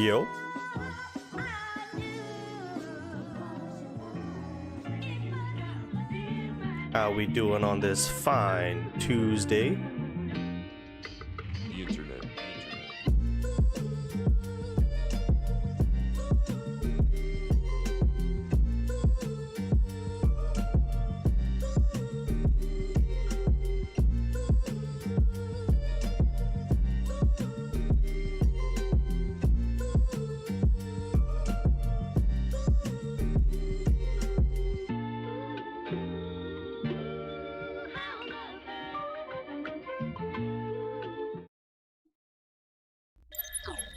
Yo. How we doing on this fine Tuesday? The internet.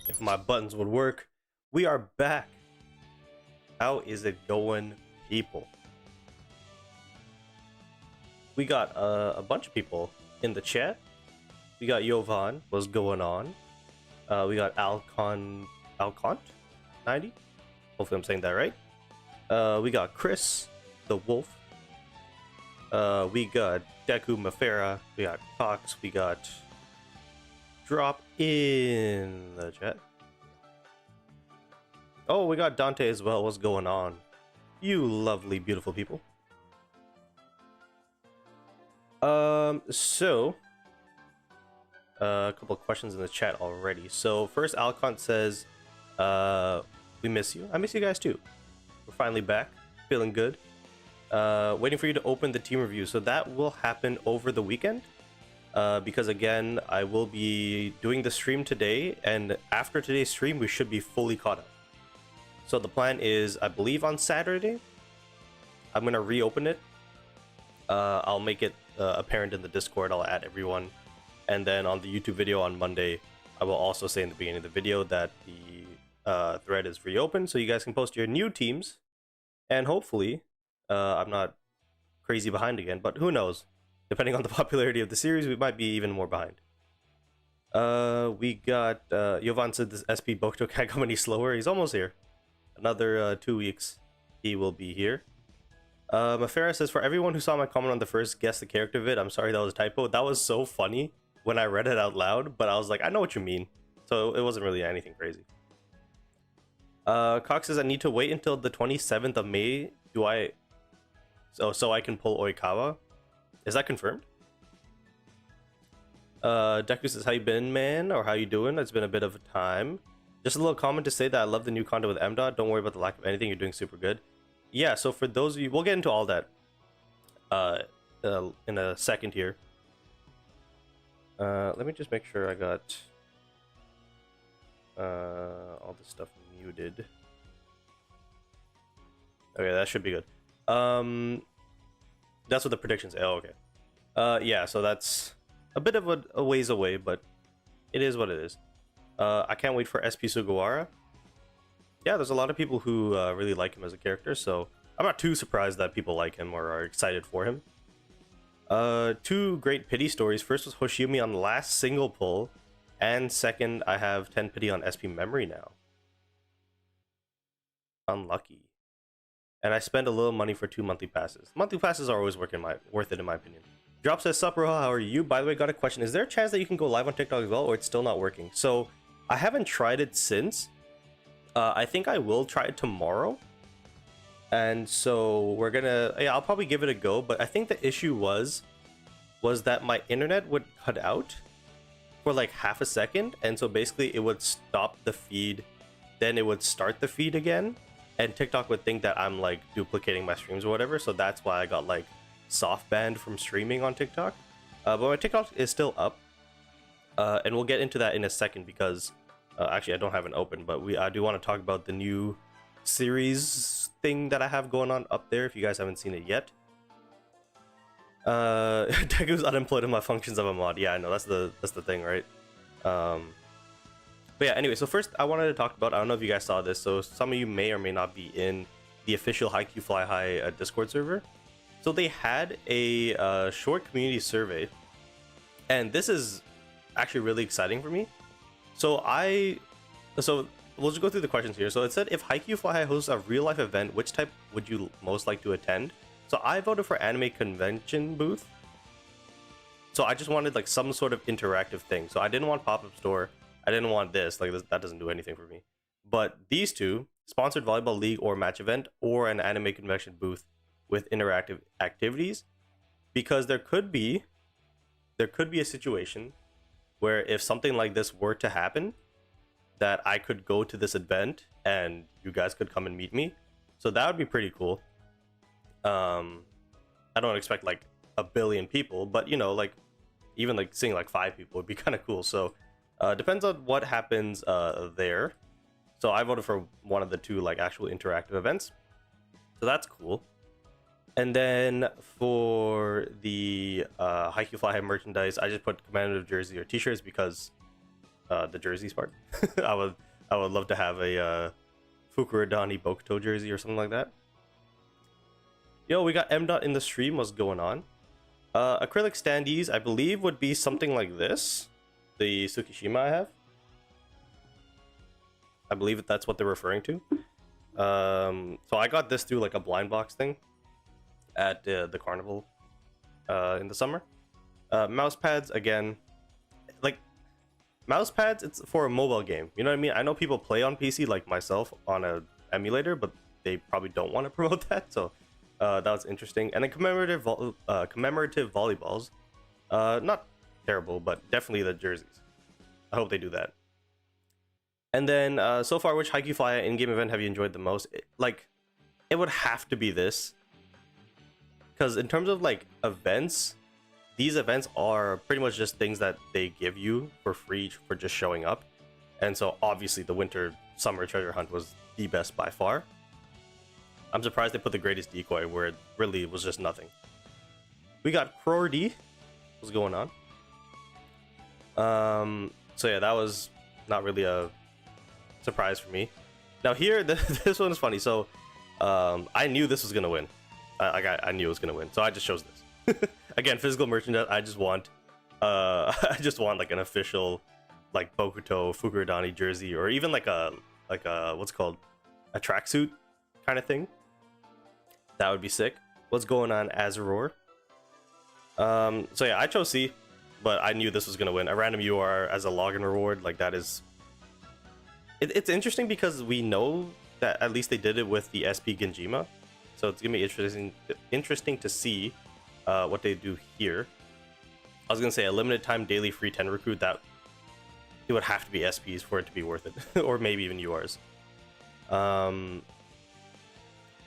If my buttons would work, we are back. How is it going, people? We got a bunch of people in the chat. We got Yovan, what's going on? We got Alcont 90. Hopefully I'm saying that right. We got Chris, the Wolf. We got Deku Mafera. We got Cox. We got Drop in the chat. Oh, we got Dante as well. What's going on? You lovely, beautiful people. So a couple of questions in the chat already. So first, Alcont says, we miss you. I miss you guys too. We're finally back, feeling good. Waiting for you to open the team review. So that will happen over the weekend. Because again, I will be doing the stream today, and after today's stream, we should be fully caught up. So the plan is, I believe on Saturday, I'm gonna reopen it. I'll make it apparent in the Discord. I'll add everyone, and then on the YouTube video on Monday, I will also say in the beginning of the video that the thread is reopened, so you guys can post your new teams, and hopefully, I'm not crazy behind again, but who knows? Depending on the popularity of the series, we might be even more behind. We got Yovan said this SP Bokuto can't come any slower. He's almost here. Another 2 weeks, he will be here. Mafera says, for everyone who saw my comment on the first guess the character vid, I'm sorry that was a typo. That was so funny when I read it out loud, but I was like, I know what you mean. So it wasn't really anything crazy. Cox says, I need to wait until the 27th of May. Do I? So I can pull Oikawa. Is that confirmed? Deku says, how you been, man? Or how you doing? It's been a bit of a time. Just a little comment to say that I love the new content with MDOT. Don't worry about the lack of anything. You're doing super good. Yeah, so for those of you, we'll get into all that in a second here. Let me just make sure I got all this stuff muted. Okay, that should be good. That's what the predictions say. Oh, okay. Yeah, so that's a bit of a ways away, but it is what it is. I can't wait for SP Sugawara. Yeah, there's a lot of people who really like him as a character, so I'm not too surprised that people like him or are excited for him. Two great pity stories. First was Hoshiyumi on the last single pull, and second, I have 10 pity on SP Memory now. Unlucky. And I spend a little money for 2 monthly passes. Monthly passes are always worth it in my opinion. Drop says, sup, Roha, how are you? By the way, got a question. Is there a chance that you can go live on TikTok as well, or it's still not working? So, I haven't tried it since. I think I will try it tomorrow. And so, we're gonna... Yeah, I'll probably give it a go, but I think the issue was that my internet would cut out for like half a second, and so basically it would stop the feed, then it would start the feed again, and TikTok would think that I'm like duplicating my streams or whatever, so that's why I got like soft banned from streaming on TikTok. But my TikTok is still up, and we'll get into that in a second because actually I don't have it open, but I do want to talk about the new series thing that I have going on up there if you guys haven't seen it yet. Deku's unemployed in my functions of a mod. Yeah, I know, that's the thing, right? But yeah, anyway, so first I wanted to talk about, I don't know if you guys saw this, so some of you may or may not be in the official Haikyu Fly High Discord server. So they had a short community survey, and this is actually really exciting for me. So we'll just go through the questions here. So it said, if Haikyu Fly High hosts a real-life event, which type would you most like to attend? So I voted for anime convention booth. So I just wanted like some sort of interactive thing. So I didn't want pop-up store. I didn't want this. Like that doesn't do anything for me. But these two, sponsored volleyball league or match event, or an anime convention booth with interactive activities, because there could be a situation where if something like this were to happen, that I could go to this event and you guys could come and meet me. So that would be pretty cool. I don't expect like a billion people, but you know, like even like seeing like 5 people would be kind of cool. So depends on what happens there. So I voted for one of the 2 like actual interactive events. So that's cool. And then for the Haikyu Fly High merchandise, I just put commemorative jersey or t-shirts because the jerseys part. I would love to have a Fukurodani Bokuto jersey or something like that. Yo, we got M. Dot in the stream. What's going on? Acrylic standees, I believe, would be something like this. The Tsukishima I have. I believe that's what they're referring to. So I got this through like a blind box thing at the carnival in the summer. Mouse pads, again, like mouse pads, it's for a mobile game. You know what I mean? I know people play on PC like myself on a emulator, but they probably don't want to promote that. So that was interesting. And then commemorative volleyballs, not terrible, but definitely the jerseys. I hope they do that. And then so far, which Haikyu Fly in-game event have you enjoyed the most? It would have to be this, because in terms of like events, these events are pretty much just things that they give you for free for just showing up. And so obviously the winter summer treasure hunt was the best by far. I'm surprised they put the greatest decoy where it really was just nothing. We got Crordy. What's going on? So yeah, that was not really a surprise for me. Now here, this one is funny. So I knew this was gonna win. I knew it was gonna win, so I just chose this. Again, physical merchandise. I just want like an official like Bokuto Fukurodani jersey, or even like a what's it called, a tracksuit kind of thing. That would be sick. What's going on, Azuror? So yeah, I chose C, but I knew this was gonna win. A random UR as a login reward, like that is. It's interesting because we know that at least they did it with the SP Genjima, so it's gonna be interesting to see what they do here. I was gonna say a limited time daily free 10 recruit, that it would have to be SPs for it to be worth it, or maybe even URs.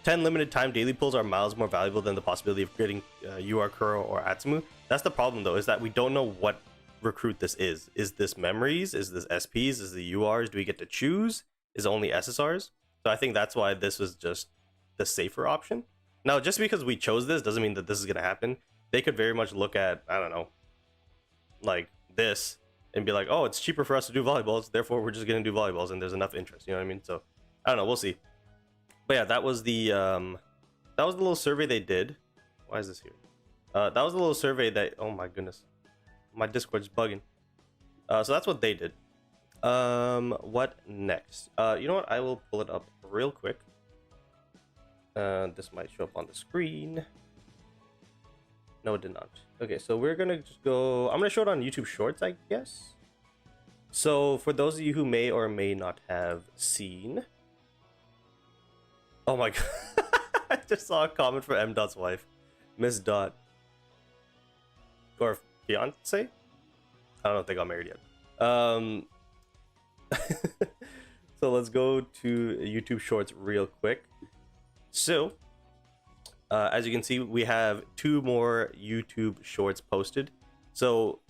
10 limited time daily pulls are miles more valuable than the possibility of getting UR Kuro or Atsumu. That's the problem though, is that we don't know what recruit this is. Is this memories? Is this SPs? Is the URs? Do we get to choose? Is it only SSRs? So I think that's why this was just the safer option. Now, just because we chose this doesn't mean that this is going to happen. They could very much look at, I don't know, like this and be like, oh, it's cheaper for us to do volleyballs, therefore we're just going to do volleyballs, and there's enough interest. You know what I mean? So I don't know, we'll see. But yeah, that was the little survey they did. Why is this here? That was the little survey that, oh my goodness, my Discord's bugging. So that's what they did. What next? You know what? I will pull it up real quick. This might show up on the screen. No, it did not. Okay, so we're gonna just go. I'm gonna show it on YouTube Shorts, I guess. So for those of you who may or may not have seen. Oh my god! I just saw a comment from M. Dot's wife, Miss Dot, or fiance. I don't know if they got married yet. So let's go to YouTube Shorts real quick. So, as you can see, we have 2 more YouTube Shorts posted. So,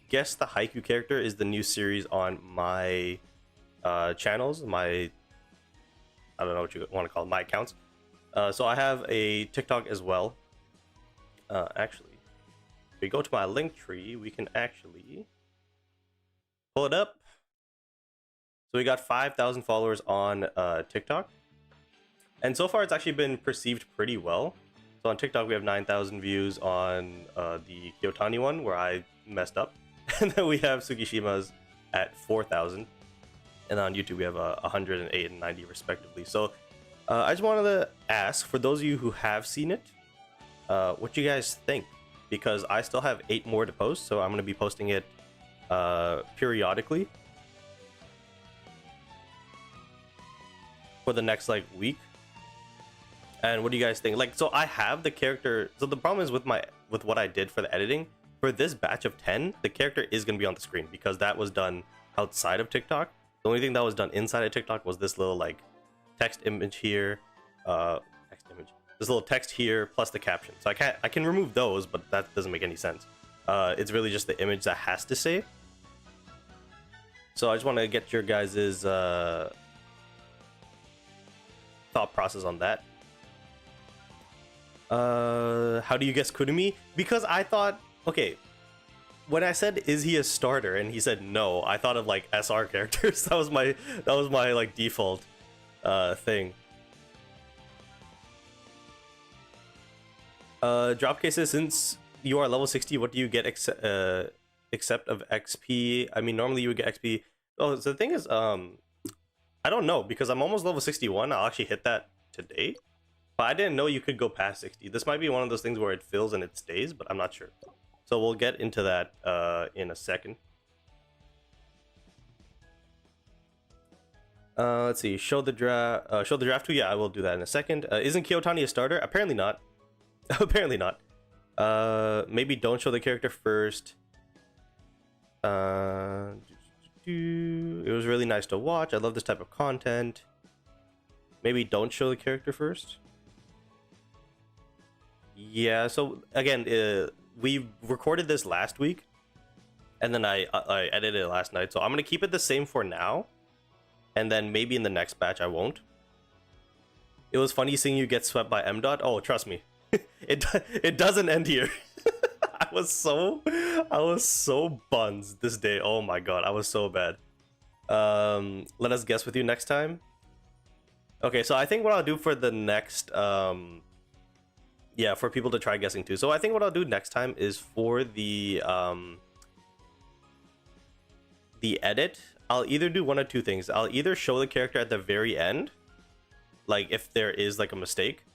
Guess the Haikyu Character is the new series on my channels, I don't know what you want to call it, my accounts. So I have a TikTok as well. Actually, if we go to my link tree, we can actually pull it up. So we got 5,000 followers on TikTok. And so far, it's actually been perceived pretty well. So on TikTok, we have 9,000 views on the Kyotani one, where I messed up. And then we have Tsukishima's at 4,000. And on YouTube, we have 108 and 90 respectively. So I just wanted to ask, for those of you who have seen it, what you guys think? Because I still have 8 more to post, so I'm going to be posting it periodically. for the next like week. And what do you guys think? Like, so I have the character. So the problem is with what I did for the editing for this batch of 10, the character is going to be on the screen because that was done outside of TikTok. The only thing that was done inside of TikTok was this little like text image here, this little text here plus the caption. So I can remove those, but that doesn't make any sense. It's really just the image that has to say. So I just want to get your guys's thought process on that. How do you guess Kurumi? Because I thought, okay, when I said is he a starter and he said no, I thought of like SR characters. that was my like default thing. Dropcase says, since you are level 60, what do you get except of XP? I mean, normally you would get XP. Oh, so the thing is, I don't know because I'm almost level 61. I'll actually hit that today. But I didn't know you could go past 60. This might be one of those things where it fills and it stays, but I'm not sure. So we'll get into that in a second. Let's see. Show the draft too. Yeah, I will do that in a second. Isn't Kiyotani a starter? Apparently not. Apparently not. Maybe don't show the character first. It was really nice to watch. I love this type of content. Maybe don't show the character first. Yeah, so again, we recorded this last week, and then I edited it last night. So I'm gonna keep it the same for now, and then maybe in the next batch I won't. It was funny seeing you get swept by M. Oh, trust me, it doesn't end here. I was so buns this day. Oh my god, I was so bad. Let us guess with you next time. Okay, so I think what I'll do for the next yeah, for people to try guessing too. So I think what I'll do next time is for the edit, I'll either do one of two things. I'll either show the character at the very end, like if there is like a mistake.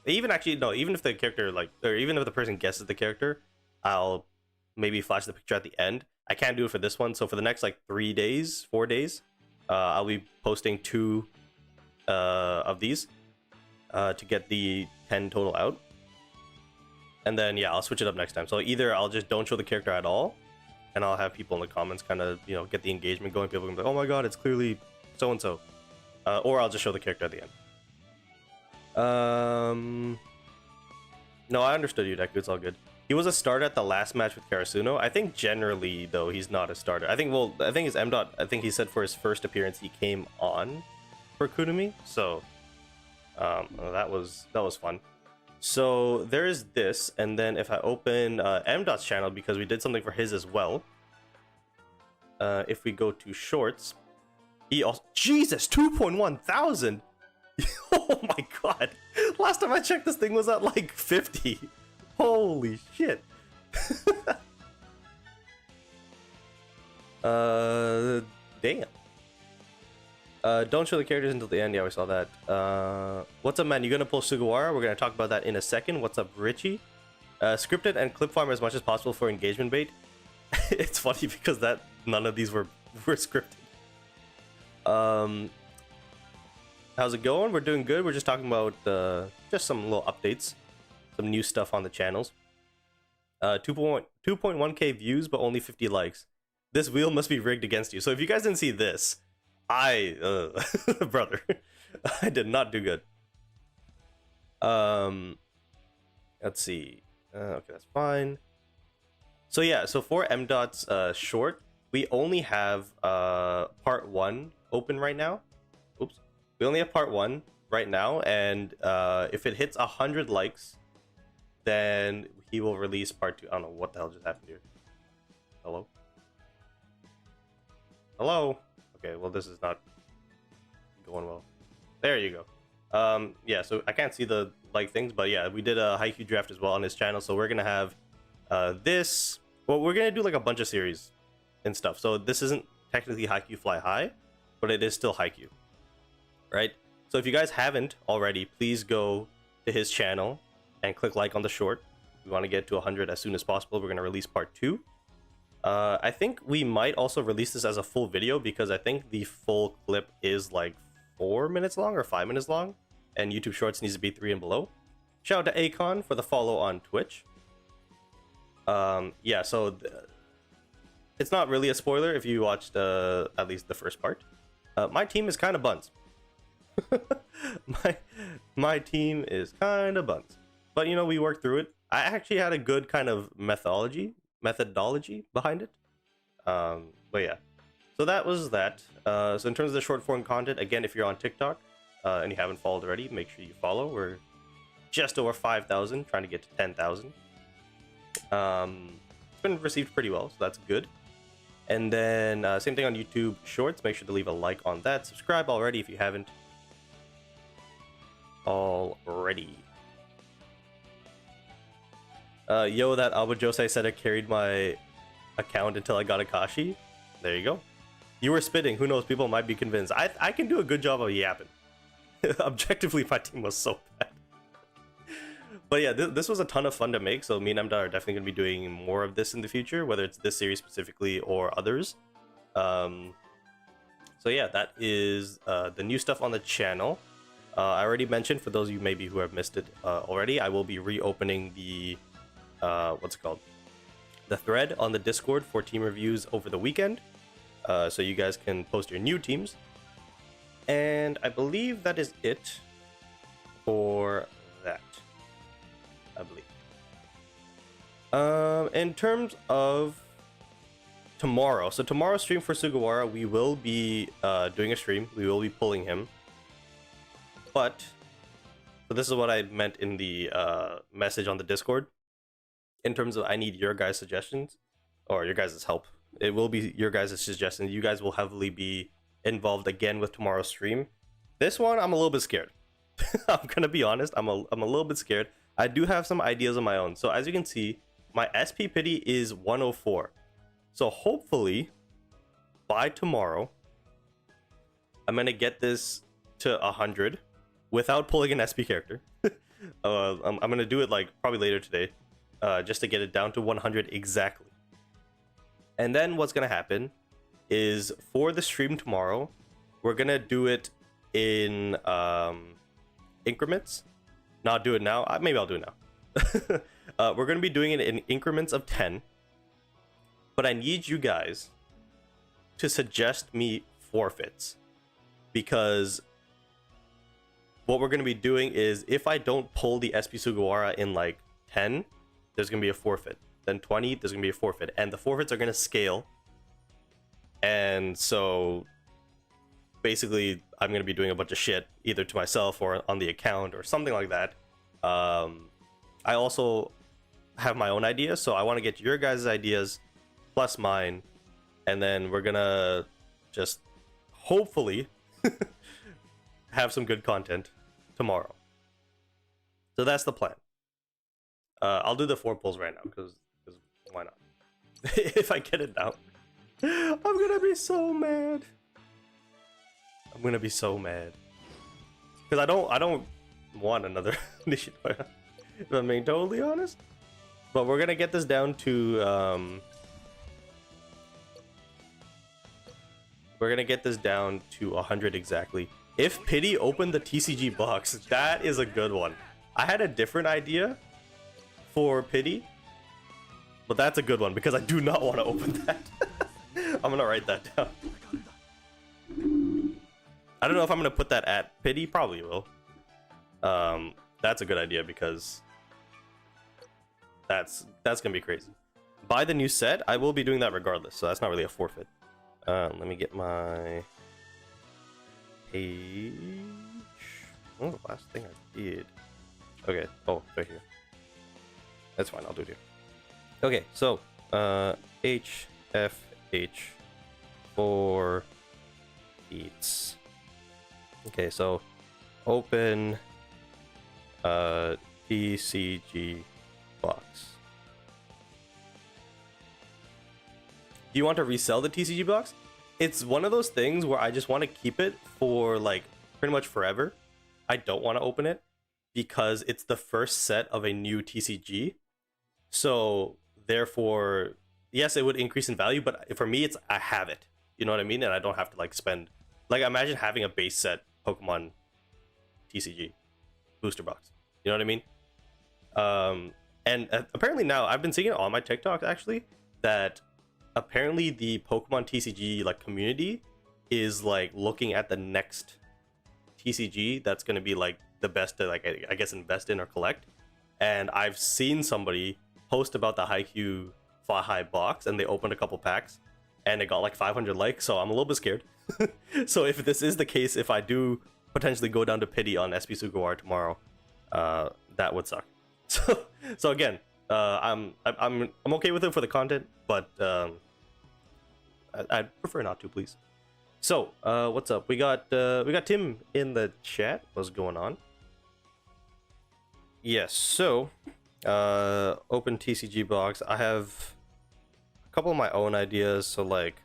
Even actually, no, even if the character like, or even if the person guesses the character, I'll maybe flash the picture at the end. I can't do it for this one. So for the next like 4 days, I'll be posting 2 of these to get the 10 total out. And then yeah, I'll switch it up next time. So either I'll just don't show the character at all, and I'll have people in the comments kind of, you know, get the engagement going. People can be like, oh my god, it's clearly so and so, or I'll just show the character at the end. No, I understood you, Deku. It's all good. He was a starter at the last match with Karasuno. I think generally though he's not a starter. I think his M. I think he said for his first appearance he came on for Kurumi. So that was fun. So there is this, and then if I open M. channel, because we did something for his as well. If we go to shorts, he also, Jesus, 2.1 thousand. Oh my god, last time I checked this thing was at like 50. Holy shit. Damn. Don't show the characters until the end. Yeah, we saw that. What's up, man? You gonna pull Sugawara? We're gonna talk about that in a second. What's up, Richie? Scripted and clip farm as much as possible for engagement bait. It's funny because none of these were scripted. How's it going? We're doing good. We're just talking about just some little updates, some new stuff on the channels. 2.1k views, but only 50 likes. This wheel must be rigged against you. So if you guys didn't see this, brother, I did not do good. Let's see. Okay, that's fine. So yeah, so for M.'s short, we only have part 1 open right now. Oops. We only have part 1 right now, and if it hits 100 likes, then he will release part 2. I don't know what the hell just happened here. Hello? Hello? Okay, well, this is not going well. There you go. Yeah, so I can't see the like things, but yeah, we did a Haikyu draft as well on his channel, so we're gonna have this. Well, we're gonna do like a bunch of series and stuff. So this isn't technically Haikyu Fly High, but it is still Haikyu, right? So if you guys haven't already, please go to his channel and click like on the short. We want to get to 100 as soon as possible. We're gonna release part 2. I think we might also release this as a full video because I think the full clip is like 4 minutes long or 5 minutes long, and YouTube Shorts needs to be 3 and below. Shout out to Akon for the follow on Twitch. Yeah, so it's not really a spoiler if you watched at least the first part. My team is kind of buns. my team is kind of buns, but you know, we worked through it. I actually had a good kind of methodology behind it. But yeah, so that was that. So in terms of the short form content, again, if you're on TikTok and you haven't followed already, make sure you follow. We're just over 5,000, trying to get to 10,000. It's been received pretty well, so that's good. And then same thing on YouTube Shorts. Make sure to leave a like on that. Subscribe already if you haven't already. Yo, that Abu Jose said I carried my account until I got Akashi. There you go. You were spitting. Who knows? People might be convinced. I can do a good job of yapping. Objectively, my team was so bad. But yeah, this was a ton of fun to make. So me and Amda are definitely going to be doing more of this in the future, whether it's this series specifically or others. So yeah, that is the new stuff on the channel. I already mentioned, for those of you maybe who have missed it already, I will be reopening the what's it called? The thread on the Discord for team reviews over the weekend. So you guys can post your new teams. And I believe that is it for that. I believe. In terms of tomorrow, so tomorrow's stream for Sugawara, we will be doing a stream. We will be pulling him. But, so this is what I meant in the message on the Discord. In terms of, I need your guys' suggestions, or your guys' help. It will be your guys' suggestions. You guys will heavily be involved again with tomorrow's stream. This one, I'm a little bit scared. I'm gonna be honest, I'm a little bit scared. I do have some ideas of my own. So as you can see, my SP pity is 104. So hopefully, by tomorrow, I'm gonna get this to 100 without pulling an SP character. I'm gonna do it like probably later today, just to get it down to 100 exactly. And then what's gonna happen is, for the stream tomorrow, we're gonna do it in increments. Not do it now. Maybe I'll do it now. We're gonna be doing it in increments of 10. But I need you guys to suggest me forfeits, because what we're gonna be doing is, if I don't pull the SP Sugawara in like 10, there's gonna be a forfeit. Then 20, there's gonna be a forfeit, and the forfeits are gonna scale. And so basically, I'm gonna be doing a bunch of shit either to myself or on the account or something like that. I also have my own ideas, so I want to get your guys' ideas plus mine, and then we're gonna just hopefully have some good content tomorrow. So that's the plan. I'll do the 4 pulls right now because why not? If I get it down, I'm gonna be so mad. I'm gonna be so mad because I don't want another Nishinoya, if I'm being totally honest. But we're gonna get this down to we're gonna get this down to 100 exactly. If Pity opened the TCG box, that is a good one. I had a different idea for Pity, but that's a good one because I do not want to open that. I'm gonna write that down. I don't know if I'm gonna put that at Pity. Probably will. That's a good idea because that's gonna be crazy. Buy the new set. I will be doing that regardless, so that's not really a forfeit. Let me get my page. Oh, the last thing I did. Okay. Oh, right here. That's fine. I'll do it here. Okay. So, HFH 4 feats. Okay. So, open TCG box. Do you want to resell the TCG box? It's one of those things where I just want to keep it for like pretty much forever. I don't want to open it because it's the first set of a new TCG. So therefore, yes, it would increase in value, but for me, it's I have it. You know what I mean? And I don't have to like spend. Like, imagine having a base set Pokemon TCG booster box. You know what I mean? And apparently now I've been seeing it on my TikTok actually that apparently the Pokemon TCG like community is like looking at the next TCG that's gonna be like the best to like I guess invest in or collect. And I've seen somebody post about the Haikyu Fly High box, and they opened a couple packs, and it got like 500 likes. So I'm a little bit scared. So if this is the case, if I do potentially go down to pity on SP Sugawara tomorrow, that would suck. So again, I'm okay with it for the content, but I'd prefer not to, please. So what's up? We got Tim in the chat. What's going on? Yes. So open TCG box. I have a couple of my own ideas. So like,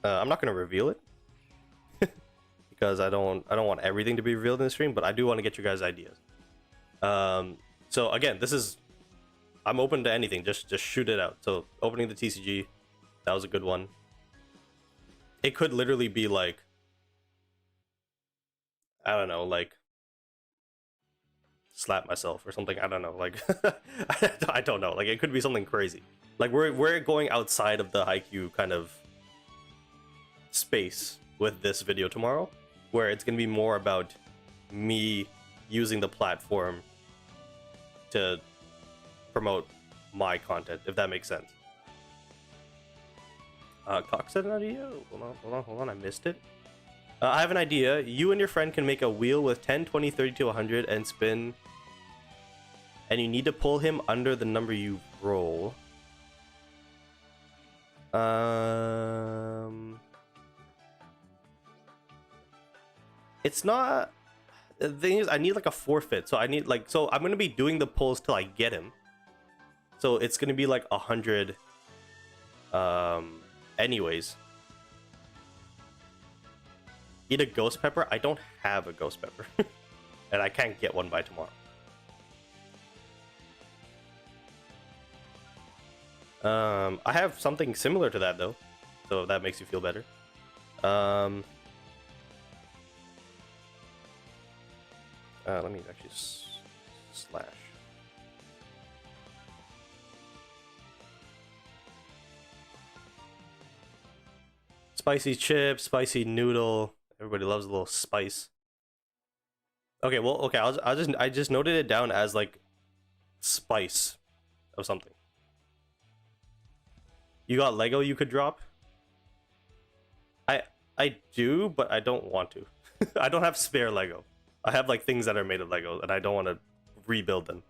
I'm not gonna reveal it because I don't want everything to be revealed in the stream, but I do want to get you guys ideas. So again, I'm open to anything. Just shoot it out. So opening the TCG, that was a good one. It could literally be like, I don't know, like slap myself or something. I don't know, like I don't know. Like it could be something crazy. Like we're going outside of the Haikyu kind of space with this video tomorrow, where it's gonna be more about me using the platform to promote my content, if that makes sense. Cox said an idea. Hold on, I missed it. I have an idea. You and your friend can make a wheel with 10, 20, 30 to 100 and spin, and you need to pull him under the number you roll. It's not. The thing is, I need like a forfeit, so I need like, so I'm gonna be doing the pulls till I get him. So it's gonna be like 100. Anyways, eat a ghost pepper. I don't have a ghost pepper, and I can't get one by tomorrow. I have something similar to that though, so if that makes you feel better. Let me actually slash. Spicy chip, spicy noodle. Everybody loves a little spice. Okay, well, okay. I just noted it down as like spice of something. You got Lego you could drop? I do, but I don't want to. I don't have spare Lego. I have like things that are made of Lego, and I don't want to rebuild them.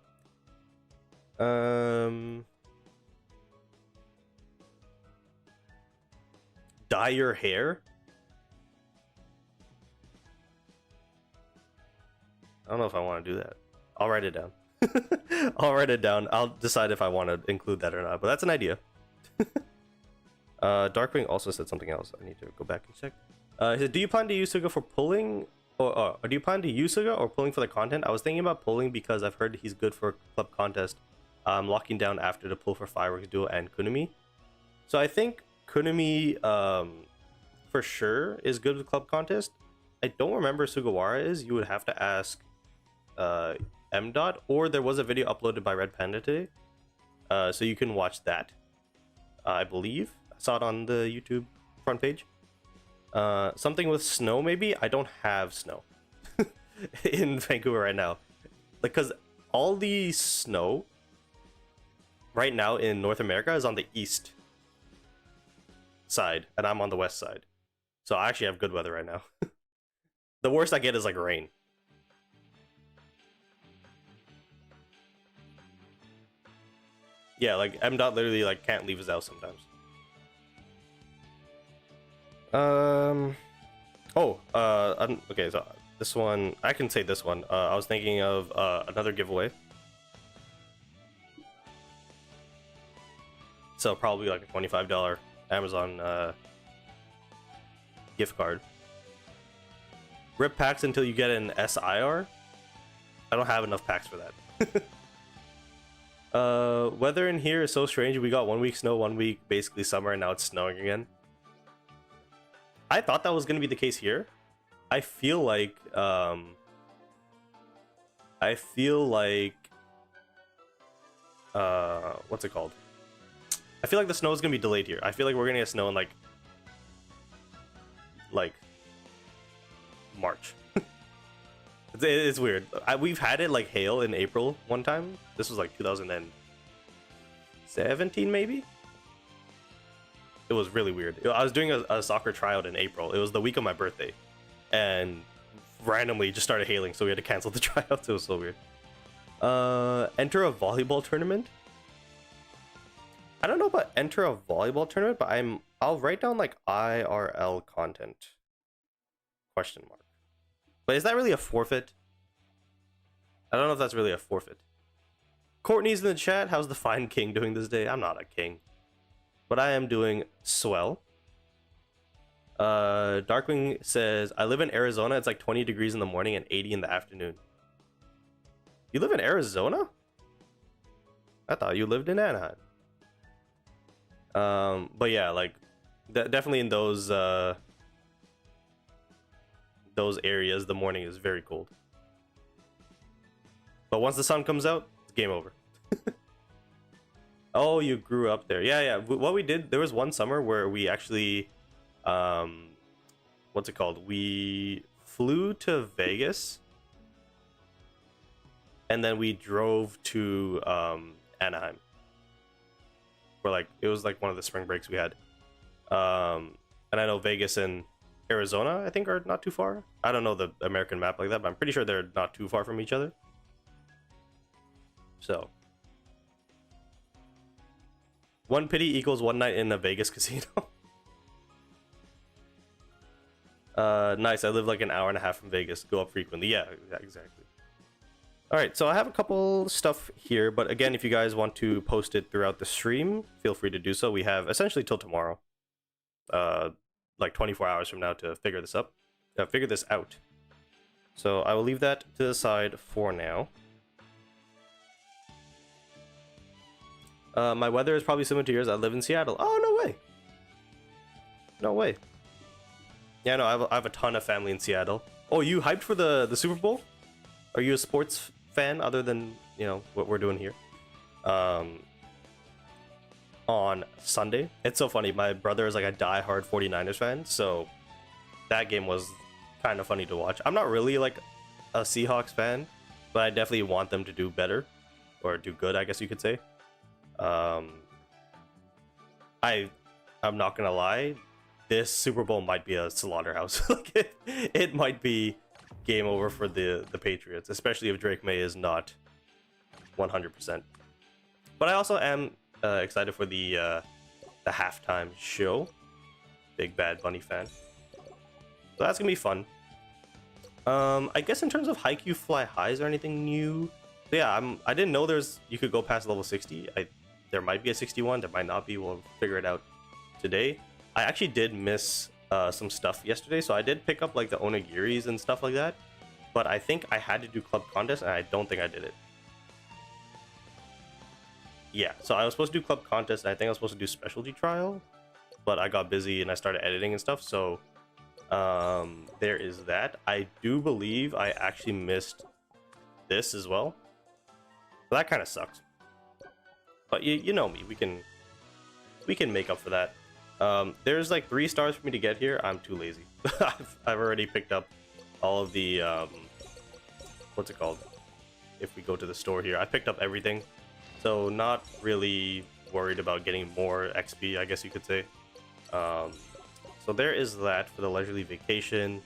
Dye your hair? I don't know if I want to do that. I'll write it down. I'll write it down. I'll decide if I want to include that or not, but that's an idea. Darkwing also said something else. I need to go back and check. He said, do you plan to use Suga for pulling, or do you plan to use Suga or pulling for the content? I was thinking about pulling because I've heard he's good for club contest. Locking down after to pull for Fireworks Duo and Kunimi. So I think Kunimi for sure is good with club contest. I don't remember Sugawara is. You would have to ask M. Or there was a video uploaded by Red Panda today, so you can watch that. I believe I saw it on the YouTube front page. Something with snow, maybe. I don't have snow in Vancouver right now, because all the snow right now in North America is on the east side, and I'm on the west side, so I actually have good weather right now. The worst I get is like rain. Yeah, like M. Literally like can't leave his house sometimes. Okay, so this one, I can say this one. I was thinking of another giveaway. So probably like a $25 Amazon gift card. Rip packs until you get an SIR. I don't have enough packs for that. Weather in here is so strange. We got 1 week snow, 1 week basically summer, and now it's snowing again. I thought that was gonna be the case here. I feel like what's it called? I feel like the snow is gonna be delayed here. I feel like we're gonna get snow in like March. It's weird. We've had it like hail in April one time. This was like 2017 maybe. It was really weird. I was doing a soccer tryout in April. It was the week of my birthday, and randomly it just started hailing, so we had to cancel the tryouts. It was so weird. Enter a volleyball tournament. I don't know about enter a volleyball tournament, but I'll write down like IRL content question mark. But is that really a forfeit? I don't know if that's really a forfeit. Courtney's in the chat. How's the fine king doing this day? I'm not a king, but I am doing swell. Darkwing says, I live in Arizona. It's like 20 degrees in the morning and 80 in the afternoon. You live in Arizona? I thought you lived in Anaheim. But yeah, like definitely in those areas, the morning is very cold. But once the sun comes out, it's game over. Oh, you grew up there. Yeah. What we did, there was one summer where we actually, what's it called? We flew to Vegas, and then we drove to Anaheim. It was like one of the spring breaks we had. And I know Vegas and Arizona, I think, are not too far. I don't know the American map like that, but I'm pretty sure they're not too far from each other. So, one pity equals one night in a Vegas casino. Nice. I live like an hour and a half from Vegas. Go up frequently. Yeah, exactly. All right, so I have a couple stuff here, but again, if you guys want to post it throughout the stream, feel free to do so. We have essentially till tomorrow, like 24 hours from now, to figure this out. So I will leave that to the side for now. My weather is probably similar to yours. I live in Seattle. Oh, no way. No way. Yeah, no, I have a ton of family in Seattle. Oh, you hyped for the Super Bowl? Are you a sports fan other than, you know, what we're doing here? On Sunday. It's so funny. My brother is like a diehard 49ers fan, so that game was kind of funny to watch. I'm not really like a Seahawks fan, but I definitely want them to do better, or do good, I guess you could say. I'm not gonna lie, this Super Bowl might be a slaughterhouse. Like it might be game over for the Patriots, especially if Drake May is not 100%. But I also am excited for the halftime show. Big Bad Bunny fan, so that's gonna be fun. I guess in terms of Haikyu Fly Highs or anything new, so yeah, I didn't know you could go past level 60. There might be a 61, there might not be. We'll figure it out today. I actually did miss some stuff yesterday, so I did pick up like the onigiris and stuff like that, but I think I had to do club contest and I don't think I did it. Yeah, so I was supposed to do club contest and I think I was supposed to do specialty trial, but I got busy and I started editing and stuff, so there is that. I do believe I actually missed this as well, so that kind of sucks. But you know me, we can make up for that. There's like 3 stars for me to get here. I'm too lazy. I've already picked up all of the what's it called? If we go to the store here, I picked up everything, so not really worried about getting more XP, I guess you could say. So there is that for the leisurely vacation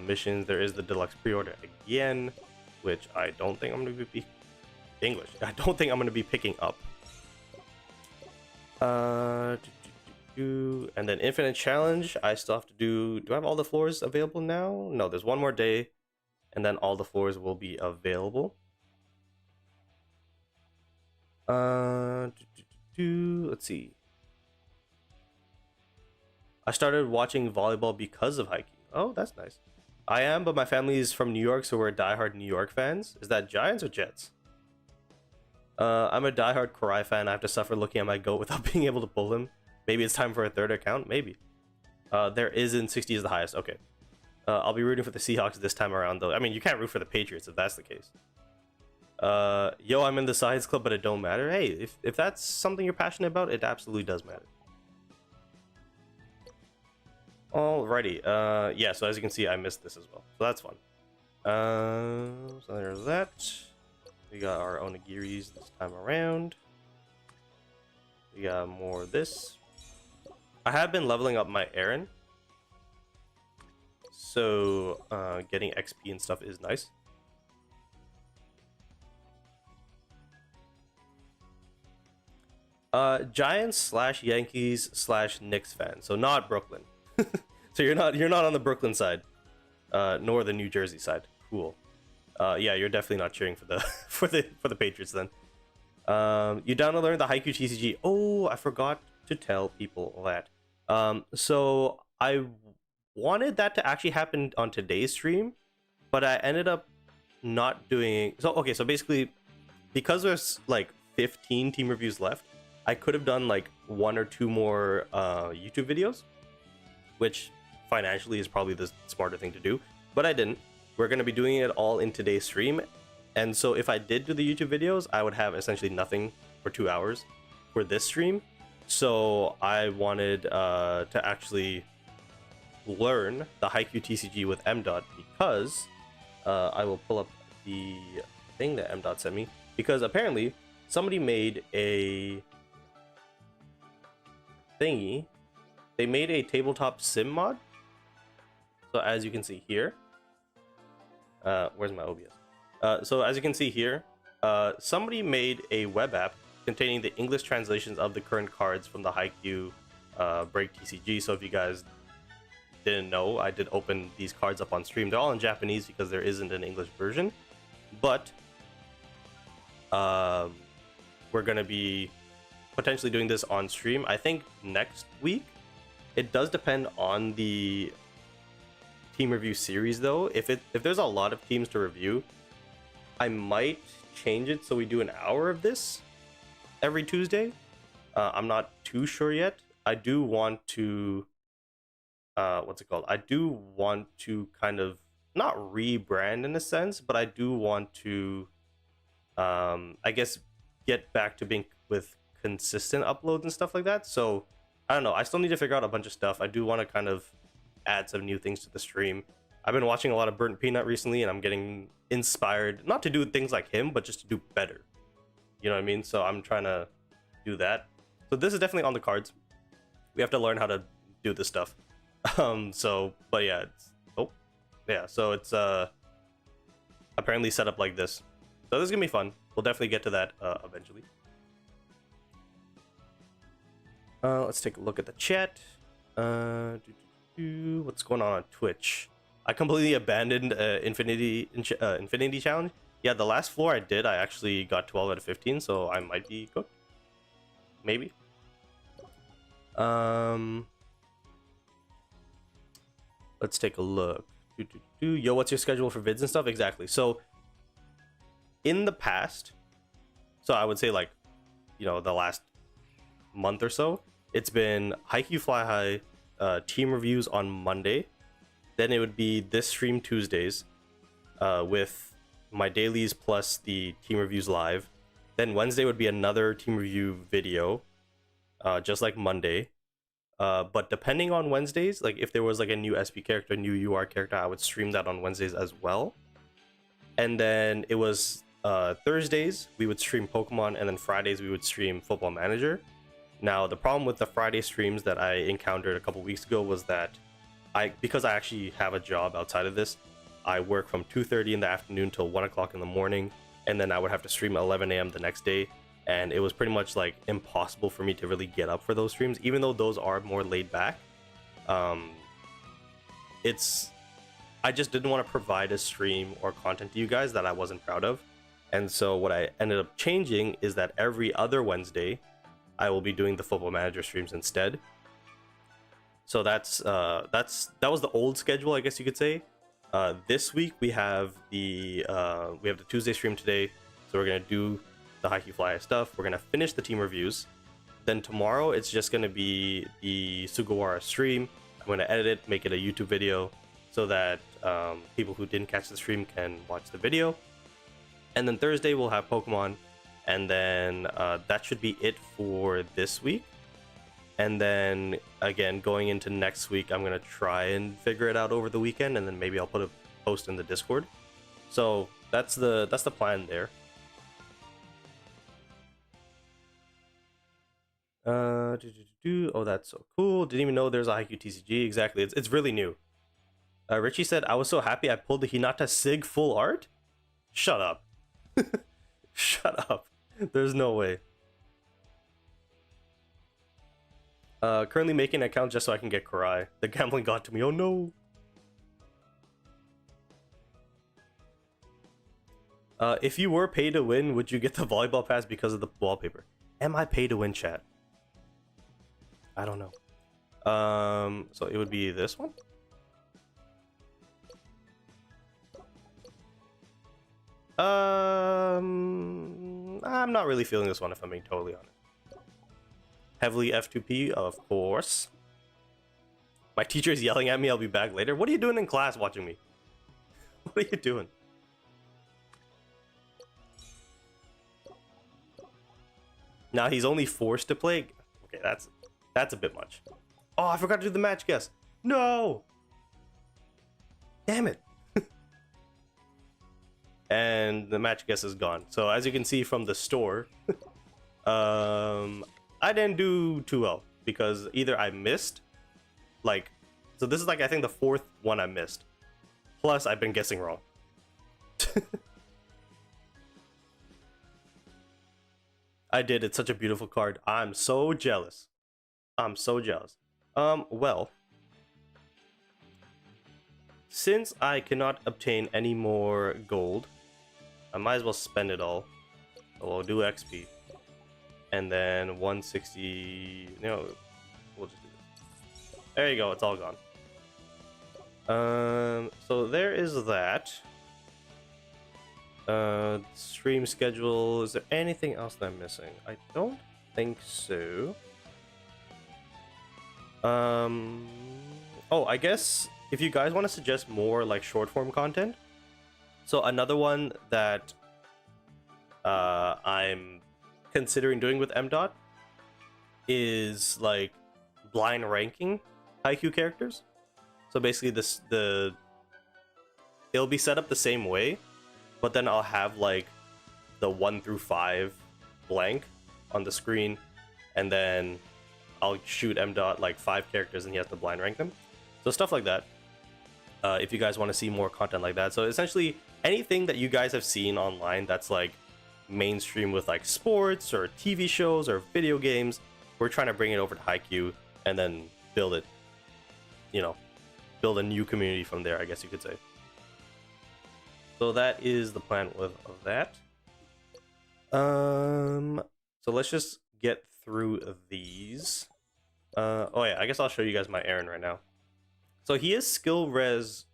missions. There is the deluxe pre-order again, which I don't think I'm going to be English. I don't think I'm going to be picking up. And then infinite challenge, I still have to do I have all the floors available now? No, there's one more day and then all the floors will be available. Let's see. I started watching volleyball because of Haikyu. Oh, that's nice. I am, but my family is from New York, so we're diehard New York fans. Is that Giants or Jets? I'm a diehard Karai fan. I have to suffer looking at my goat without being able to pull him. Maybe it's time for a third account. Maybe. There isn't. 60 is the highest. Okay. I'll be rooting for the Seahawks this time around, though. I mean, you can't root for the Patriots if that's the case. Yo, I'm in the science club, but it don't matter. Hey, if that's something you're passionate about, it absolutely does matter. Alrighty. Yeah, so as you can see, I missed this as well. So that's fun. So there's that. We got our onigiris this time around. We got more of this. I have been leveling up my Aaron. So, getting XP and stuff is nice. Giants / Yankees / Knicks fan. So not Brooklyn. So you're not on the Brooklyn side, nor the New Jersey side. Cool. Yeah, you're definitely not cheering for the for the Patriots then. You down to learn the Haikyu TCG? Oh, I forgot to tell people that. So I wanted that to actually happen on today's stream, but I ended up not doing. So okay, so basically, because there's like 15 team reviews left, I could have done like 1 or 2 more YouTube videos, which financially is probably the smarter thing to do, but I didn't. We're going to be doing it all in today's stream, and so if I did do the YouTube videos, I would have essentially nothing for 2 hours for this stream. So I wanted to actually learn the Haikyu TCG with MDOT because I will pull up the thing that MDOT sent me, because apparently somebody made a thingy. They made a tabletop sim mod. So as you can see here, where's my OBS? So as you can see here, somebody made a web app containing the English translations of the current cards from the Haikyu Break TCG. So if you guys didn't know, I did open these cards up on stream. They're all in Japanese because there isn't an English version, but we're gonna be potentially doing this on stream, I think next week. It does depend on the team review series though. If there's a lot of teams to review, I might change it so we do an hour of this every Tuesday. I'm not too sure yet. I do want to what's it called? I do want to kind of not rebrand in a sense, but I do want to I guess get back to being with consistent uploads and stuff like that. So I don't know, I still need to figure out a bunch of stuff. I do want to kind of add some new things to the stream. I've been watching a lot of Burnt Peanut recently, and I'm getting inspired not to do things like him, but just to do better. You know what I mean? So I'm trying to do that. So this is definitely on the cards. We have to learn how to do this stuff. So but yeah, so it's apparently set up like this. So this is gonna be fun. We'll definitely get to that eventually. Let's take a look at the chat. What's going on Twitch? I completely abandoned Infinity Challenge. Yeah, the last floor I did, I actually got 12 out of 15, so I might be cooked. Maybe. Let's take a look. Yo, what's your schedule for vids and stuff? Exactly. So in the past, so I would say like, you know, the last month or so, it's been Haikyu Fly High team reviews on Monday. Then it would be this stream Tuesdays with my dailies plus the team reviews live. Then Wednesday would be another team review video, just like Monday. But depending on Wednesdays, like if there was like a new SP character, new UR character, I would stream that on Wednesdays as well. And then it was Thursdays we would stream Pokemon, and then Fridays we would stream Football Manager. Now the problem with the Friday streams that I encountered a couple weeks ago was that because I actually have a job outside of this, I work from 2:30 in the afternoon till 1 o'clock in the morning, and then I would have to stream at 11 a.m. the next day, and it was pretty much like impossible for me to really get up for those streams, even though those are more laid back. I just didn't want to provide a stream or content to you guys that I wasn't proud of, and so what I ended up changing is that every other Wednesday I will be doing the Football Manager streams instead. So that was the old schedule, I guess you could say. This week we have the Tuesday stream today, so we're gonna do the Haikyu Fly stuff. We're gonna finish the team reviews. Then tomorrow it's just gonna be the Sugawara stream. I'm gonna edit it, make it a YouTube video, so that people who didn't catch the stream can watch the video. And then Thursday we'll have Pokemon, and then that should be it for this week. And then again, going into next week, I'm gonna try and figure it out over the weekend, and then maybe I'll put a post in the Discord. So that's the plan there. Oh, that's so cool. Didn't even know there's a Haikyu TCG. Exactly, it's really new. Richie said, I was so happy I pulled the Hinata Sig full art. Shut up. Shut up. There's no way. Currently making an account just so I can get Karai. The gambling got to me. Oh no. If you were pay to win, would you get the volleyball pass because of the wallpaper? Am I pay to win, chat? I don't know. So it would be this one. I'm not really feeling this one, if I'm being totally honest. Heavily F2P, of course. My teacher is yelling at me. I'll be back later. What are you doing in class watching me? What are you doing? Now he's only forced to play. Okay, that's a bit much. Oh, I forgot to do the match guess. No. Damn it. And the match guess is gone. So as you can see from the store, I didn't do too well because either I missed, like, so this is like I think the fourth one I missed. Plus I've been guessing wrong. I did. It's such a beautiful card. I'm so jealous. I'm so jealous. Well, since I cannot obtain any more gold, I might as well spend it all. So we'll do XP. And then 160... No, we'll just do this. There you go, it's all gone. So there is that. Stream schedule. Is there anything else that I'm missing? I don't think so. Oh, I guess if you guys want to suggest more like short form content. So another one that I'm considering doing with MDOT is like blind ranking Haikyu characters. So basically it'll be set up the same way, but then I'll have like the 1 through 5 blank on the screen, and then I'll shoot MDOT like 5 characters and he has to blind rank them. So stuff like that. If you guys want to see more content like that. So essentially anything that you guys have seen online that's like mainstream with like sports or TV shows or video games, we're trying to bring it over to Haikyu and then build it, you know, build a new community from there, I guess you could say. So that is the plan with that. So let's just get through these. Oh yeah, I guess I'll show you guys my Aaron right now. So he is skill res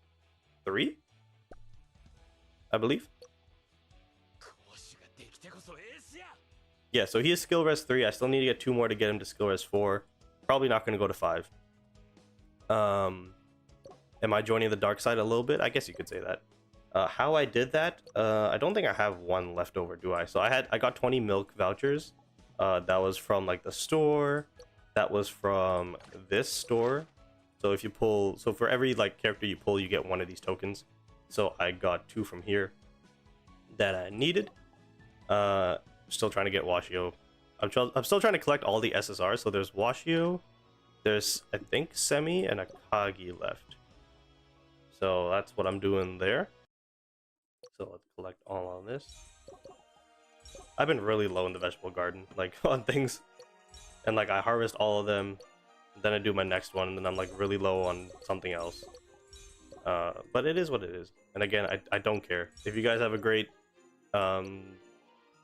3, I believe. Yeah, so he is skill res 3. I still need to get 2 more to get him to skill res 4. Probably not going to go to 5. Am I joining the dark side a little bit? I guess you could say that. How I did that, I don't think I have 1 left over, do I? So I got 20 milk vouchers. That was from like the store. That was from this store. So if you pull, so for every like character you pull, you get 1 of these tokens. So I got 2 from here that I needed. Still trying to get Washio. I'm still trying to collect all the SSRs. So there's Washio, there's I think Semi and Akagi left. So that's what I'm doing there. So let's collect all on this. I've been really low in the vegetable garden, like on things, and like I harvest all of them, then I do my next one, and then I'm like really low on something else. But it is what it is. And again, I don't care. If you guys have a great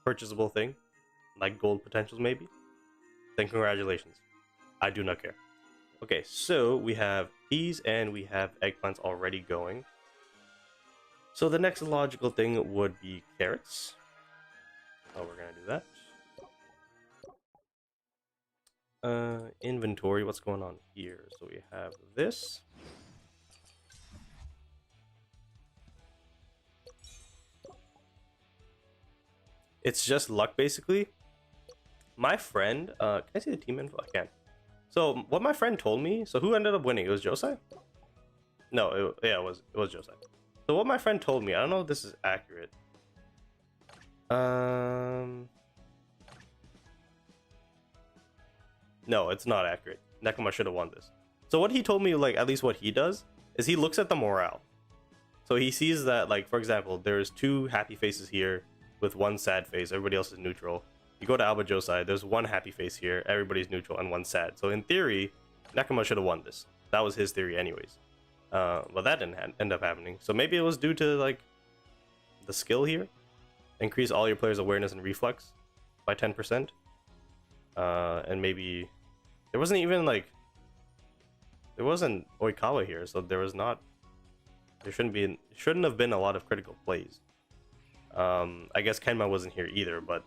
purchasable thing, like gold potentials maybe, then congratulations. I do not care. Okay, so we have peas and we have eggplants already going. So the next logical thing would be carrots. Oh, we're gonna do that. Inventory, what's going on here? So we have this. It's just luck, basically. My friend, can I see the team info? I can. So what my friend told me, so who ended up winning? It was Josai? No, yeah, it was Josai. So what my friend told me, I don't know if this is accurate. No, it's not accurate. Nekoma should have won this. So what he told me, like, at least what he does, is he looks at the morale. So he sees that, like, for example, there's 2 happy faces here with 1 sad face. Everybody else is neutral. You go to Alba Josai, there's 1 happy face here. Everybody's neutral and 1 sad. So in theory, Nekoma should have won this. That was his theory anyways. But that didn't end up happening. So maybe it was due to, like, the skill here. Increase all your players' awareness and reflex by 10%. And maybe there wasn't even, like, there wasn't Oikawa here, so there shouldn't have been a lot of critical plays. I guess Kenma wasn't here either, but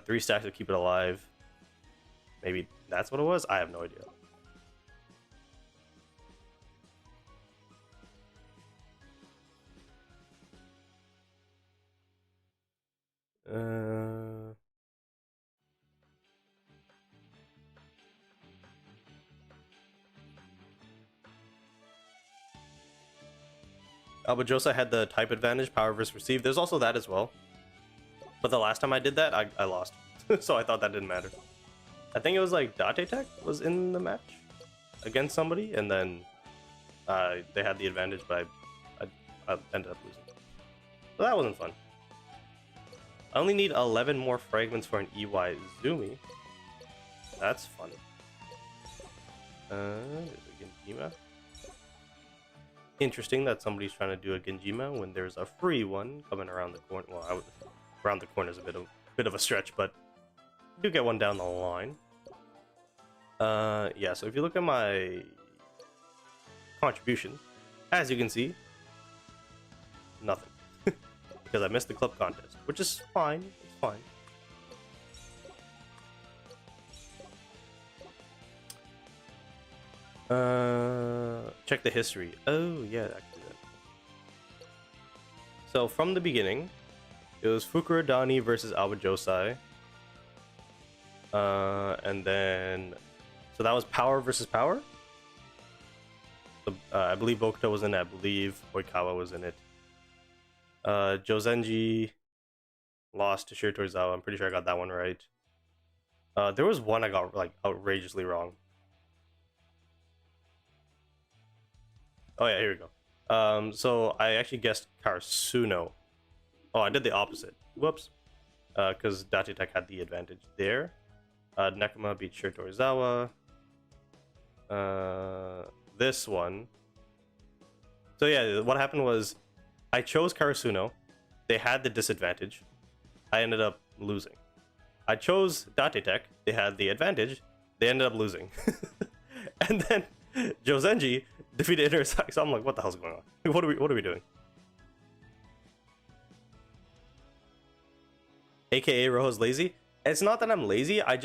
3 stacks to keep it alive. Maybe that's what it was? I have no idea. Albajosa had the type advantage, power versus receive. There's also that as well. But the last time I did that, I lost. So I thought that didn't matter. I think it was like Date Tech was in the match against somebody, and then they had the advantage, but I ended up losing. So that wasn't fun. I only need 11 more fragments for an EY Zumi. That's fun. There's a Genjima. Interesting that somebody's trying to do a Genjima when there's a free one coming around the corner. Well, around the corner is a bit of a stretch, but you do get one down the line. Yeah, so if you look at my contribution, as you can see, nothing. Because I missed the club contest, which is fine. It's fine. Check the history. Oh, yeah, I can do that. So, from the beginning, it was Fukurodani versus Awajosai. And then... So that was power versus power? So, I believe Bokuto was in it. I believe Oikawa was in it. Jozenji lost to Shiratorizawa. I'm pretty sure I got that one right. There was one I got, like, outrageously wrong. Oh yeah, here we go. So I actually guessed Karasuno. Oh, I did the opposite. Whoops. Because Dachitek had the advantage there. Nekoma beat Shiratorizawa. This one. So yeah, what happened was I chose Karasuno. They had the disadvantage. I ended up losing. I chose Dachitek. They had the advantage. They ended up losing. And then Jozenji defeated Intersax. So I'm like, what the hell's going on? What are we doing? AKA Rojo's lazy. It's not that I'm lazy. I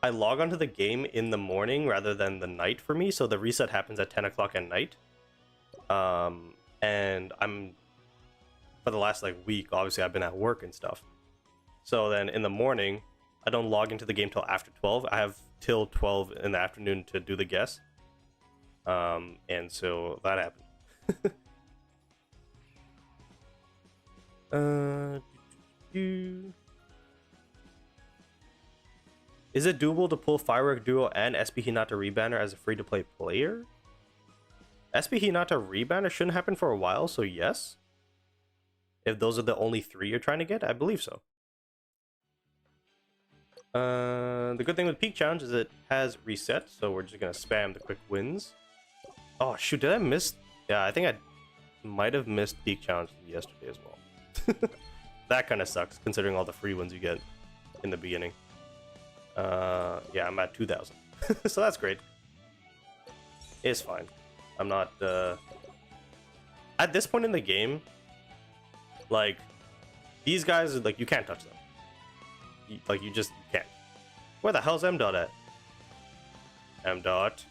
log onto the game in the morning rather than the night for me. So the reset happens at 10 o'clock at night. And I'm for the last like week. Obviously, I've been at work and stuff. So then in the morning, I don't log into the game till after 12. I have till 12 in the afternoon to do the guess. And so that happened. Is it doable to pull Firework Duo and SP Hinata Rebanner as a free-to-play player? SP Hinata Rebanner shouldn't happen for a while, so yes. If those are the only 3 you're trying to get, I believe so. The good thing with Peak Challenge is it has reset, so we're just gonna spam the quick wins. Oh shoot, did I miss? Yeah, I think I might have missed Peak Challenge yesterday as well. That kind of sucks, considering all the free ones you get in the beginning. Yeah, I'm at 2,000. So that's great. It's fine. I'm not, at this point in the game, like, these guys, like, you can't touch them. You just can't. Where the hell's M.Dot at? M dot.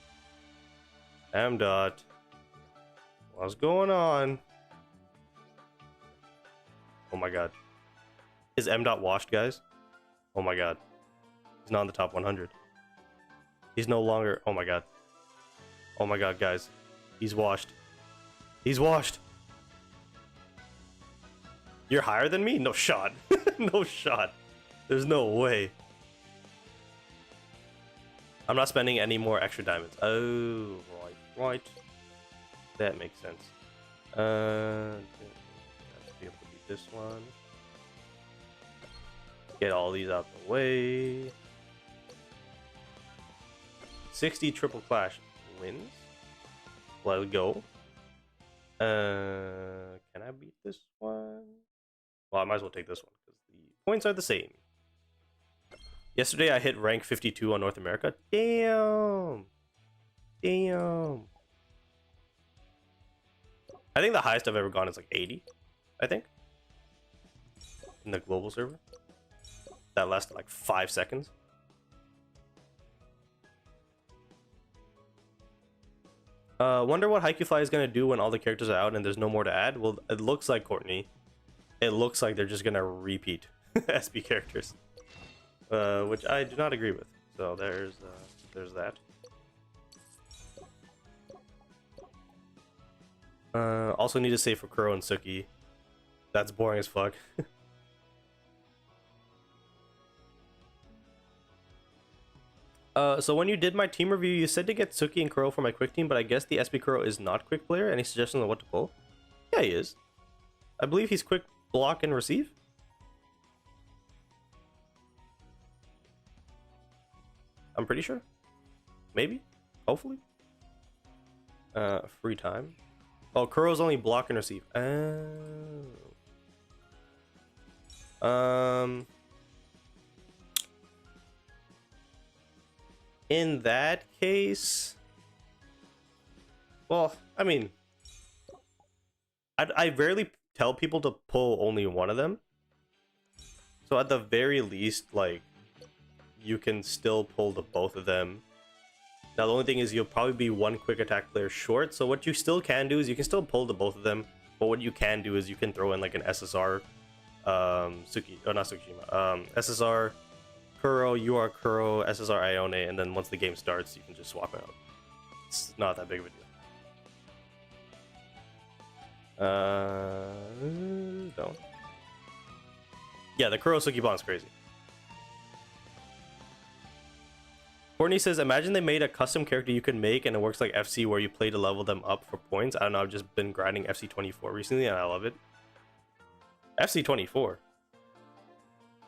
M dot. What's going on? Oh my god. Is M dot washed, guys? Oh my god. He's not in the top 100. He's no longer... Oh my god. Oh my god, guys. He's washed. He's washed. You're higher than me? No shot. No shot. There's no way. I'm not spending any more extra diamonds. Oh, right. That makes sense. Let's be able to beat this one. Get all these out the way. 60 triple clash wins. Let's go. Can I beat this one? Well, I might as well take this one because the points are the same. Yesterday I hit rank 52 on North America. Damn. Damn. I think the highest I've ever gone is like 80, I think. In the global server. That lasted like 5 seconds. Wonder what Haikyu Fly is going to do when all the characters are out and there's no more to add. Well, it looks like, Courtney, it looks like they're just going to repeat SB characters. Which I do not agree with. So there's that. Also need to save for Kuro and Suki. That's boring as fuck. So when you did my team review, you said to get Suki and Kuro for my quick team, but I guess the SB Kuro is not quick player. Any suggestions on what to pull? Yeah, he is. I believe he's quick block and receive. I'm pretty sure. Maybe. Hopefully. Free time. Oh, Kuro's only block and receive. In that case, well, I mean, I rarely tell people to pull only one of them. So at the very least, like, you can still pull the both of them. Now the only thing is you'll probably be one quick attack player short. So what you still can do is you can still pull the both of them. But what you can do is you can throw in like an SSR, Suki, oh not Tsukishima, SSR. Kuro, you are Kuro, SSR Ione, and then once the game starts, you can just swap out. It's not that big of a deal. Don't. Yeah, the Kuro Suki bond's crazy. Courtney says, imagine they made a custom character you could make and it works like FC where you play to level them up for points. I don't know, I've just been grinding FC24 recently and I love it. FC24?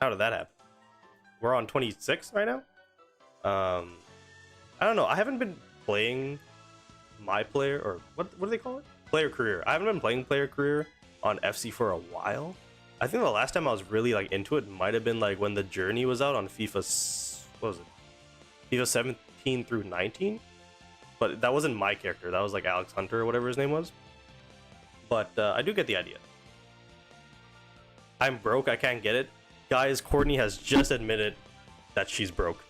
How did that happen? We're on 26 right now. I don't know. I haven't been playing my player, or what do they call it? Player career. I haven't been playing player career on FC for a while. I think the last time I was really like into it might have been like when the journey was out on FIFA. What was it? FIFA 17 through 19. But that wasn't my character. That was like Alex Hunter or whatever his name was. But I do get the idea. I'm broke. I can't get it. Guys, Courtney has just admitted that she's broke.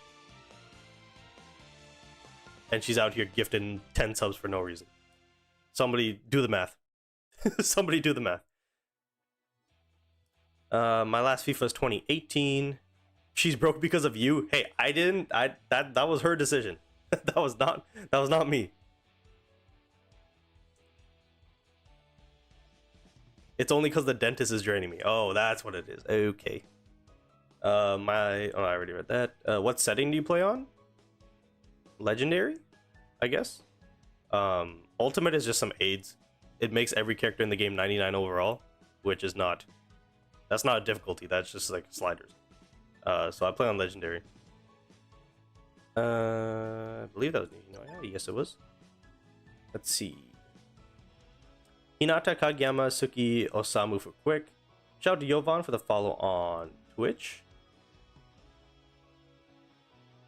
And she's out here gifting 10 subs for no reason. Somebody do the math. Somebody do the math. My last FIFA is 2018. She's broke because of you. Hey, I didn't. That was her decision. that was not me. It's only because the dentist is draining me. Oh, that's what it is. Okay. I already read that. What setting do you play on? Legendary, I guess. Ultimate is just some aids. It makes every character in the game 99 overall, which is not. That's not a difficulty. That's just like sliders. So I play on Legendary. I believe that was Nishinoya. Yes, it was. Let's see. Hinata, Kageyama, Suki, Osamu for quick. Shout out to Yovan for the follow on Twitch.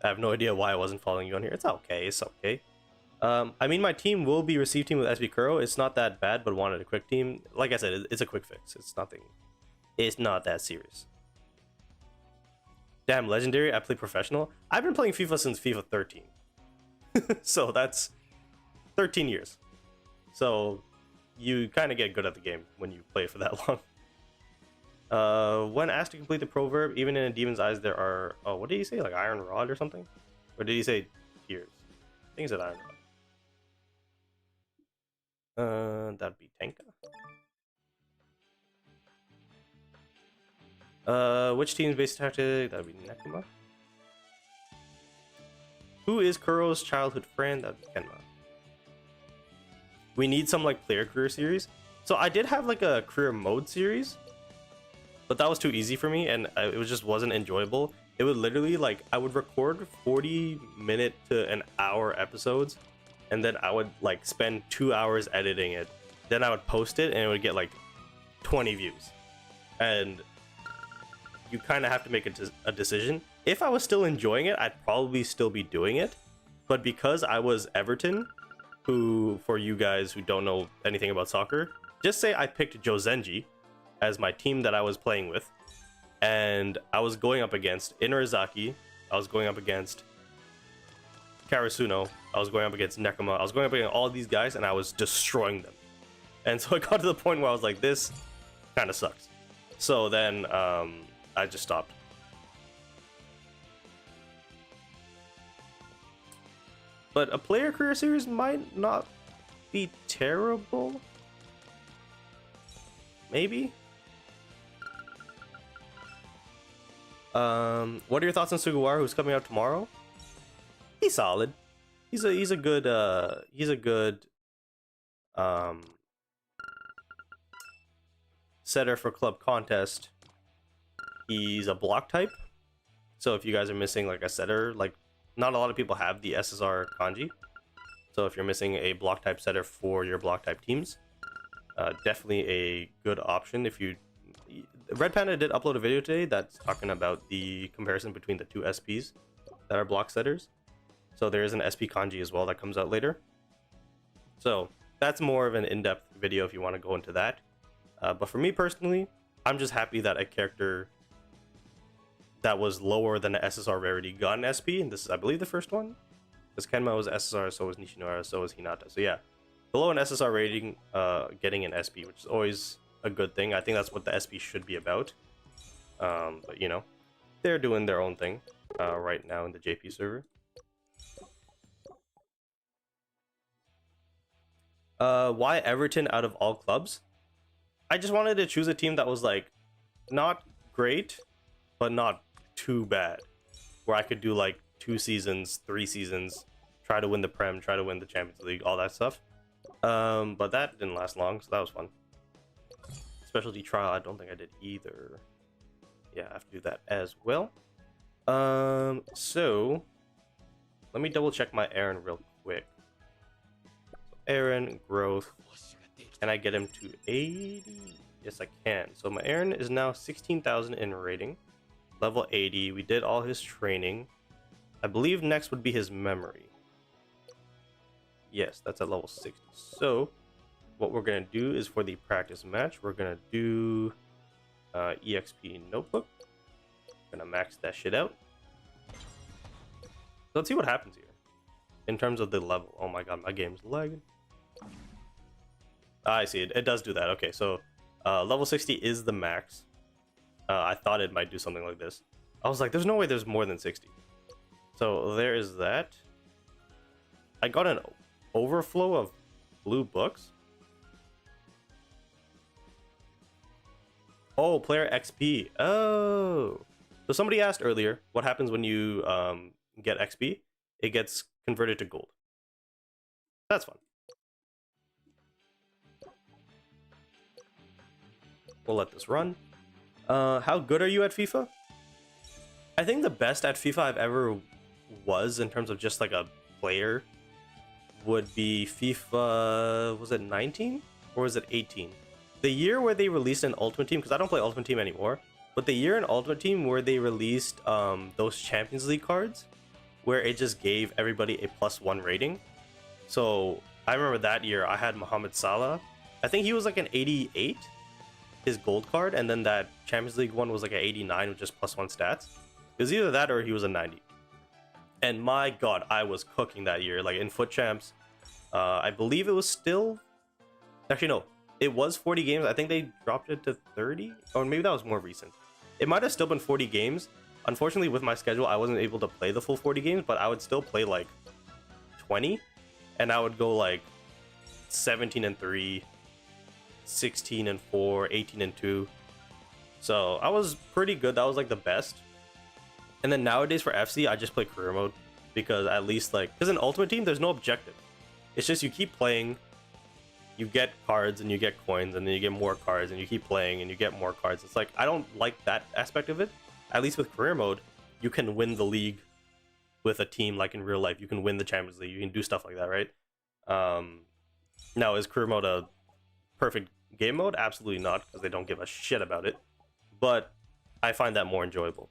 I have no idea why I wasn't following you on here. It's okay. It's okay. I mean, my team will be receive team with SB Kuro. It's not that bad, but wanted a quick team. Like I said, it's a quick fix. It's nothing. It's not that serious. Damn, Legendary. I play professional. I've been playing FIFA since FIFA 13. So that's 13 years. So you kind of get good at the game when you play for that long. When asked to complete the proverb, even in a demon's eyes, there are. Oh, what did he say? Like iron rod or something? Or did he say tears? I think he said iron rod. That'd be Tenka. Which team's base tactic? That'd be Nekoma. Who is Kuro's childhood friend? That'd be Kenma. We need some like player career series. So I did have like a career mode series, but that was too easy for me, and it just wasn't enjoyable. It would literally like I would record 40-minute to an hour episodes, and then I would like spend 2 hours editing it. Then I would post it, and it would get like 20 views. And you kind of have to make a decision. If I was still enjoying it, I'd probably still be doing it. But because I was Everton, who, for you guys who don't know anything about soccer, just say I picked Jozenji as my team that I was playing with, and I was going up against Inurizaki, I was going up against Karasuno, I was going up against Nekoma, I was going up against all these guys, and I was destroying them. And so I got to the point where I was like, this kind of sucks. So then I just stopped. But a player career series might not be terrible. Maybe. What are your thoughts on Sugawara, who's coming out tomorrow? He's solid. He's a good setter for club contest. He's a block type. So if you guys are missing like a setter, like not a lot of people have the SSR kanji. So if you're missing a block type setter for your block type teams, definitely a good option. If you Red Panda did upload a video today that's talking about the comparison between the two SPs that are block setters. So there is an SP kanji as well that comes out later. So that's more of an in-depth video if you want to go into that. But for me personally, I'm just happy that a character that was lower than the SSR rarity got an SP, and this is, I believe, the first one. Because Kenma was SSR, so was Nishinohara, so was Hinata. So yeah, below an SSR rating, getting an SP, which is always a good thing. I think that's what the SP should be about. But you know, they're doing their own thing right now in the JP server. Why Everton out of all clubs? I just wanted to choose a team that was like not great, but not too bad, where I could do like 2 seasons, 3 seasons, try to win the Prem, try to win the Champions League, all that stuff. But that didn't last long, so that was fun. Specialty trial, I don't think I did either. Yeah, I have to do that as well. So let me double check my Aaron real quick. So Aaron growth, can I get him to 80? Yes, I can. So my Aaron is now 16,000 in rating, level 80. We did all his training. I believe next would be his memory. Yes, that's at level 60. So what we're gonna do is, for the practice match, we're gonna do EXP notebook. Gonna max that shit out. Let's see what happens here in terms of the level. Oh my god, my game's lagging. I see it. It does do that. Okay, so level 60 is the max. I thought it might do something like this. I was like, there's no way there's more than 60. So there is that. I got an overflow of blue books. Oh, player XP. Oh. So somebody asked earlier, what happens when you get XP? It gets converted to gold. That's fun. We'll let this run. How good are you at FIFA? I think the best at FIFA I've ever was, in terms of just like a player, would be FIFA, was it 19 or was it 18? The year where they released an Ultimate Team, because I don't play Ultimate Team anymore, but the year in Ultimate Team where they released those Champions League cards, where it just gave everybody a +1 rating. So I remember that year I had Mohamed Salah. I think he was like an 88, his gold card, and then that Champions League one was like an 89 with just +1 stats. It was either that or he was a 90. And my god, I was cooking that year. Like in foot champs, I believe it was still, actually no, it was 40 games. I think they dropped it to 30, or maybe that was more recent. It might have still been 40 games. Unfortunately, with my schedule, I wasn't able to play the full 40 games, but I would still play like 20, and I would go like 17-3, 16-4, 18-2. So I was pretty good. That was like the best. And then nowadays for FC, I just play career mode because at least like, because in Ultimate Team, there's no objective. It's just you keep playing, you get cards and you get coins, and then you get more cards and you keep playing and you get more cards. It's like, I don't like that aspect of it. At least with career mode, you can win the league with a team like in real life. You can win the Champions League. You can do stuff like that, right? Now, is career mode a perfect game mode? Absolutely not, because they don't give a shit about it. But I find that more enjoyable.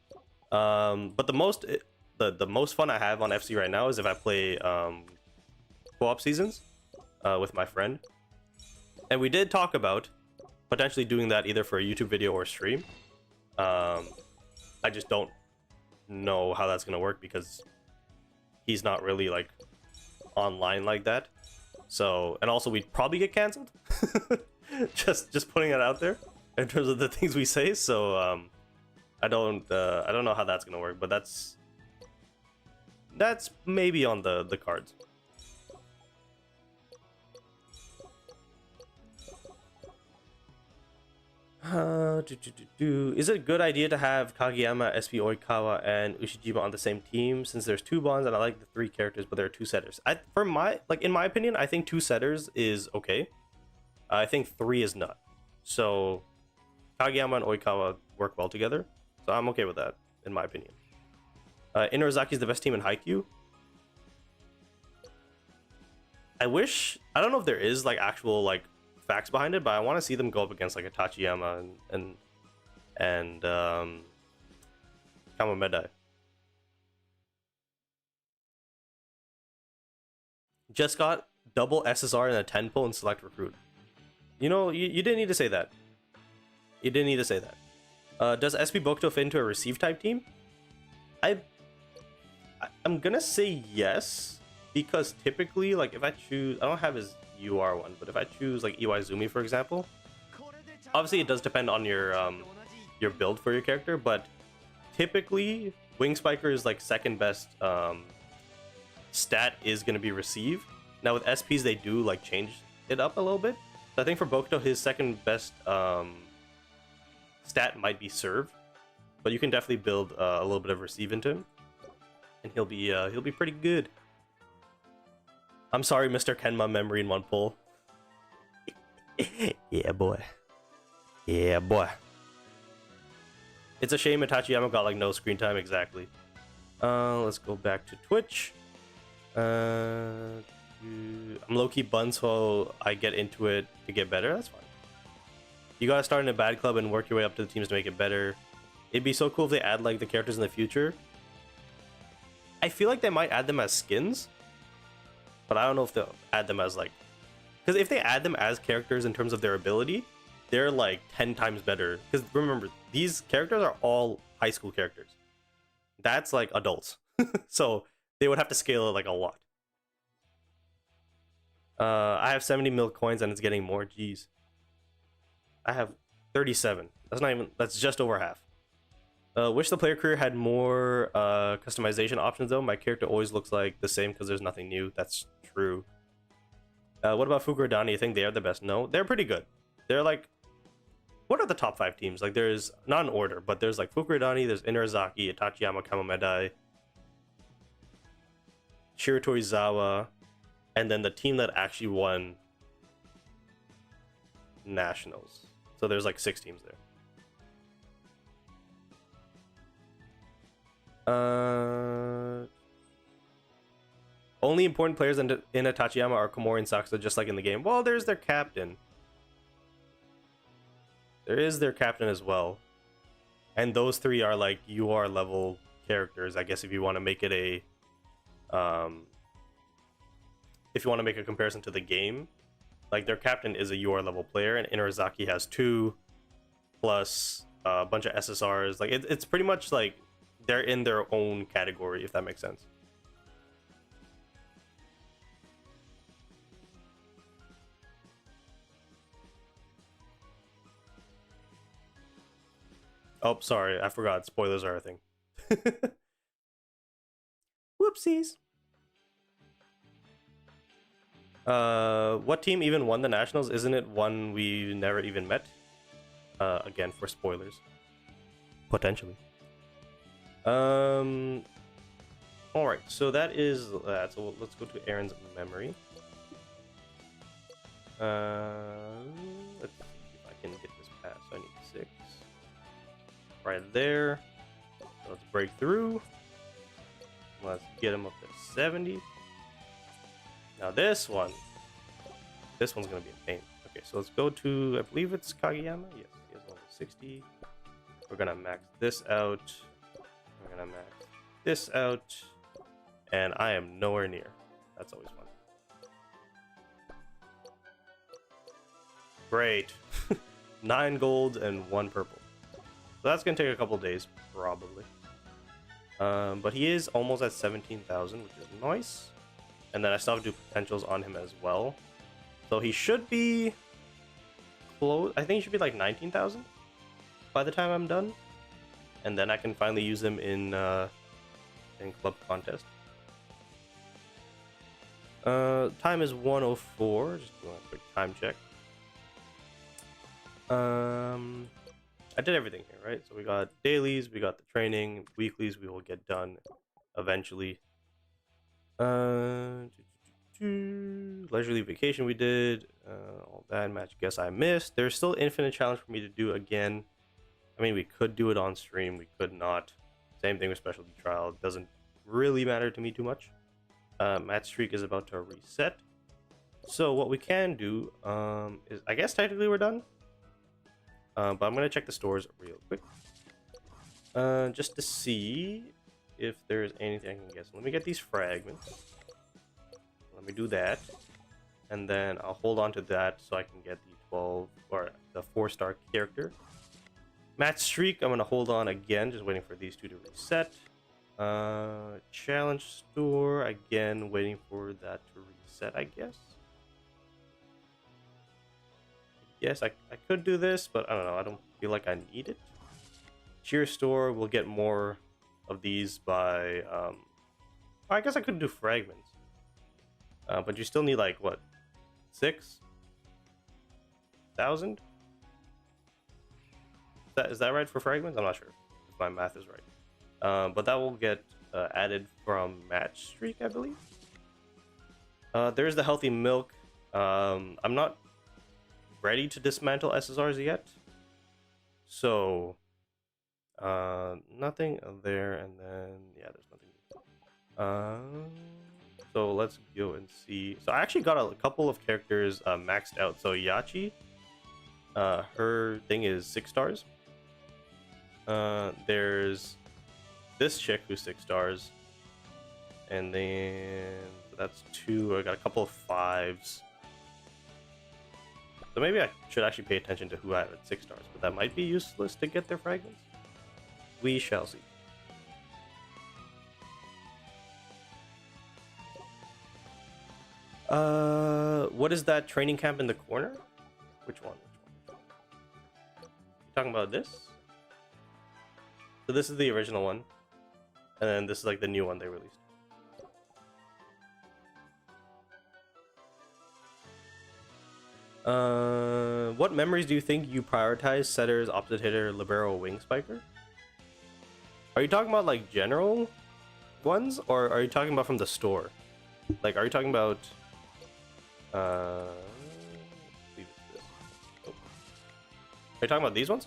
But the most fun I have on FC right now is if I play co-op seasons with my friend. And we did talk about potentially doing that either for a YouTube video or stream. I just don't know how that's gonna work because he's not really like online like that. So, and also we'd probably get canceled. just putting it out there in terms of the things we say. So I don't know how that's gonna work, but that's maybe on the cards. Is it a good idea to have Kageyama, SP Oikawa, and Ushijima on the same team since there's two bonds and I like the three characters, but there are two setters? In my opinion, I think two setters is okay. I think three is not. So Kageyama and Oikawa work well together, so I'm okay with that in my opinion. Inurazaki is the best team in Haikyu. I don't know if there is like actual like facts behind it, but I want to see them go up against like a Tachiyama and Kamamedai. Just got double SSR in a 10 pull and select recruit. You know, you didn't need to say that. You didn't need to say that. Does SP Bokuto fit into a receive type team? I'm gonna say yes, because typically, like if I choose, I don't have his UR one, but if I choose like Iwaizumi for example, obviously it does depend on your build for your character, but typically Wing Spiker's like second best stat is going to be receive. Now with SPs they do like change it up a little bit, so I think for Bokuto his second best stat might be serve, but you can definitely build a little bit of receive into him and he'll be pretty good. I'm sorry, Mr. Kenma memory in one pull. Yeah, boy. Yeah, boy. It's a shame Itachiyama got like no screen time, exactly. Let's go back to Twitch. I'm low-key bun, so I get into it to get better. That's fine. You gotta start in a bad club and work your way up to the teams to make it better. It'd be so cool if they add like the characters in the future. I feel like they might add them as skins, but I don't know if they'll add them as like, because if they add them as characters in terms of their ability, they're like 10 times better. Because remember, these characters are all high school characters. That's like adults. So they would have to scale it like a lot. I have 70 mil coins and it's getting more. Jeez. I have 37. That's just over half. Wish the player career had more customization options though. My character always looks like the same because there's nothing new. That's true. What about Fukurodani? You think they are the best? No, they're pretty good. They're like, what are the top 5 teams? Like there's, not in order, but there's like Fukurodani, there's Inurazaki, Itachiyama, Kamamedai, Shiratorizawa, and then the team that actually won nationals. So there's like 6 teams there. Only important players in Tachiyama are Komori and Sakusa, just like in the game. Well, there's their captain. There is their captain as well. And those 3 are like UR level characters, I guess, if you want to make it a if you want to make a comparison to the game. Like their captain is a UR level player, and Inurazaki has 2 plus a bunch of SSRs. Like it's pretty much like they're in their own category, if that makes sense. Oh, sorry, I forgot. Spoilers are a thing. Whoopsies. What team even won the nationals? Isn't it one we never even met? Again, for spoilers. Potentially. Alright, so that is that. So let's go to Aaron's memory. Let's see if I can get this passed. So I need 6. Right there. So let's break through. Let's get him up to 70. Now this one's gonna be a pain. Okay, so let's go to, I believe it's Kageyama. Yes, he has level 60. We're gonna max this out. We're gonna max this out. And I am nowhere near. That's always fun. Great. 9 gold and 1 purple. So that's gonna take a couple days, probably. But he is almost at 17,000, which is nice. And then I still have to do potentials on him as well. So he should be close. I think he should be like 19,000 by the time I'm done. And then I can finally use him in club contest. Time is 1:04. Just doing a quick time check. I did everything here, right? So we got dailies, we got the training, weeklies we will get done eventually. Leisurely vacation we did, all that match. Guess I missed. There's still infinite challenge for me to do again. I mean, we could do it on stream, we could not. Same thing with specialty trial. It doesn't really matter to me too much. Match streak is about to reset. So what we can do is, I guess technically we're done. But I'm gonna check the stores real quick, just to see if there's anything I can get. So let me get these fragments. Let me do that, and then I'll hold on to that so I can get the 12 or the 4-star character. Match streak, I'm gonna hold on again, just waiting for these two to reset. Challenge store, again waiting for that to reset, I guess. Yes, I could do this, but I don't know. I don't feel like I need it. Cheer store, we'll get more of these by... I guess I could do fragments. But you still need, like, what? 6,000? Is that right for fragments? I'm not sure if my math is right. But that will get added from match streak, I believe. There's the healthy milk. I'm not ready to dismantle SSRs yet, so nothing there, and then yeah, there's nothing. So let's go and see. So I actually got a couple of characters maxed out. So Yachi, her thing is 6 stars. There's this chick who's 6 stars, and then that's 2. I got a couple of 5s. So maybe I should actually pay attention to who I have at 6 stars, but that might be useless to get their fragments. We shall see. What is that training camp in the corner? Which one? You talking about this? So this is the original one, and then this is like the new one they released. What memories do you think you prioritize? Setters, opposite hitter, libero, wing spiker? Are you talking about like general ones, or are you talking about from the store? Like, are you talking about are you talking about these ones?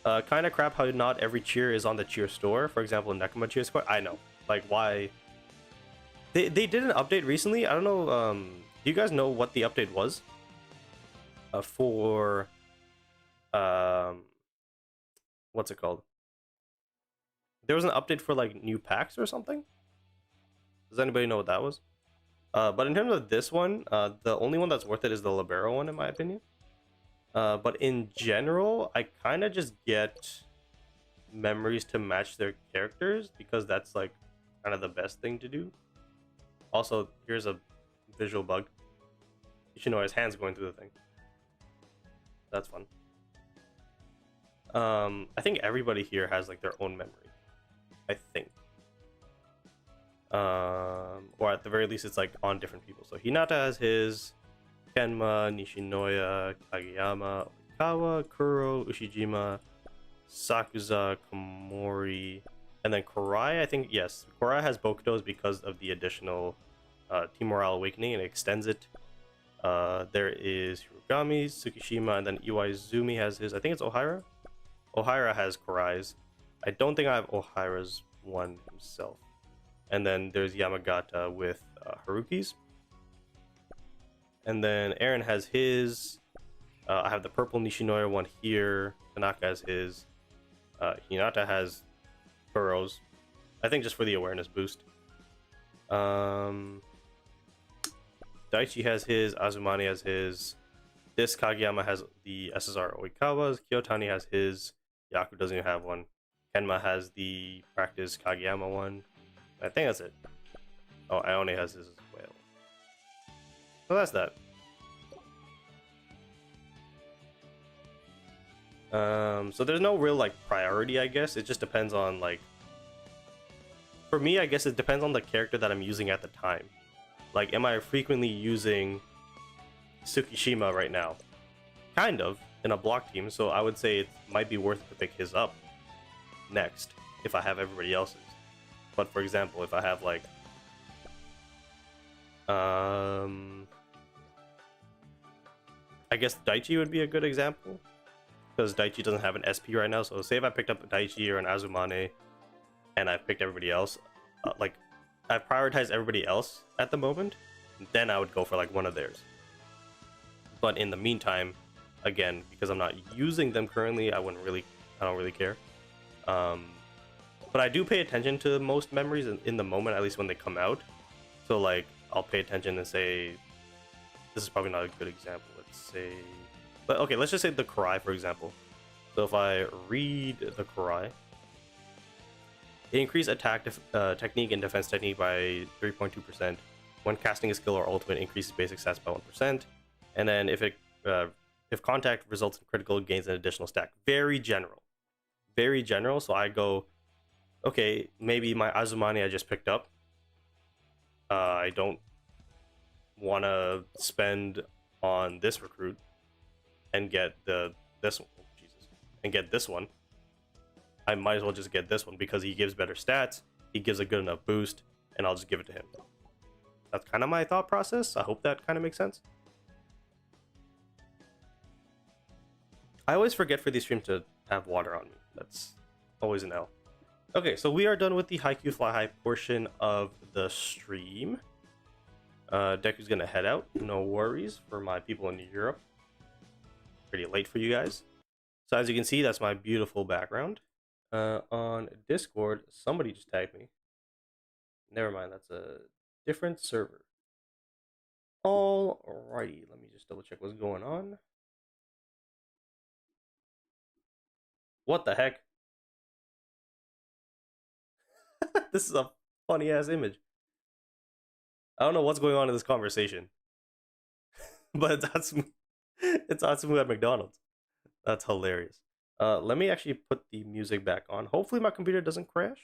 Kind of crap how not every cheer is on the cheer store. For example, Nekoma cheer squad. I know. Like, why? They did an update recently. I don't know. Do you guys know what the update was? For what's it called? There was an update for like new packs or something. Does anybody know what that was? But in terms of this one, the only one that's worth it is the libero one, in my opinion. But in general, I kind of just get memories to match their characters because that's like kind of the best thing to do. Also, here's a visual bug. You should know his hands going through the thing. That's fun. I think everybody here has like their own memory. I think. Or at the very least, it's like on different people. So Hinata has his, Kenma, Nishinoya, Kageyama, Oikawa, Kuro, Ushijima, Sakuza, Komori, and then Kurai. I think yes, Kurai has Bokutos because of the additional Team Morale Awakening, and it extends it. There is Hirogami, Tsukishima, and then Iwaizumi has his. I think it's Ohira. Ohira has Kurai's. I don't think I have Ohira's one himself. And then there's Yamagata with Haruki's. And then Aaron has his. I have the purple Nishinoya one here. Tanaka has his. Hinata has Kuro's. I think just for the awareness boost. Daichi has his. Azumani has his. This Kageyama has the SSR Oikawa's. Kyotani has his. Yaku doesn't even have one. Kenma has the practice Kageyama one. I think that's it. Oh, Ione has his as well. So that's that. So there's no real like priority, I guess. It just depends on like. For me, I guess it depends on the character that I'm using at the time. Like, am I frequently using Tsukishima right now? Kind of, in a block team, so I would say it might be worth it to pick his up next if I have everybody else's. But for example, if I have like I guess Daichi would be a good example because Daichi doesn't have an SP right now. So say if I picked up a Daichi or an Azumane and I picked everybody else, like I prioritize everybody else at the moment, then I would go for like one of theirs. But in the meantime, again, because I'm not using them currently, I don't really care. But I do pay attention to most memories in the moment, at least when they come out. So like, I'll pay attention and say, this is probably not a good example. Let's say, but okay, let's just say the Kurai, for example. So if I read the Kurai, they increase attack technique and defense technique by 3.2%. When casting a skill or ultimate, increases basic stats by 1%. And then if contact results in critical, it gains an additional stack. Very general. Very general. So I go, okay, maybe my Azumani I just picked up. I don't want to spend on this recruit and get this one. Oh, Jesus, and get this one. I might as well just get this one because he gives better stats. He gives a good enough boost, and I'll just give it to him. That's kind of my thought process. I hope that kind of makes sense. I always forget for these streams to have water on me. That's always an L. Okay, so we are done with the Haikyu Fly High portion of the stream. Deku's gonna head out. No worries for my people in Europe. Pretty late for you guys. So as you can see, that's my beautiful background. On Discord, somebody just tagged me. Never mind, that's a different server. Alrighty, let me just double check what's going on. What the heck? This is a funny ass image. I don't know what's going on in this conversation, but it's Atsumu at McDonald's. That's hilarious. Let me actually put the music back on. Hopefully my computer doesn't crash.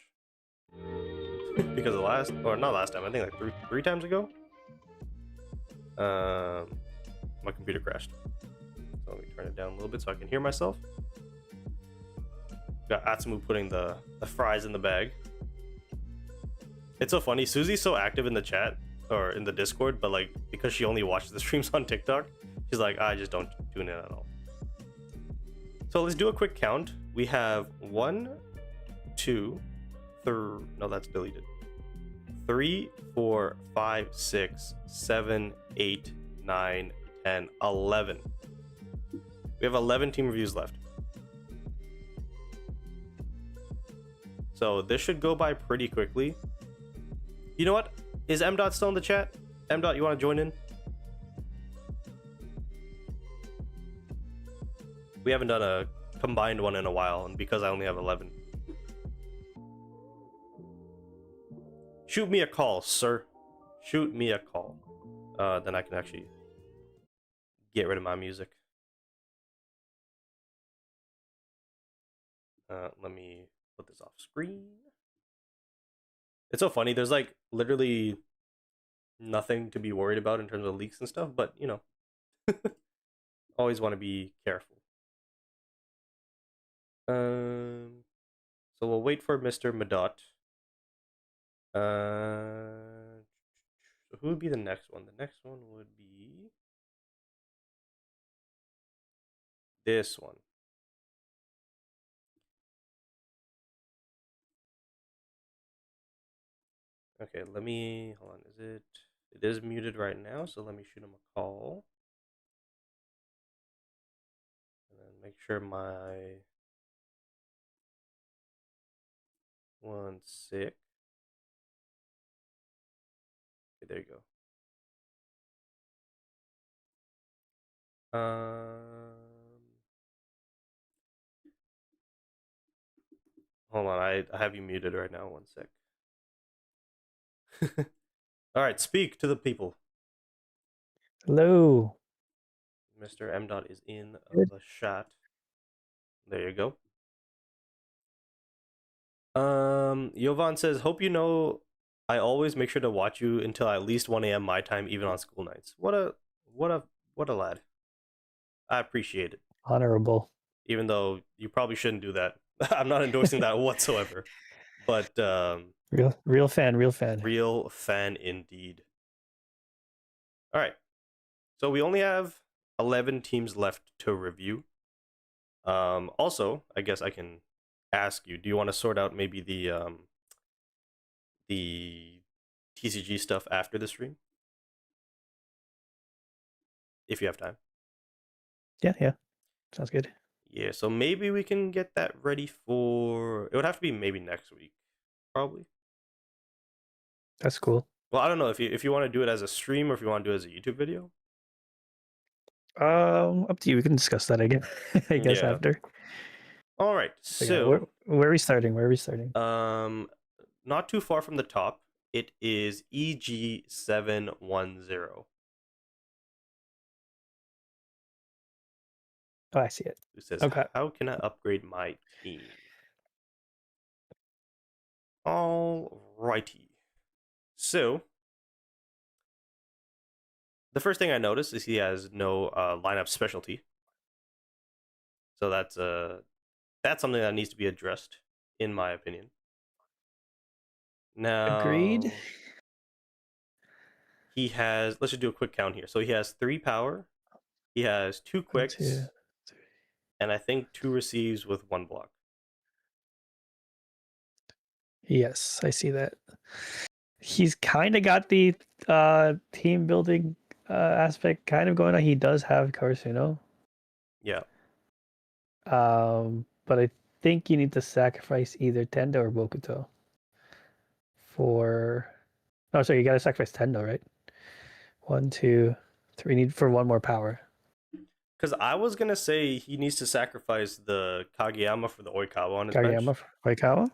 Because not last time, I think like three times ago. My computer crashed. So let me turn it down a little bit so I can hear myself. Got Atsumu putting the fries in the bag. It's so funny. Susie's so active in the chat or in the Discord, but like because she only watches the streams on TikTok, she's like, I just don't tune in at all. So let's do a quick count. We have 1, 2, 3. No, that's deleted. 3, 4, 5, 6, 7, 8, 9, 10, 11. We have 11 team reviews left. So this should go by pretty quickly. You know what? Is M. Dot still in the chat? M. Dot, you want to join in? We haven't done a combined one in a while, and because I only have 11. Shoot me a call, sir. Shoot me a call. Then I can actually get rid of my music. Let me put this off screen. It's so funny. There's like literally nothing to be worried about in terms of leaks and stuff, but you know, always want to be careful. So we'll wait for Mr. Madot. So who would be the next one? The next one would be this one. Okay, let me hold on. Is it? It is muted right now, so let me shoot him a call, and then make sure my one's sick. Okay, there you go. Hold on. I have you muted right now. One sec. All right, speak to the people. Hello. Mr. M. Dot is in Good. the chat. There you go. Jovan says, "Hope you know I always make sure to watch you until at least 1 a.m. my time, even on school nights." What a lad. I appreciate it. Honorable. Even though you probably shouldn't do that. I'm not endorsing that whatsoever. But Real fan, real fan. real fan indeed. All right. So we only have 11 teams left to review. Also, I guess I can ask you, do you want to sort out maybe the TCG stuff after the stream? If you have time. Yeah. Sounds good. Yeah, so maybe we can get that ready for, it would have to be maybe next week, probably. That's cool. Well, I don't know if you want to do it as a stream or if you want to do it as a YouTube video. Up to you. We can discuss that again. I guess Yeah. after. All right. So yeah, where are we starting? Not too far from the top. It is EG710. Oh, I see it. Who says, Okay. how can I upgrade my team? All righty. So, the first thing I noticed is he has no lineup specialty. So that's something that needs to be addressed, in my opinion. Now, Agreed. he has, let's just do a quick count here. So he has 3 power, he has 2 quicks, 1, 2, 3. and I think 2 receives with 1 block. Yes, I see that. He's kind of got the team building aspect kind of going on. He does have Karasuno. Yeah. But I think you need to sacrifice either Tendo or Bokuto for. Oh, sorry, you gotta sacrifice Tendo, right? 1, 2, 3. Need for 1 more power. Because I was gonna say he needs to sacrifice the Kageyama for the Oikawa on his bench. Kageyama for Oikawa?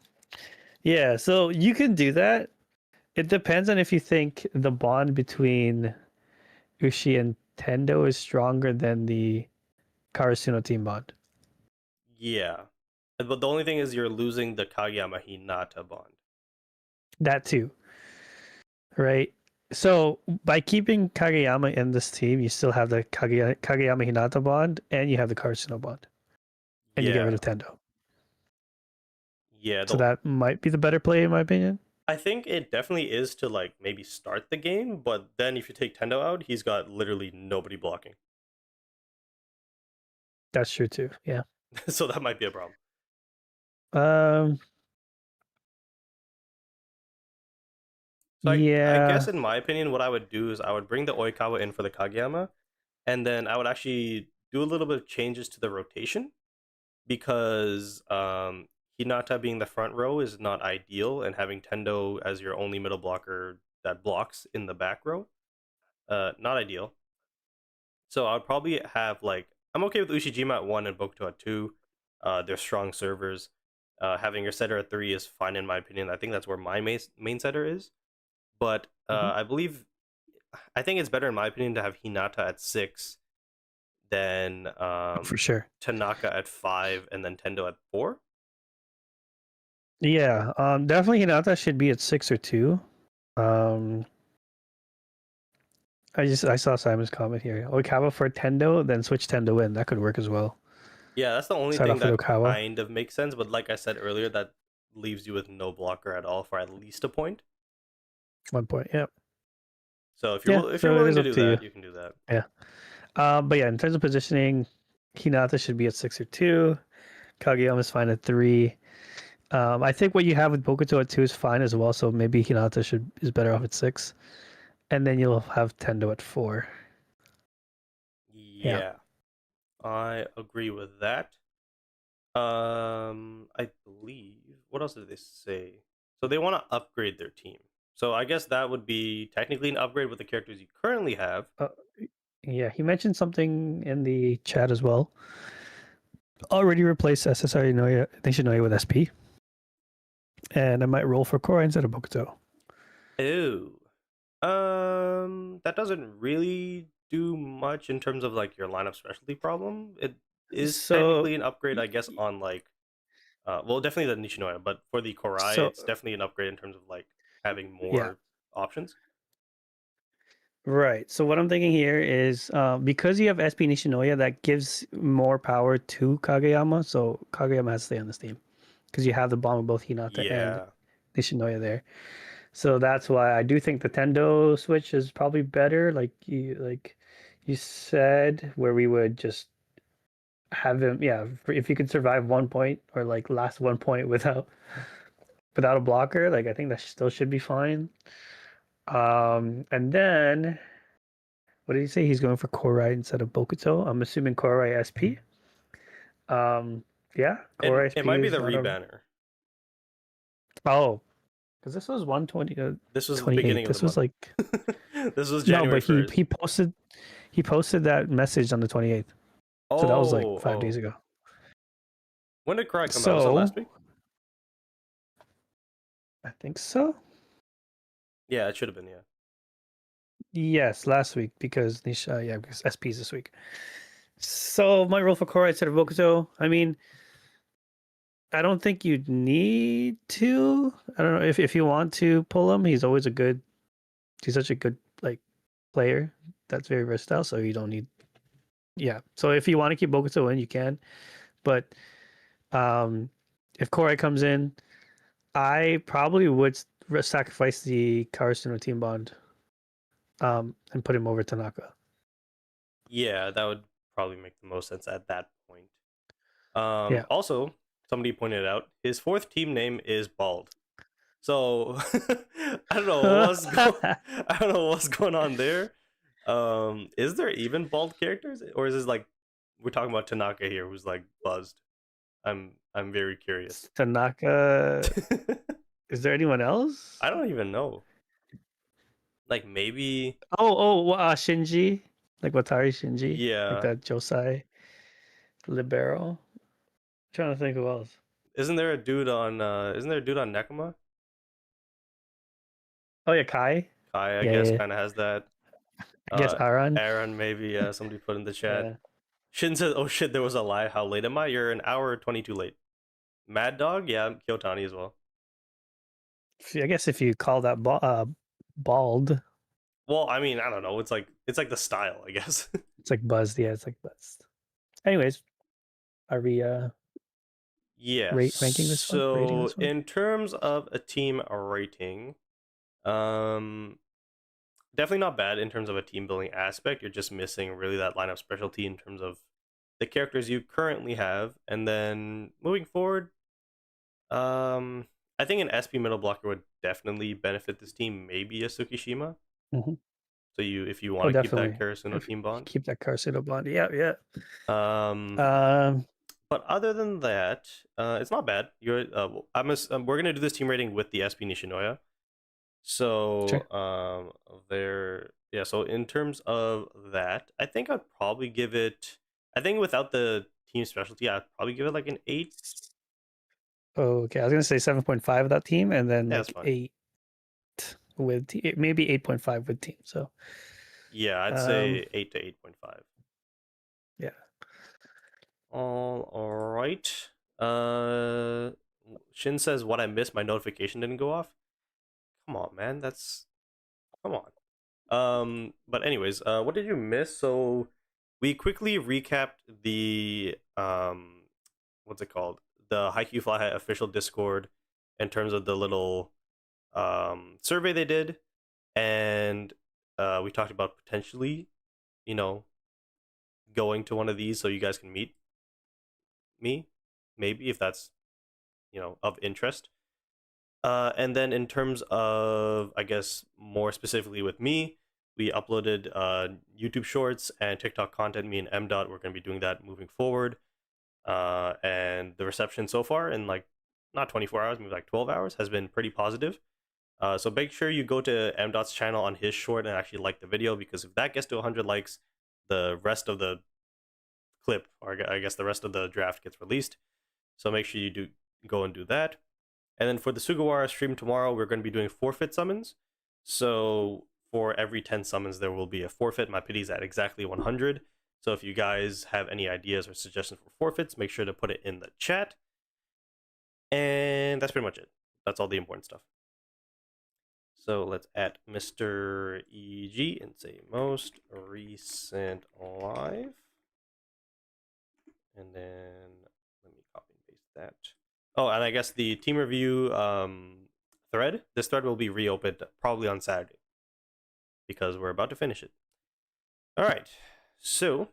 Yeah, so you can do that. It depends on if you think the bond between Ushi and Tendo is stronger than the Karasuno team bond. Yeah. But the only thing is you're losing the Kageyama Hinata bond. That too. Right? So by keeping Kageyama in this team, you still have the Kageyama Hinata bond and you have the Karasuno bond. And you get rid of Tendo. Yeah. So that might be the better play in my opinion. I think it definitely is to like maybe start the game, but then if you take Tendo out, he's got literally nobody blocking. That's true too. Yeah. So that might be a problem. So I guess in my opinion, what I would do is I would bring the Oikawa in for the Kageyama, and then I would actually do a little bit of changes to the rotation because Hinata being the front row is not ideal, and having Tendo as your only middle blocker that blocks in the back row, not ideal. So I would probably have like, I'm okay with Ushijima at 1 and Bokuto at 2. They're strong servers. Having your setter at 3 is fine in my opinion. I think that's where my main setter is. But I think it's better in my opinion to have Hinata at 6 than for sure Tanaka at 5 and then Tendo at 4. Yeah, definitely Hinata should be at 6 or 2. Um, I saw Simon's comment here. Okawa for Tendo, then switch Tendo in. That could work as well. Yeah, that's the only Start thing off with that Okawa. kind of makes sense. But like I said earlier, that leaves you with no blocker at all for at least a point. 1 point. Yeah. So Yeah. if you're So it willing is to up do to you. that, you can do that. Yeah. But yeah, in terms of positioning, Hinata should be at 6 or 2. Kageyama is fine at 3. I think what you have with Bokuto at 2 is fine as well. So maybe Hinata is better off at 6, and then you'll have Tendo at 4. Yeah. Yeah, I agree with that. I believe. What else did they say? So they want to upgrade their team. So I guess that would be technically an upgrade with the characters you currently have. Uh, yeah. He mentioned something in the chat as well. Already replaced SSR Nishinoya with SP, and I might roll for Korra instead of Bokuto. Oh, that doesn't really do much in terms of like your lineup specialty problem. It is So, technically an upgrade, I guess, on like, well, definitely the Nishinoya, but for the Korai, so it's definitely an upgrade in terms of like having yeah, more options. right. So what I'm thinking here is because you have SP Nishinoya, that gives more power to Kageyama. So Kageyama has to stay on this team because you have the bomb of both Hinata and Yeah, Nishinoya there. So that's why I do think the Tendo switch is probably better. Like you said, where we would just have him. Yeah, if you could survive 1 point or like last 1 point without a blocker, like I think that still should be fine. And then what did he say? He's going for Korai instead of Bokuto. I'm assuming Korai SP. Um, yeah, Korai it SP might be is the not a. rebanner. Oh, because this was 120, This was the 28. beginning of the This was month. like This was no, January but he 1st. he posted that message on the 28th. So that was like Oh, 5 days ago. when did Cry come out? Was that So last week? I think so. Yeah, it should have been. Yeah. Yes, last week because Nisha, yeah, because SP's this week. So my role for Korai instead of Bokuto. I mean, I don't think you need to. I don't know if you want to pull him. He's such a good like player that's very versatile. So you don't need. Yeah. So if you want to keep Bokuto in, you can. But um, if Korai comes in, I probably would sacrifice the Karasuno team bond and put him over Tanaka. Yeah, that would probably make the most sense at that point. Yeah. Also, somebody pointed out his fourth team name is Bald. So I don't know I don't know what's going on there. Is there even bald characters, or is this like we're talking about Tanaka here, who's like buzzed? I'm very curious. Tanaka. Is there anyone else? I don't even know. Like maybe, Shinji, like Watari Shinji, like yeah. that Josai Libero. Trying to think who else. Isn't there a dude on Nekoma? Oh yeah, Kai. Kai, I Yeah, guess, yeah. kind of has that. I guess Aran. Aaron, maybe. Yeah, somebody put in the chat. Yeah. Shin says, "Oh shit, there was a lie. How late am I? You're an hour 22 late." Mad Dog, yeah, Kyotani as well. I guess if you call that bald, Well, I mean, I don't know. It's like the style, I guess. it's like buzzed. Yeah, it's like buzzed. Anyways, are we Yeah. ranking this one? Rating So this one? in terms of a team rating, um, definitely not bad in terms of a team building aspect. You're just missing really that lineup specialty in terms of the characters you currently have, and then moving forward, I think an SP middle blocker would definitely benefit this team. Maybe a Tsukishima. Mm-hmm. So if you Oh, want to keep that definitely. Karasuno If team bond. keep that Carcino blonde. Yeah, yeah. Um, Um, but other than that, it's not bad. We're gonna do this team rating with the SP Nishinoya. sure. So yeah. So in terms of that, I think I'd probably give it. I think without the team specialty, I'd probably give it like an 8. Okay, I was gonna say 7.5 without team, and then Yeah, that's like fine. 8 with maybe 8.5 with team. So, Yeah, I'd um, say 8 to 8.5. yeah. All right. Uh, Shin says, "What I missed, my notification didn't go off." Come on, man. Come on. But anyways, what did you miss? So we quickly recapped the what's it called? The Haikyu Fly High official Discord in terms of the little survey they did, and we talked about potentially, you know, going to one of these so you guys can meet me, maybe if that's of interest. And then in terms of, I guess, more specifically with me, we uploaded YouTube Shorts and TikTok content. Me and M Dot, we're going to be doing that moving forward. And the reception so far in like not 24 hours, maybe like 12 hours, has been pretty positive. So make sure you go to M Dot's channel on his short and actually like the video, because if that gets to 100 likes, the rest of the clip, or I guess the rest of the draft, gets released. So make sure you do go and do that. And then for the Sugawara stream tomorrow, we're going to be doing forfeit summons. So for every 10 summons, there will be a forfeit. My pity's at exactly 100. So if you guys have any ideas or suggestions for forfeits, make sure to put it in the chat. And that's pretty much it. That's all the important stuff. So let's add Mr. EG and say most recent live. And then let me copy and paste that. Oh, and I guess the team review thread, this thread will be reopened probably on Saturday, because we're about to finish it. All right, so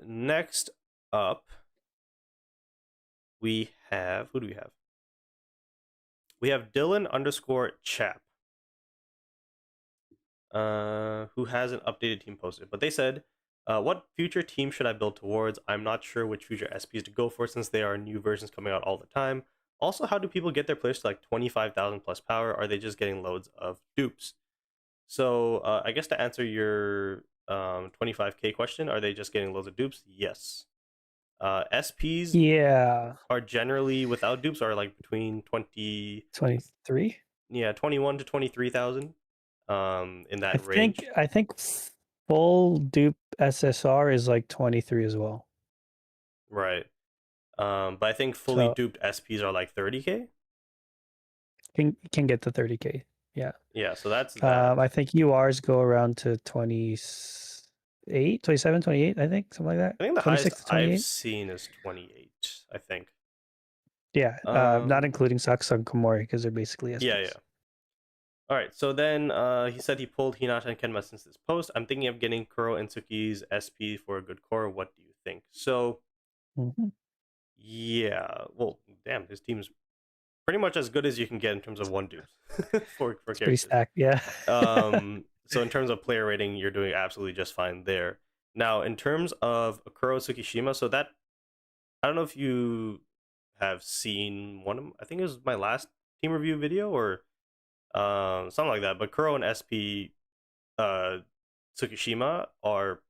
next up, we have, who do we have? We have Dylan_Chap, who has an updated team posted. But they said, what future team should I build towards? I'm not sure which future SPs to go for, since there are new versions coming out all the time. Also, how do people get their players to like 25,000 plus power? Are they just getting loads of dupes? So I guess to answer your 25k question, are they just getting loads of dupes? Yes. SPs are generally without dupes are like between 23. Yeah, 21 to 23,000 in that range. I think full dupe SSR is like 23 as well. Right. But I think fully duped SPs are like 30k. Can get to 30k. Yeah. Yeah, so that's that. I think URs go around to 28, 27, 28, I think, something like that. I think the 26 highest to 28. I've seen is 28, I think. Yeah, not including Sakusa and Komori, because they're basically SPs. Yeah. All right, so then he said he pulled Hinata and Kenma since this post. I'm thinking of getting Kuro and Tsuki's SP for a good core. What do you think? So, yeah, well, damn, his team's pretty much as good as you can get in terms of one dupes for characters. Pretty stacked, yeah. So in terms of player rating, you're doing absolutely just fine there. Now, in terms of Kuro Tsukishima, so that, I don't know if you have seen one of, I think it was my last team review video or something like that, but Kuro and SP Tsukishima are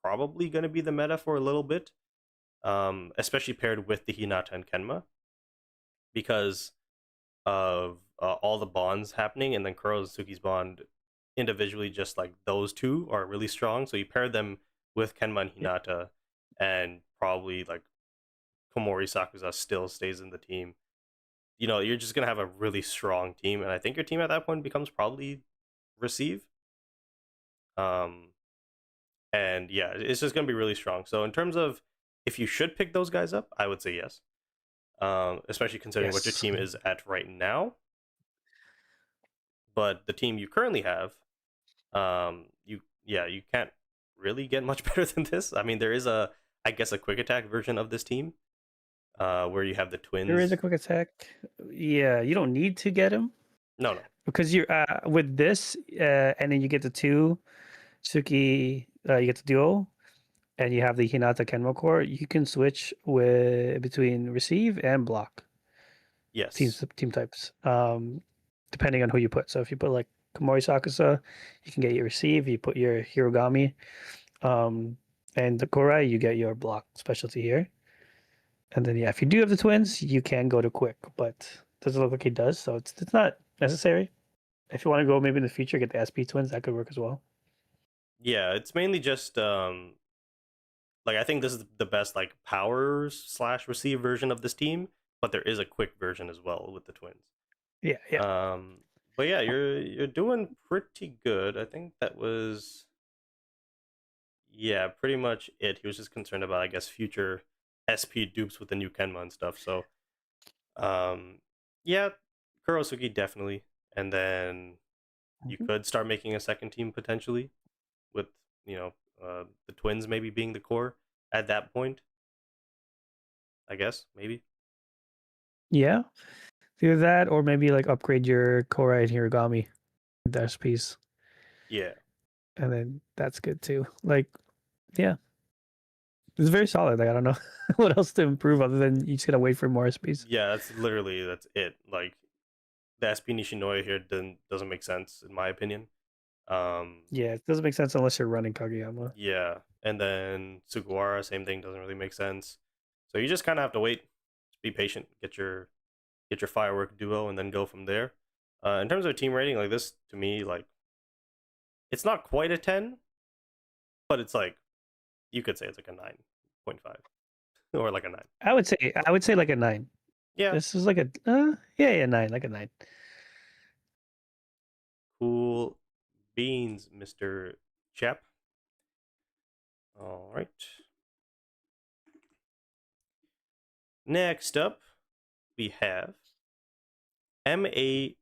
probably going to be the meta for a little bit, especially paired with the Hinata and Kenma, because of all the bonds happening, and then Kuro and Tsuki's bond individually, just like those two, are really strong. So you pair them with Kenma and Hinata, and probably like Komori Sakusa still stays in the team. You're just gonna have a really strong team, and I think your team at that point becomes probably Receive. And yeah, it's just gonna be really strong. So in terms of if you should pick those guys up, I would say yes. Especially considering what your team is at right now. But the team you currently have, you can't really get much better than this. I mean, there is I guess a quick attack version of this team, where you have the twins. There is a quick attack. Yeah, you don't need to get him. No. Because you're with this, and then you get the two Tsuki, you get the duo, and you have the Hinata Kenma core. You can switch between receive and block. Yes. Team types. Depending on who you put. So if you put like Komori Sakusa, you can get your receive. You put your Hirogami, and the Korai, you get your block specialty here. And then if you do have the twins, you can go to quick, but doesn't look like he does, so it's not necessary. If you want to go maybe in the future, get the SP twins, that could work as well. Yeah, it's mainly just Like I think this is the best like powers slash receive version of this team, but there is a quick version as well with the twins. Yeah, yeah. But yeah, you're doing pretty good. I think that was yeah, pretty much it. He was just concerned about I guess future SP dupes with the new Kenma and stuff. So um yeah, Kurosugi definitely. And then you Mhm. could start making a second team potentially with, you know, the twins maybe being the core at that point, I guess, maybe. Yeah, do that, or maybe like upgrade your Korai and Hiragami with the SPs, Yeah. and then that's good too. Like, yeah, it's very solid. Like, I don't know what else to improve other than you just gotta wait for more SPs. Yeah, that's it. Like the SP Nishinoya here doesn't make sense in my opinion. Um Yeah, it doesn't make sense unless you're running Kageyama. yeah, and then Sugawara same thing doesn't really make sense. So you just kind of have to wait, just be patient, get your firework duo and then go from there. In terms of team rating, like this to me like it's not quite a 10, but it's like you could say it's like a 9.5 or like a 9. I would say like a 9. Yeah, This is like a yeah 9, like a 9. cool beans, Mr. Chap. All right. Next up, we have MAQT,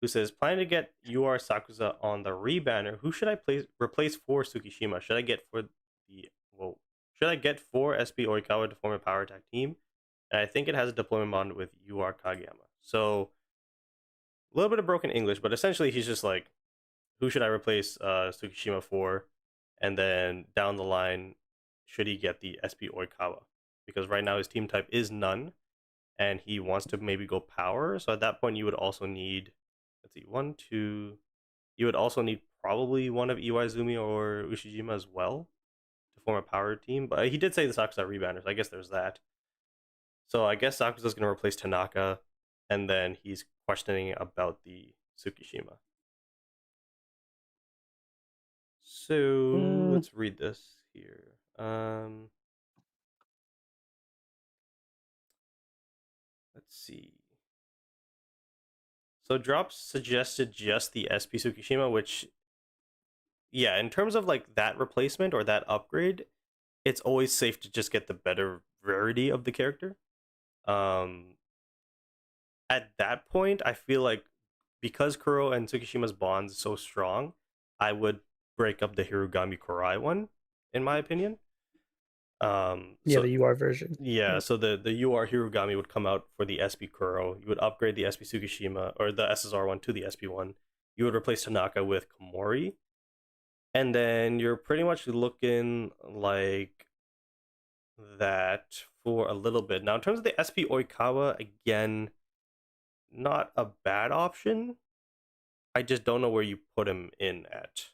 who says, planning to get UR Sakuza on the rebanner. Who should I replace for Tsukishima? Should I get for the well? Should I get for SB Oikawa to form a power attack team? And I think it has a deployment bond with UR Kageyama. So a little bit of broken English, but essentially he's just like, who should I replace Tsukishima for? And then down the line, should he get the SP Oikawa? Because right now his team type is none, and he wants to maybe go power. So at that point, you would also need, let's see, one, two. You would also need probably one of Iwaizumi or Ushijima as well to form a power team. But he did say the Sakusa rebanners. I guess there's that. So I guess Sakusa's going to replace Tanaka, and then he's questioning about the Tsukishima. So Mm, let's read this here. Let's see. So Drops suggested just the SP Tsukishima, which yeah, in terms of like that replacement or that upgrade, it's always safe to just get the better rarity of the character. Um, at that point, I feel like because Kuro and Tsukishima's bond is so strong, I would break up the Hirugami Korai one, in my opinion. yeah, So the UR version. yeah, Yeah. so the UR Hirugami would come out for the SP Kuro. You would upgrade the SP Tsukishima or the SSR one to the SP one. You would replace Tanaka with Komori, and then you're pretty much looking like that for a little bit. Now, in terms of the SP Oikawa, again, not a bad option. I just don't know where you put him in at.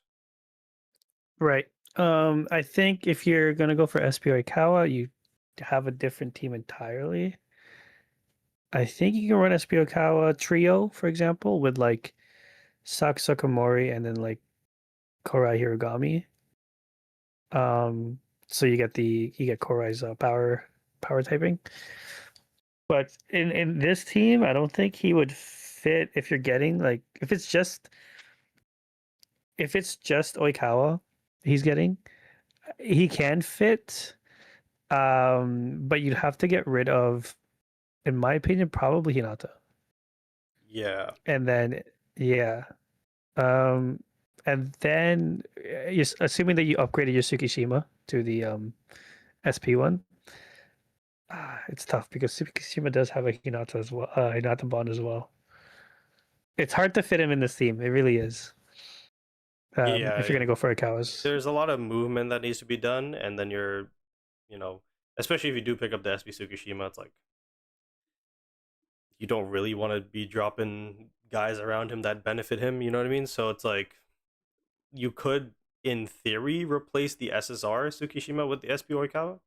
Right. I think if you're gonna go for SP Oikawa, you have a different team entirely. I think you can run SP Oikawa trio, for example, with like Sakusa and then like Korai Hiragami. So you get Korai's power typing. But in this team, I don't think he would fit if you're getting like if it's just Oikawa he's getting, he can fit. But you'd have to get rid of, in my opinion, probably Hinata. Yeah, And then yeah. Um and then assuming that you upgraded your Tsukishima to the SP one. It's tough because Tsukishima does have a Hinata as well, Hinata bond as well. It's hard to fit him in this team. It really is. If you're yeah. gonna go for a cows. There's a lot of movement that needs to be done, and then you're, you know, especially if you do pick up the SB Tsukishima, it's like you don't really want to be dropping guys around him that benefit him. You know what I mean? So it's like you could, in theory, replace the SSR Tsukishima with the SP Oikawa.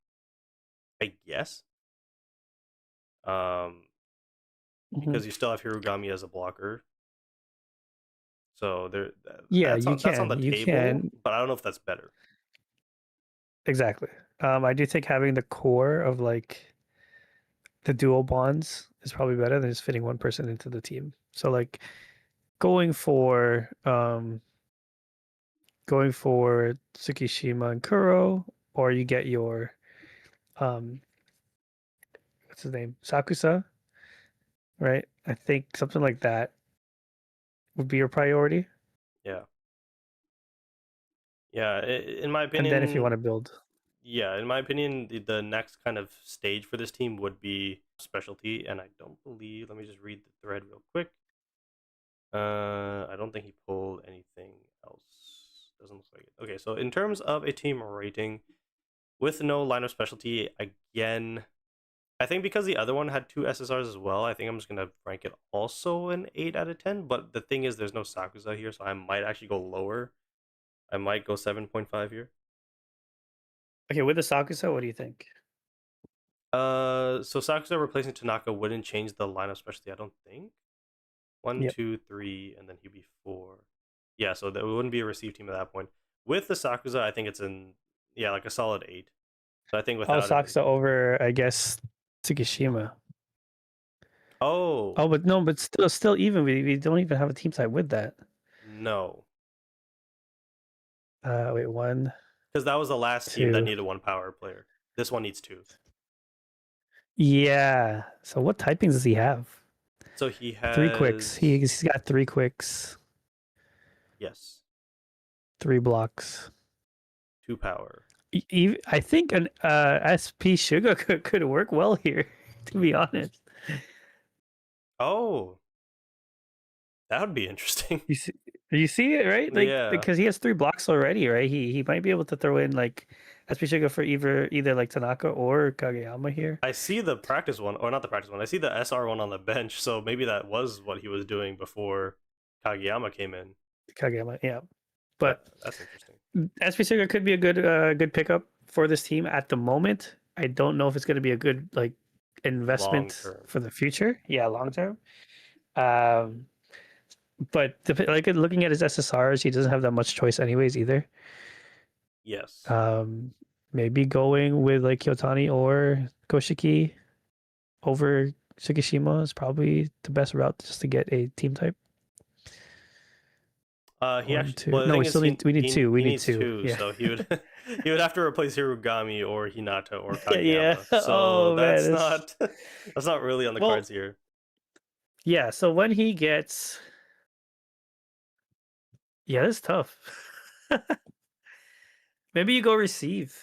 I guess. Um, Mhm. because you still have Hirugami as a blocker. So there, Yeah, that's you on the can. You table, can. but I don't know if that's better. exactly. I do think having the core of like the dual bonds is probably better than just fitting one person into the team. So like going for Tsukishima and Kuro, or you get your um what's his name? Sakusa, right? I think something like that would be your priority. Yeah. Yeah, in my And then if you want opinion, to build. yeah, in my opinion, the next kind of stage for this team would be specialty, and I don't believe. Let me just read the thread real quick. I don't think he pulled anything else. Doesn't look like it. Okay, so in terms of a team rating, with no line of specialty, again, I think because the other one had two SSRs as well, I think I'm just gonna rank it also an 8 out of 10. But the thing is, there's no Sakuza here, so I might actually go lower. I might go 7.5 here. Okay, with the Sakusa, what do you think? So Sakuza replacing Tanaka wouldn't change the line of specialty, I don't think. One, Yep. two, three, and then he'd be four. Yeah, so that wouldn't be a receive team at that point. With the Sakuza, I think it's in like a solid 8. So I think Oh, without it, Sakusa over, I guess, Tsukishima. oh Oh, but no, but still even we don't even have a team type with that. no, Wait, one, because that was the last team that two. needed one power player. This one needs two. Yeah. So what typings does he have? So he Three quicks. has He's got three quicks, yes, three blocks. two power. I think an SP Sugar could work well here, to be honest. Oh, that would be interesting. You see, you see it, right? Like Yeah, because he has three blocks already, right? He might be able to throw in like SP Sugar for either like Tanaka or Kageyama here. I see the practice one, or not the practice one. I see the SR one on the bench. So maybe that was what he was doing before Kageyama came in. Kageyama, yeah. But That's interesting. SP Sugar could be a good pickup for this team at the moment. I don't know if it's going to be a good like Long investment term, for the future. Yeah, long term. Um, but like looking at his SSRs, he doesn't have that much choice anyways either. yes. Um, maybe going with like Kyotani or Koshiki over Tsukishima is probably the best route just to get a team type. He One, actually. two. Well, the No, thing we is, still need we need two. We he need needs two. two, Yeah. so he would he would have to replace Hirugami or Hinata or Yeah. Kageyama. So Oh man, that's it's not that's not really on the well, cards here. yeah. So when he gets, yeah, it's tough. Maybe you go receive.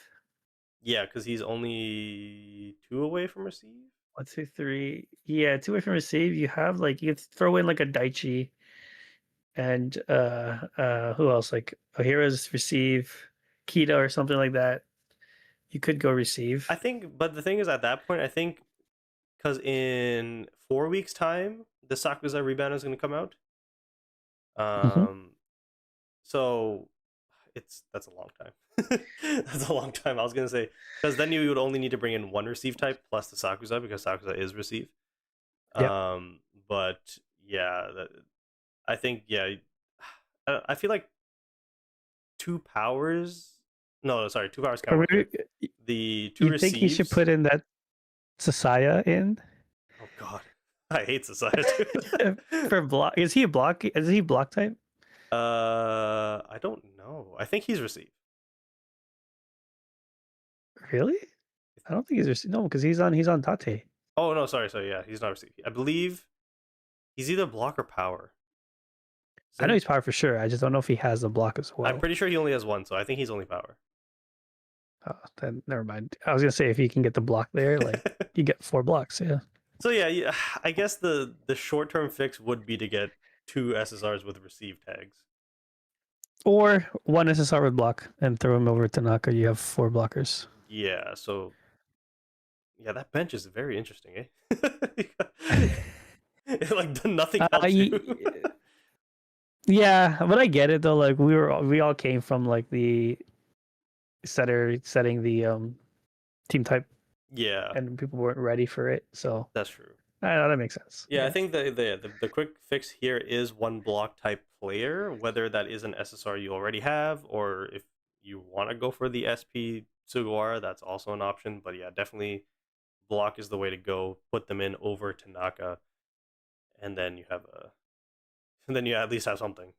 Yeah, because he's only two away from receive. One, two, three. Yeah, two away from receive. You have like you could throw in like a Daichi and who else? Like Ohira's receive, Kita or something like that. You could go I receive. think, but the thing is, at that point, I think because in 4 weeks' time, the Sakuza rebound is going to come out. Hmm. Um, so that's a long time. That's a long time. I was gonna say because then you would only need to bring in one receive type plus the Sakuza because Sakuza is receive. Yep. But yeah, I think I feel like two powers. No, sorry, two powers can't Or work here. maybe The two you think he should receives. put in that Sasaya in Oh God, I hate Society. for block. Is he a block? Is he block type? I don't know. I think he's receive. Really? I don't think no, because he's on Tate. Oh no, sorry. Yeah, he's not receive. I believe he's either block or power. I know Isn't he's power for sure. I just don't know if he has the block as I'm well. pretty sure he only has one, so I think he's only power. Oh, then never mind. I was gonna say if he can get the block there, like you get four blocks. Yeah. So yeah, I guess the short term fix would be to get two SSRs with receive tags. Or one SSR with block and throw him over to Naka. You have four blockers. Yeah, so yeah, that bench is very interesting, eh? Like nothing helps you. Yeah, but I get it though. Like we all came from like the setting the team type, Yeah, and people weren't ready for it. So that's true. I know that makes sense. Yeah, I Yeah. think the quick fix here is one block type player, whether that is an SSR you already have or if you want to go for the SP Sugawara, that's also an option. But yeah, definitely block is the way to go. Put them in over Tanaka, and then you have a, and then you at least have something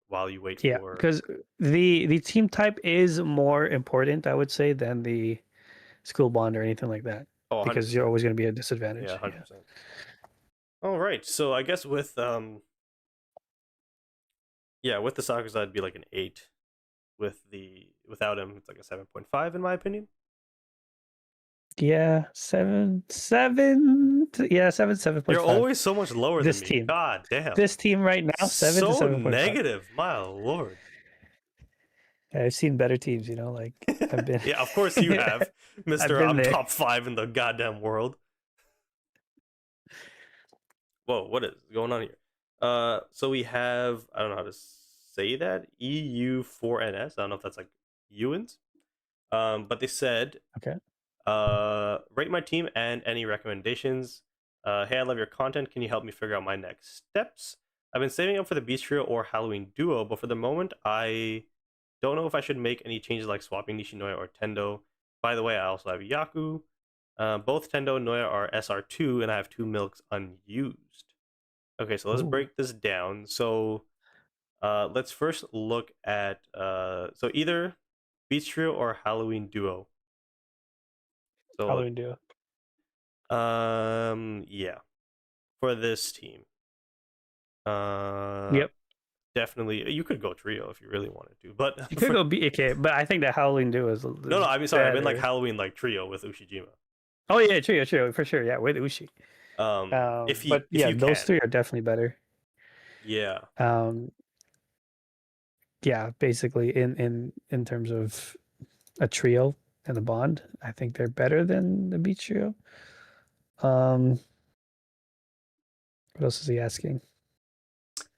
while you wait Yeah, for. because the team type is more important, I would say, than the school bond or anything like that, Oh, because you're 100%. always going to be at a Yeah, disadvantage. Yeah. 100%. All right, so I guess with yeah, with the Sakusa, it'd be like an 8. Without him, it's like a 7.5 in my opinion. Yeah, yeah, 7.5. You're always so much lower than This me. team, God damn. this team right now, 7 to So 7.5. negative, my lord. I've seen better teams, like I've been, Yeah, of course you have, I've Mister. been I'm there. top 5 in the goddamn world. Whoa, what is going on here? So we have, I don't know how to say that, EU4NS. I don't know if that's like Ewan's. But they said, Okay. rate my team and any recommendations. Hey, I love your content. Can you help me figure out my next steps? I've been saving up for the Beast Trio or Halloween Duo, but for the moment, I don't know if I should make any changes like swapping Nishinoya or Tendo. By the way, I also have Yaku. Both Tendo and Noya are SR2, and I have 2 milks unused. Okay, so let's Ooh. break this down. So let's first look at so either Beast Trio or Halloween Duo. So Halloween duo. yeah, for this team. Uh Yep. Definitely you could go trio if you really wanted to. But You could for, go BK, but I think that Halloween duo is no, I mean sorry, I meant like better. Halloween like trio with Ushijima. Oh yeah, trio for sure. Yeah, with Ushi. If But yeah, you those can. three are definitely better. Yeah. Um, yeah, basically in terms of a trio and the bond, I think they're better than the beach trio. What else is he asking?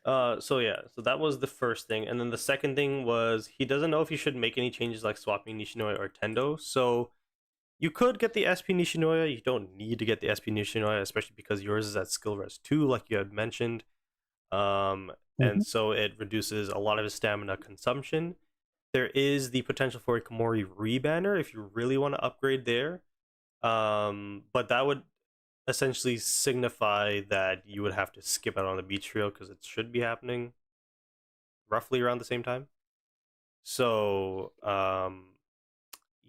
So yeah, so that was the first thing, and then the second thing was he doesn't know if he should make any changes like swapping Nishinoya or Tendo. So you could get the SP Nishinoya. You don't need to get the SP Nishinoya, especially because yours is at skill res 2, like you had mentioned. And Mhm. so it reduces a lot of his stamina consumption. There is the potential for a Komori rebanner if you really want to upgrade there. But that would essentially signify that you would have to skip out on the beach trio because it should be happening roughly around the same time. So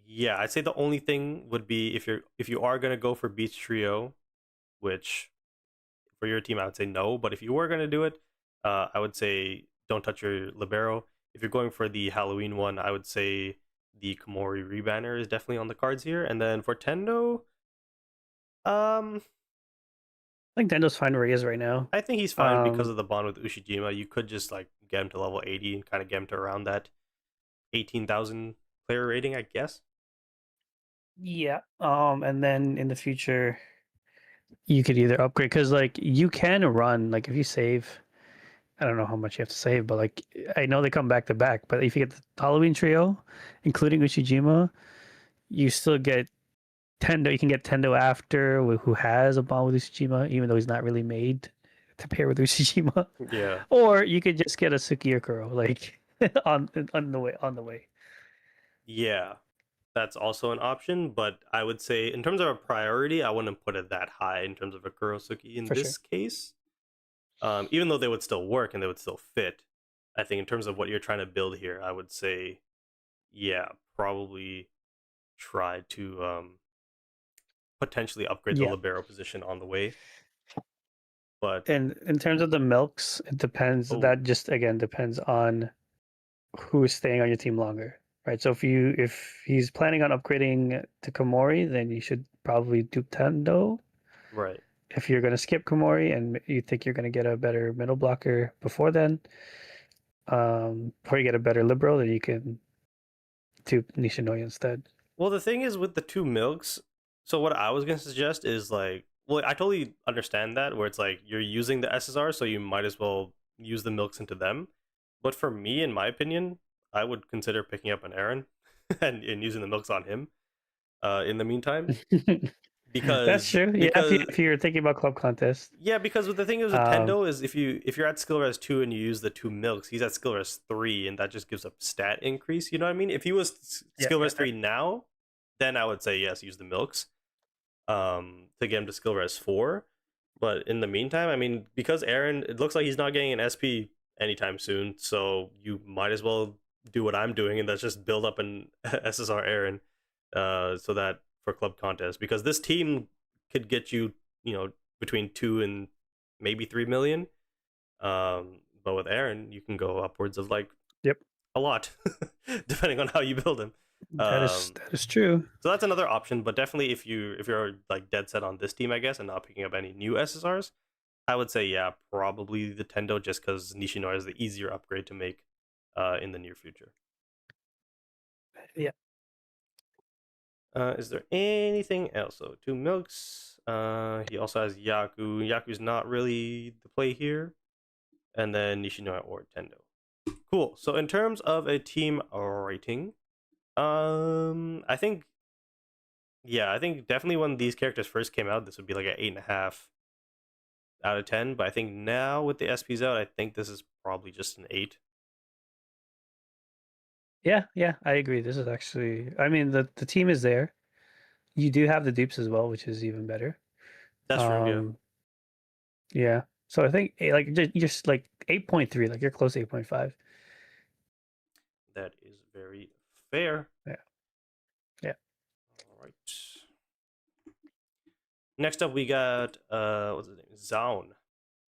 yeah, I'd say the only thing would be if you are gonna go for beach trio, which for your team I would say no, but if you were gonna do it, I would say don't touch your libero. If you're going for the Halloween one, I would say the Komori rebanner is definitely on the cards here. And then for Tendo, um, I think Dendo's fine where he is right now. I think he's fine because of the bond with Ushijima. You could just like get him to level 80 and kind of get him to around that 18,000 player rating, I guess. Yeah. And then in the future, you could either upgrade because like you can run like if you save. I don't know how much you have to save, but like I know they come back to back. But if you get the Halloween trio, including Ushijima, you still get Tendo. You can get Tendo after who has a bond with Ushijima, even though he's not really made to pair with Ushijima. Yeah. Or you could just get a Sukiyakuro like on the way. Yeah. That's also an option, but I would say in terms of a priority, I wouldn't put it that high in terms of a Kurosuke in For sure. this case. Even though they would still work and they would still fit, I think in terms of what you're trying to build here, I would say, yeah, probably try to potentially upgrade the Yeah. libero position on the way. But And in terms of the milks, it depends. oh, That just again depends on who is staying on your team longer, right? So if he's planning on upgrading to Komori, then you should probably do Tendo. right. If you're going to skip Komori and you think you're going to get a better middle blocker before then, before you get a better liberal, then you can do Nishinoya instead. Well, the thing is with the 2 milks, so what I was gonna suggest is like, well, I totally understand that where it's like you're using the SSR, so you might as well use the milks into them. But for me, in my opinion, I would consider picking up an Aaron and using the milks on him. In the meantime, That's because true. Yeah, because if you're thinking about club contest, yeah, because what the thing is with um, Tendo is if you're at skill res 2 and you use the 2 milks, he's at skill res 3, and that just gives a stat increase. You know what I mean? If he was yeah, skill yeah, res 3 now, then I would say yes, use the milks to get him to skill res 4. But in the meantime, I mean, because Aaron, it looks like he's not getting an SP anytime soon, so you might as well do what I'm doing, and that's just build up an SSR Aaron, so that for club contest, because this team could get you, between 2 and maybe 3 million. But with Aaron, you can go upwards of like Yep, a lot, depending on how you build him. Um, that is true. so that's another option, but definitely if you're like dead set on this team, I guess, and not picking up any new SSRs, I would say yeah, probably the Tendo, just because Nishinoya is the easier upgrade to make in the near future. Yeah. Is there anything else? So 2 milks. He also has Yaku. Yaku's not really the play here, and then Nishinoya or Tendo. Cool. So in terms of a team rating, I think definitely when these characters first came out, this would be like an 8.5 out of 10. But I think now with the SPs out, I think this is probably just an 8. Yeah, I agree. This is actually, I mean, the team is there. You do have the dupes as well, which is even better. That's true. Yeah, Yeah. So I think like just like 8.3, like you're close to 8.5. that is very fair. Yeah. Yeah. All right. Next up, we got what's his name? Zaun,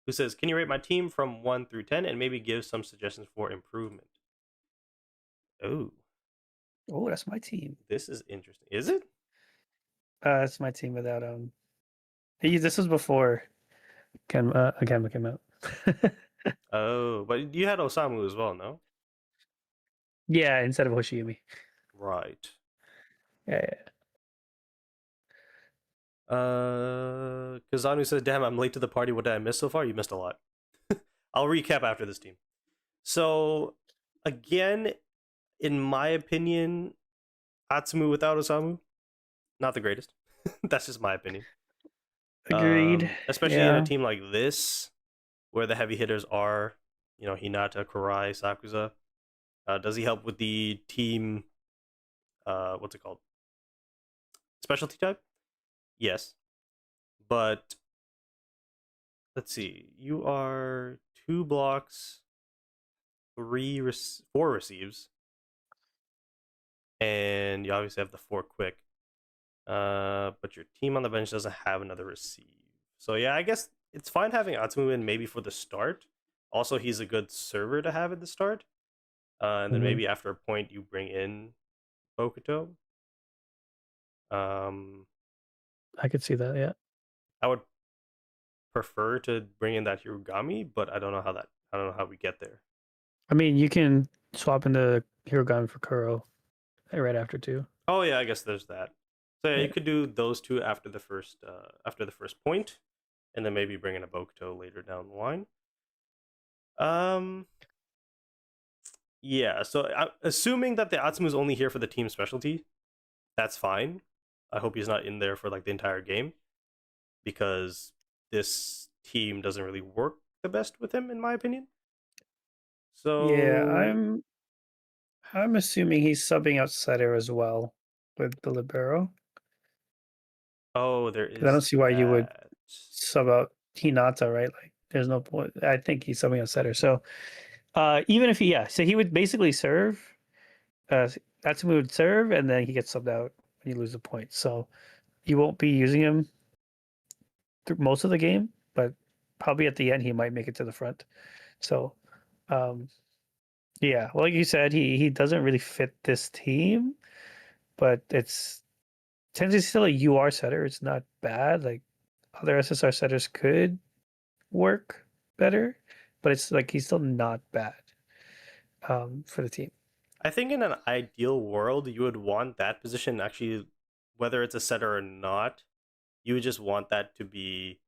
who says, "Can you rate my team from 1 through 10 and maybe give some suggestions for improvement?" Oh, Oh, that's my team. this is interesting. Is it? That's my team without this was before Kenma came out. Oh, but you had Osamu as well, no? Yeah, instead of Hoshiumi. Right. Yeah. Kazanu says, "Damn, I'm late to the party. What did I miss so far? You missed a lot." I'll recap after this team. So, again, in my opinion, Atsumu without Osamu, not the greatest. That's just my opinion. Agreed. Especially in a team like this, where the heavy hitters are, Hinata, Kurai, Sakuza. Does he help with the team? What's it called? Specialty type? Yes, but let's see. You are 2 blocks, 4 receives, and you obviously have the 4 quick. But your team on the bench doesn't have another receive. So yeah, I guess it's fine having Atsumu in maybe for the start. Also, he's a good server to have at the start. And then maybe after a point you bring in Bokuto. I could see that, yeah. I would prefer to bring in that Hirugami, but I don't know how we get there. I mean, you can swap into Hirogami for Kuro right after too. Oh yeah, I guess there's that. So yeah, you could do those two after the first point, and then maybe bring in a Bokuto later down the line. Yeah. So assuming that the Atsumu is only here for the team specialty, that's fine. I hope he's not in there for like the entire game, because this team doesn't really work the best with him, in my opinion. So yeah, I'm assuming he's subbing out Setter as well with the libero. Oh, there is. I don't see why you would that. sub out Hinata, right? Like, there's no point. I think he's subbing out Setter. So, even if so he would basically serve. Atsumi would serve, and then he gets subbed out when you lose a point. So, you won't be using him through most of the game, but probably at the end he might make it to the front. So, yeah, well, like you said, he doesn't really fit this team, but since he's still a UR setter, it's not bad. Like other SSR setters could work better, but it's like he's still not bad for the team. I think in an ideal world, you would want that position actually, whether it's a setter or not, you would just want that to be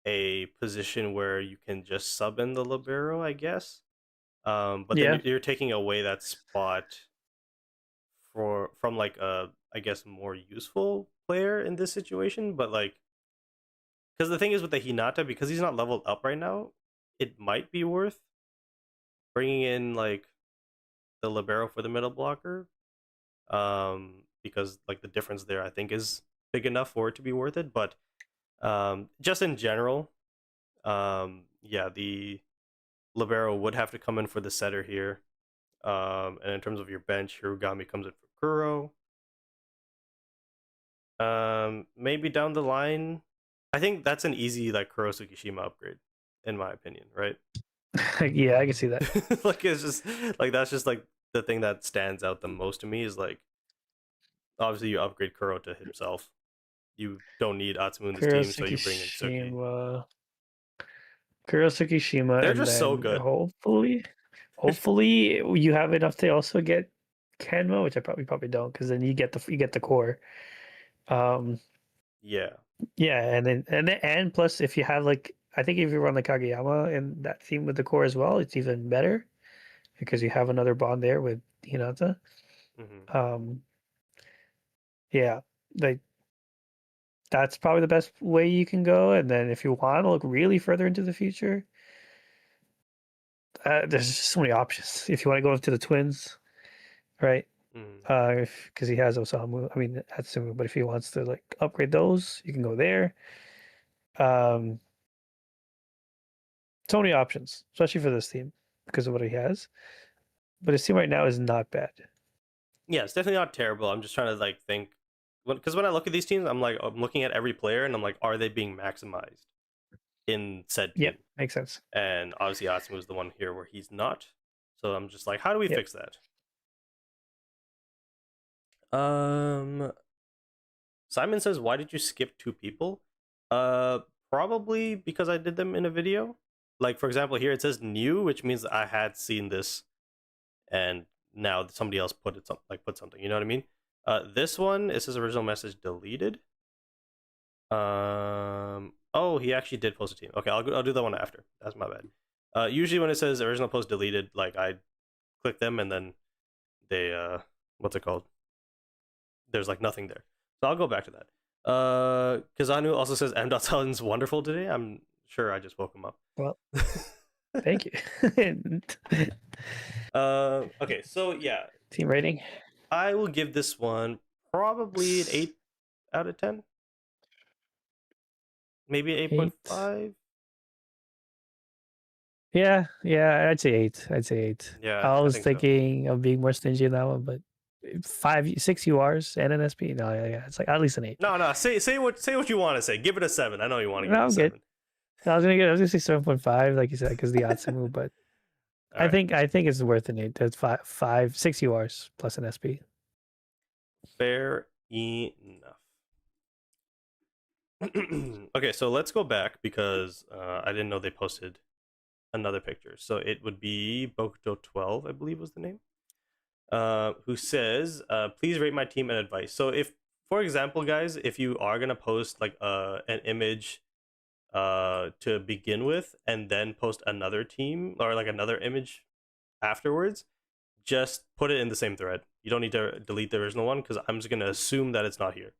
a position where you can just sub in the libero, I guess. But then you're taking away that spot from like a, I guess, more useful player in this situation. But like, because the thing is with the Hinata, because he's not leveled up right now, it might be worth bringing in like the libero for the middle blocker. because like the difference there I think is big enough for it to be worth it. But just in general, yeah, the libero would have to come in for the setter here. And in terms of your bench, Hirugami comes in for Kuro. Maybe down the line, I think that's an easy like Kuro Tsukishima upgrade, in my opinion, right? Yeah, I can see that. Like it's just like that's just like the thing that stands out the most to me is like obviously you upgrade Kuro to himself. You don't need Atsumu in this team, so you bring in Suki. Kurosuke Shima, They're and just so then good. hopefully you have enough to also get Kenma, which I probably don't, because then you get the core. Yeah. Yeah, and plus if you have like I think if you run the Kageyama in that team with the core as well, it's even better because you have another bond there with Hinata. Hmm. Um, yeah, like that's probably the best way you can go. And then if you want to look really further into the future, there's just so many options. If you want to go into the twins, right? Hmm. Because he has Osamu, I mean Atsumu, but if he wants to like upgrade those, you can go there. Um, so many options, especially for this team because of what he has. But his team right now is not bad. Yeah, it's definitely not terrible. I'm just trying to like think because when I look at these teams, I'm looking at every player and I'm like, are they being maximized in said Yep, team? makes sense. And obviously Atsumu is the one here where he's not. So I'm just like, how do we Yep. fix that? Um, Simon says, why did you skip two people? Uh, Probably because I did them in a video. Like for example, here it says new, which means I had seen this, and now somebody else put something. You know what I mean? This one it says original message deleted. Oh, he actually did post a team. Okay, I'll do that one after. That's my bad. Usually when it says original post deleted, like I click them and then they what's it called? There's like nothing there. So I'll go back to that. Kazanu also says M. Talon's wonderful today. I'm sure I just woke him up. Well, thank you. Okay, so yeah, Team rating. I will give this one probably an 8 out of 10. Maybe 8. 8.5. Yeah, I'd say 8. I'd say 8. Yeah, I I was think so. thinking of being more stingy in that one, but 6 URs and an SP. No, yeah, it's like at least an 8. No. Say what you want to say. Give it a 7. I know you want to No, give it a I'm good. 7. I was gonna say 7.5, like you said, because the Atsumu, but All right. I think it's worth an 8. That's 6 URs plus an SP. Fair enough. Okay, so let's go back because I didn't know they posted another picture. So it would be Bokuto12, I believe was the name. Who says, please rate my team and advice. So if, for example, guys, if you are gonna post like an image to begin with and then post another team or like another image afterwards, just put it in the same thread. You don't need to delete the original one because I'm just gonna assume that it's not here.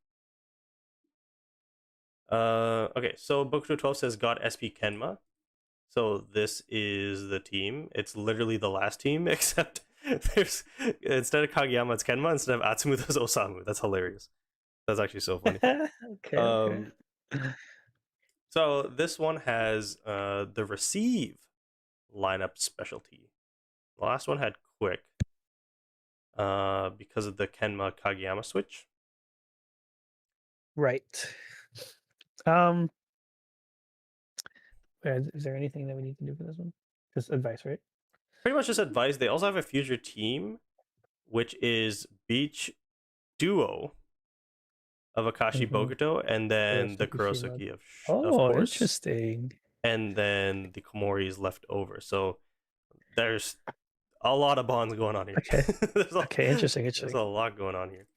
Okay, so Bokuto 12 says got SP Kenma. So this is the team. It's literally the last team, except there's instead of Kageyama, it's Kenma. Instead of Atsumu, there's Osamu. That's hilarious. That's actually so funny. Okay. So this one has the receive lineup specialty. The last one had quick because of the Kenma Kageyama switch. Right. Um, is there anything that we need to do for this one? Just advice, right? Pretty much just advice. They also have a future team, which is Beach Duo of Akashi Mm-hmm. Bokuto, and then the Kurosuke Shima. Kurosuki of Oh, course, interesting. and then the Komori is left over. So there's a lot of bonds going on here. Okay. there's, a, Okay, interesting, there's interesting. a lot going on here.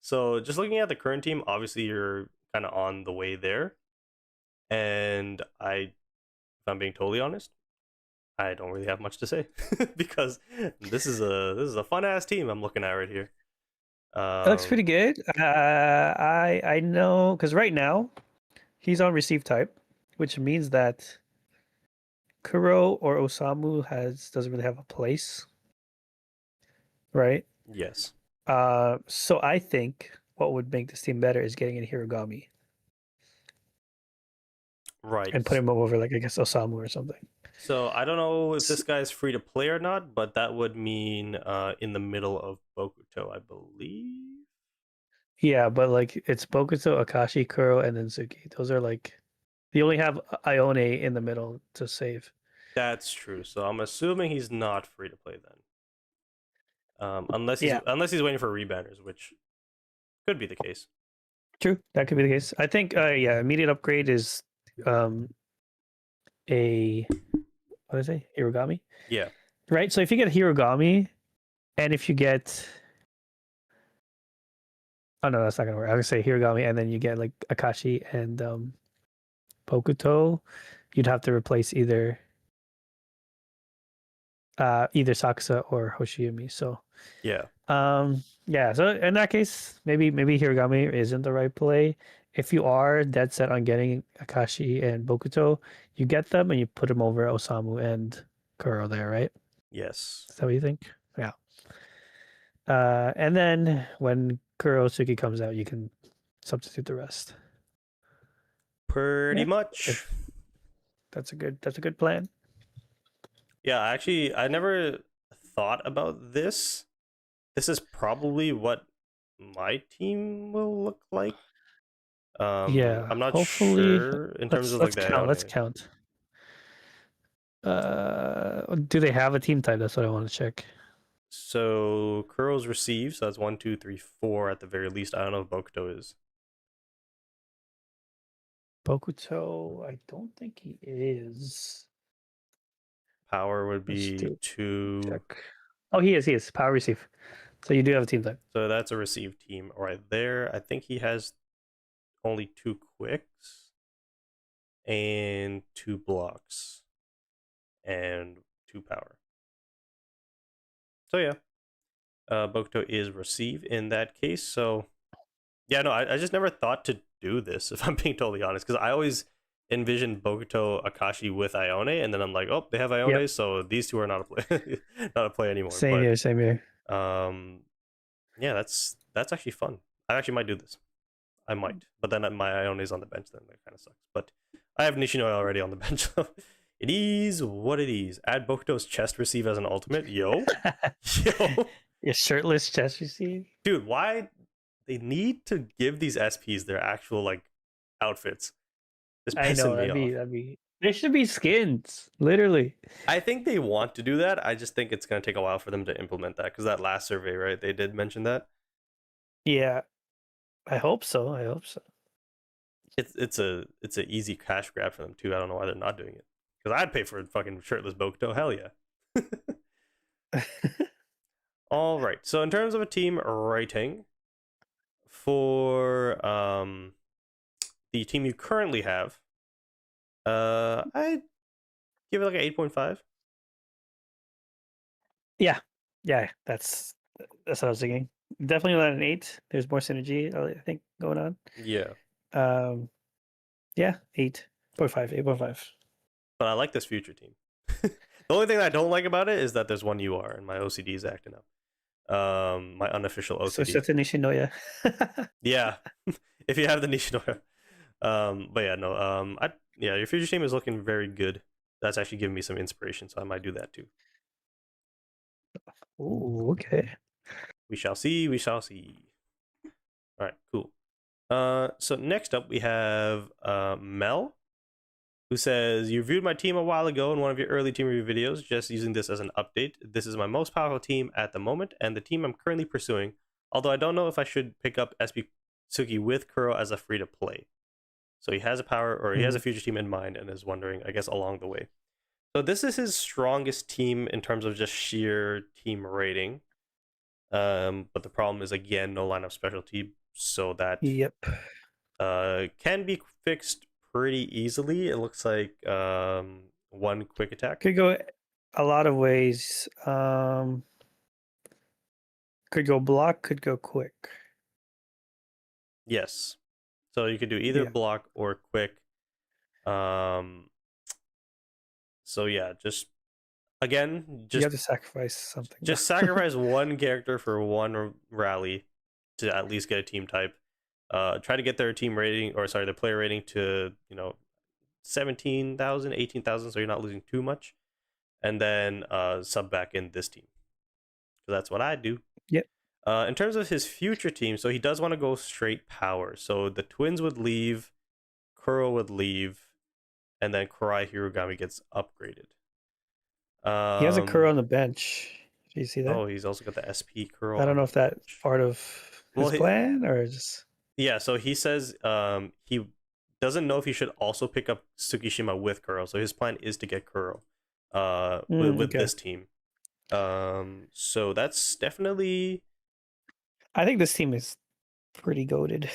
So just looking at the current team, obviously you're kind of on the way there. And if I'm being totally honest, I don't really have much to say because this is a fun ass team I'm looking at right here. It looks pretty good. I know because right now he's on receive type, which means that Kuro or Osamu doesn't really have a place, right? Yes. So I think what would make this team better is getting in Hirogami Right. and put him over, like, I guess, Osamu or something. So I don't know if S- this guy's free to play or not, but that would mean in the middle of Bokuto, I believe. Yeah, but like it's Bokuto, Akashi, Kuro, and then Suki. Those are like you only have Ione in the middle to save. That's true. So I'm assuming he's not free to play then. Yeah, Unless he's waiting for rebanners, which could be the case. true. That could be the case. I think yeah, immediate upgrade is um a what is it? Hirogami. Yeah. Right? So if you get Hirogami and if you get oh no, that's not gonna work. I was gonna say Hirogami and then you get like Akashi and Bokuto, you'd have to replace either Sakusa or Hoshiumi. So Yeah. yeah, so in that case, maybe Hiragami isn't the right play. If you are dead set on getting Akashi and Bokuto, you get them and you put them over Osamu and Kuro there, right? Yes. Is that what you think? Yeah. And then when Kurosuke comes out, you can substitute the rest. Pretty Yeah, much. if that's a good plan. Yeah, actually, I never thought about this. This is probably what my team will look like. Yeah, I'm not hopefully sure in terms let's of like let's the count. Let's Ione. count. Do they have a team type? That's what I want to check. So Kuro's received, so that's 1, 2, 3, 4 at the very least. I don't know if Bokuto is. Bokuto, I don't think he is. Power would Let's be do two. check. Oh, he is. He is. Power receive. So you do have a team type. So that's a received team right there. I think he has only 2 quicks and 2 blocks and 2 power. So yeah, Bokuto is receive in that case. So yeah, no, I just never thought to do this if I'm being totally honest, because I always envisioned Bokuto Akashi with Ione, and then I'm like, oh, they have Yep. Ione, so these two are not a play, not a play anymore. Same But here. Same here. um, yeah, that's actually fun. I actually might do this. I might, but then my Ione's on the bench. Then that kind of sucks. But I have Nishinoya already on the bench. So it is what it is. Add Bokuto's chest receive as an ultimate. Yo, yo, Your shirtless chest receive. dude, why they need to give these SPs their actual like outfits? It's I know pissing me off. that'd be. There should be skins, literally. I think they want to do that. I just think it's going to take a while for them to implement that, because that last survey, right? They did mention that. Yeah, I hope so. I hope so. It's a easy cash grab for them too. I don't know why they're not doing it. Because I'd pay for a fucking shirtless Bokuto. Hell yeah. All right. So in terms of a team rating for the team you currently have, I give it like an 8.5. Yeah, yeah. That's what I was thinking. Definitely not an 8. There's more synergy, I think, going on. Yeah. Um, yeah, 8.5, 8.5. But I like this future team. The only thing I don't like about it is that there's one UR and my OCD is acting up. My unofficial So OCD. Seta Nishinoya. Yeah. If you have the Nishinoya. But yeah, no. Yeah, your future team is looking very good. That's actually giving me some inspiration, so I might do that too. Ooh, okay. We shall see. We shall see. All right, cool. So next up we have Mel, who says, "You reviewed my team a while ago in one of your early team review videos. Just using this as an update. This is my most powerful team at the moment, and the team I'm currently pursuing. Although I don't know if I should pick up SB Suki with Kuro as a free to play. So he has a power, or he has a future team in mind, and is wondering, I guess, along the way. So this is his strongest team in terms of just sheer team rating. But the problem is, again, no lineup specialty, so that Yep. can be fixed pretty easily. It looks like one quick attack. Could go a lot of ways. Could go block, could go quick. Yes. So you could do either Yeah. block or quick. So yeah, just Again, You have to sacrifice something. just sacrifice one character for one rally to at least get a team type. Try to get their team rating, or sorry, their player rating to 17,000, 18,000, so you're not losing too much, and then sub back in this team. So that's what I do. Yep. In terms of his future team, so he does want to go straight power. So the twins would leave, Kuro would leave, and then Kurai Hirugami gets upgraded. He has a Kuro Um, on the bench. Do you see that? oh, he's also got the SP Kuro I don't on know the if that's bench. part of Well, his plan or just. yeah. So he says he doesn't know if he should also pick up Tsukishima with Kuro. So his plan is to get Kuro with Okay. this team. So that's definitely I think this team is pretty goaded.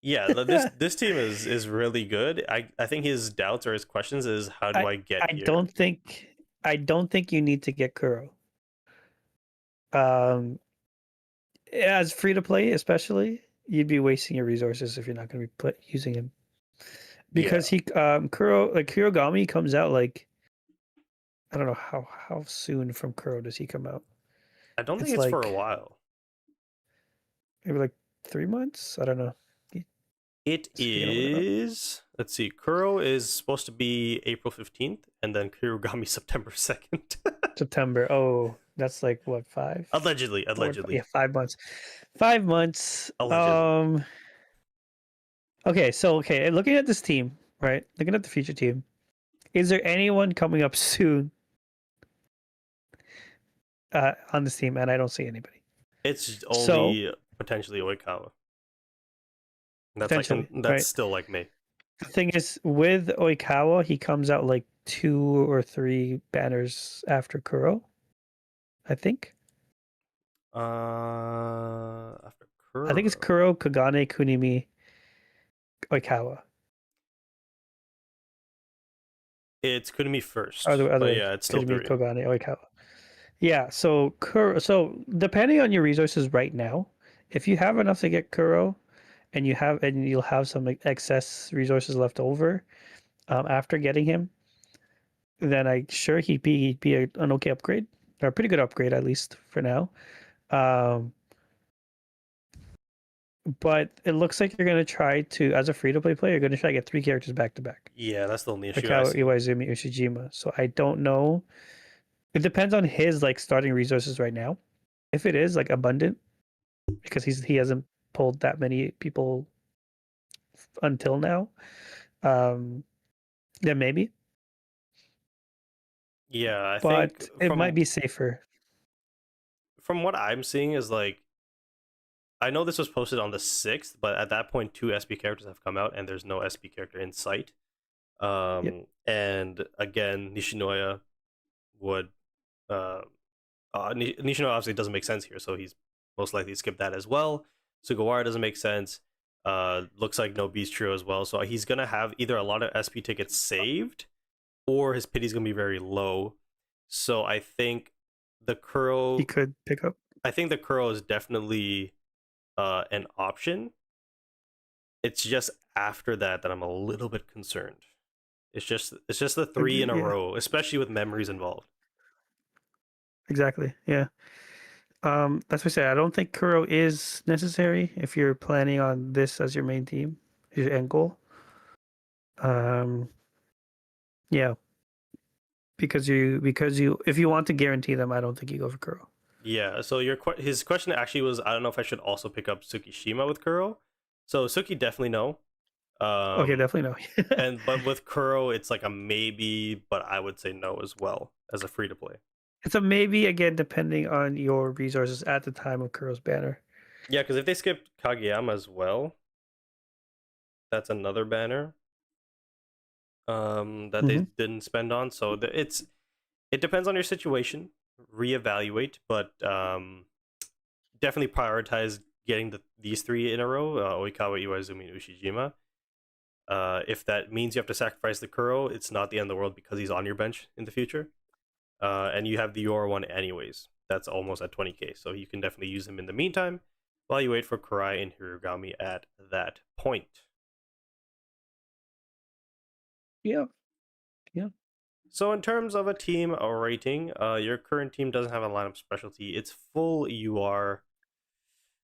yeah. This team is really good. I think his doubts or his questions is how do I I get I here? don't think you need to get Kuro. Um, as free to play, especially, you'd be wasting your resources if you're not going to be using him Yeah, because he Kurogami comes out like I don't know how soon from Kuro does he come out? I don't think It's it's for a like while. maybe like 3 months. I don't know. It Speaking of it, is. Let's see. Kuro is supposed to be April 15th, and then Kurogami September 2nd. September. Oh, that's like what Allegedly, yeah, allegedly, 5 months. 5 months. allegedly. Okay, looking at this team, right? Looking at the future team, is there anyone coming up soon on this team? And I don't see anybody. It's So only potentially Oikawa. That's like, and potentially, that's right? still like May. The thing is, with Oikawa, he comes out like 2 or 3 banners after Kuro, I think. After I think it's Kuro, Kuro, Kagane, Kunimi, Oikawa. it's Kunimi Or first, the other but way, yeah, it's still Kunimi, three. Kogane, Oikawa. Yeah, so depending on your resources right now, if you have enough to get Kuro, and you'll have some like, excess resources left over after getting him, then I sure he'd be an okay upgrade, or a pretty good upgrade at least for now. Um, but it looks like you're gonna try to, as a free to play player, you're gonna try to get 3 characters back to back. Yeah, that's the only issue I Oikawa, see. Iwaizumi, Ushijima. So I don't know. It depends on his like starting resources right now. If it is like abundant, because he hasn't pulled that many people until now, um, then maybe. Yeah, I think But it might be safer. from what I'm seeing is like I know this was posted on the 6th, but at that point, 2 SP characters have come out, and there's no SP character in sight. Yep. And again, Nishinoya would. Nishinoya obviously doesn't make sense here, so he's most likely skip that as well. Sugawara doesn't make sense. Looks like no Beast Trio as well, so he's gonna have either a lot of SP tickets saved, or his pity's gonna be very low. So I think the He Kuro, could pick up. I think the Kuro is definitely an option. It's just after that that I'm a little bit concerned. It's just the three Agree. in a Yeah. row, especially with memories involved. Exactly. Yeah. That's what I say. I don't think Kuro is necessary if you're planning on this as your main team, your end goal. Um, yeah, because you if you want to guarantee them, I don't think you go for Kuro. Yeah. So his question actually was, I don't know if I should also pick up Tsukishima with Kuro. So Suki definitely no. Okay, Um, definitely no. but with Kuro, it's like a maybe, but I would say no as well as a free to play. It's a maybe again, depending on your resources at the time of Kuro's banner. Yeah, because if they skipped Kageyama as well, that's another banner that they Mm-hmm. didn't spend on. So it depends on your situation. Reevaluate, but definitely prioritize getting these three in a row: Oikawa, Iwaizumi, and Ushijima. If that means you have to sacrifice the Kuro, it's not the end of the world because he's on your bench in the future. And you have the Yor one anyways. That's almost at 20k, so you can definitely use him in the meantime while you wait for Kurai and Hirugami at that point. Yeah, yeah. So in terms of a team rating, your current team doesn't have a lineup specialty. It's full UR.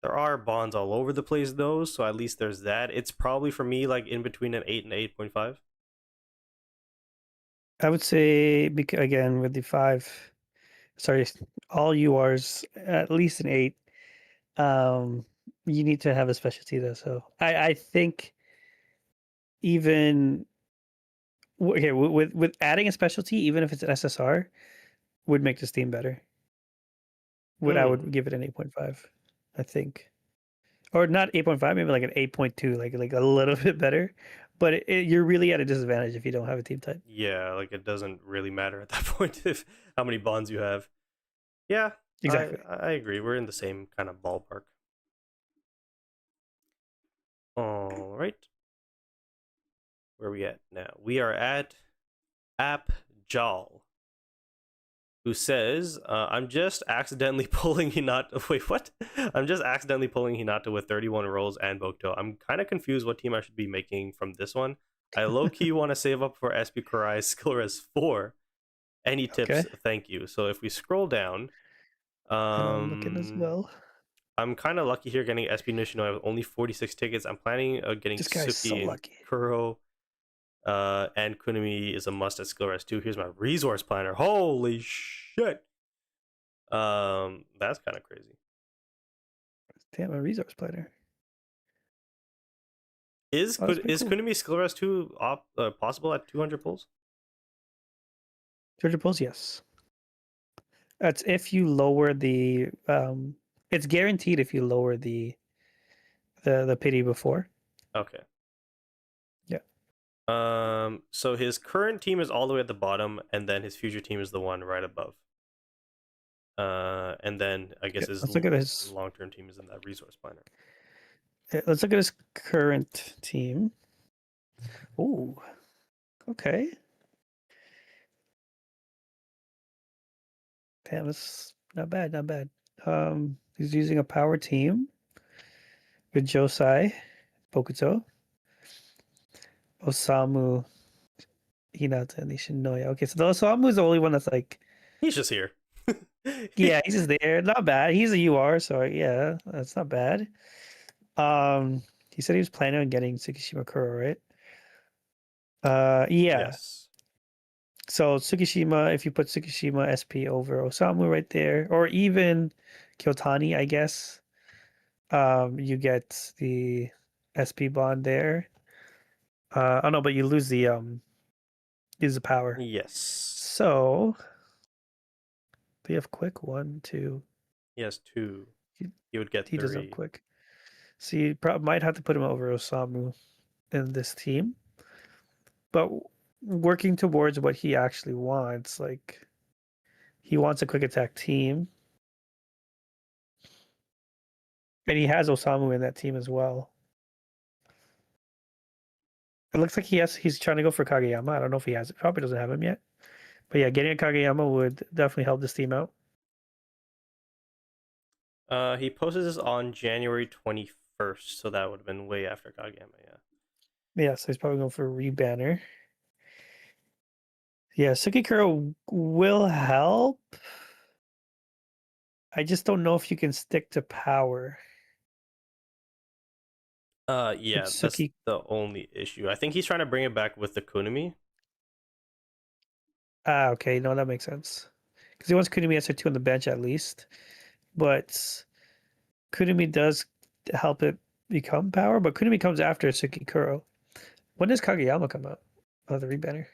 There are bonds all over the place though, so at least there's that. It's probably for me like in between an 8 and 8.5. I would say again with the 5, sorry, all URs at least an 8. You need to have a specialty though. So I think even here with adding a specialty, even if it's an SSR, would make this team better. I would give it an 8.5, I think, or not 8.5, maybe like an 8.2, like a little bit better. But you're really at a disadvantage if you don't have a team type. Yeah, like it doesn't really matter at that point if how many bonds you have. Yeah, I Exactly. I agree. We're in the same kind of ballpark. All right. Where are we at now? We are at App Jal, who says, I'm just accidentally pulling Hinata. Wait, what? I'm just accidentally pulling Hinata with 31 rolls and Bokuto. I'm kind of confused what team I should be making from this one. I low key want to save up for SP Kurai's skill res 4. Any tips? Okay. Thank you. So if we scroll down, And I'm looking as well. I'm kind of lucky here getting SP Nishino with only 46 tickets. I'm planning on getting This guy's so Suki and lucky. Kuro. And Kunimi is a must at skill res 2. Here's my resource planner. Holy shit. That's kind of crazy. Damn, a resource planner. Is Oh, could is cool. Kunimi skill res 2 possible at 200 pulls? 200 pulls, yes. That's if you lower the it's guaranteed if you lower the pity before. Okay. Yeah. So his current team is all the way at the bottom, and then his future team is the one right above. And then I guess Let's look at his long-term team is in that resource planner. let's look at his current team. Ooh. Okay. Damn, that's not bad, not bad. He's using a power team with Josai, Bokuto, Osamu, Hinata, and Nishinoya. Okay, so the Osamu is the only one that's like, He's just here. yeah, he's just there. Not bad. He's a UR, so yeah, that's not bad. He said he was planning on getting Tsukishima Kuro, right? Yeah. Yes. So Tsukishima, if you put Tsukishima SP over Osamu right there, or even Kyotani, I guess, you get the SP bond there. Oh no, but you lose the power. Yes. So do you have quick? 1, 2. He has 2. He, He would get he doesn't have 3. quick. So you might have to put him over Osamu in this team. But working towards what he actually wants, like he wants a quick attack team. And he has Osamu in that team as well. It looks like he's trying to go for Kageyama. I don't know if he has it. Probably doesn't have him yet. But yeah, getting a Kageyama would definitely help this team out. He posted this on January 21st, so that would have been way after Kageyama, yeah. Yeah, so he's probably going for a rebanner. Yeah, Sukikuro will help. I just don't know if you can stick to power. Yeah, With that's Suki. the only issue. I think he's trying to bring it back with the Kunimi. Ah, okay. No, that makes sense. Because he wants Kunimi as 2 on the bench at least. But Kunimi does help it become power, but Kunimi comes after Sukikuro. When does Kageyama come out? Oh, the rebanner.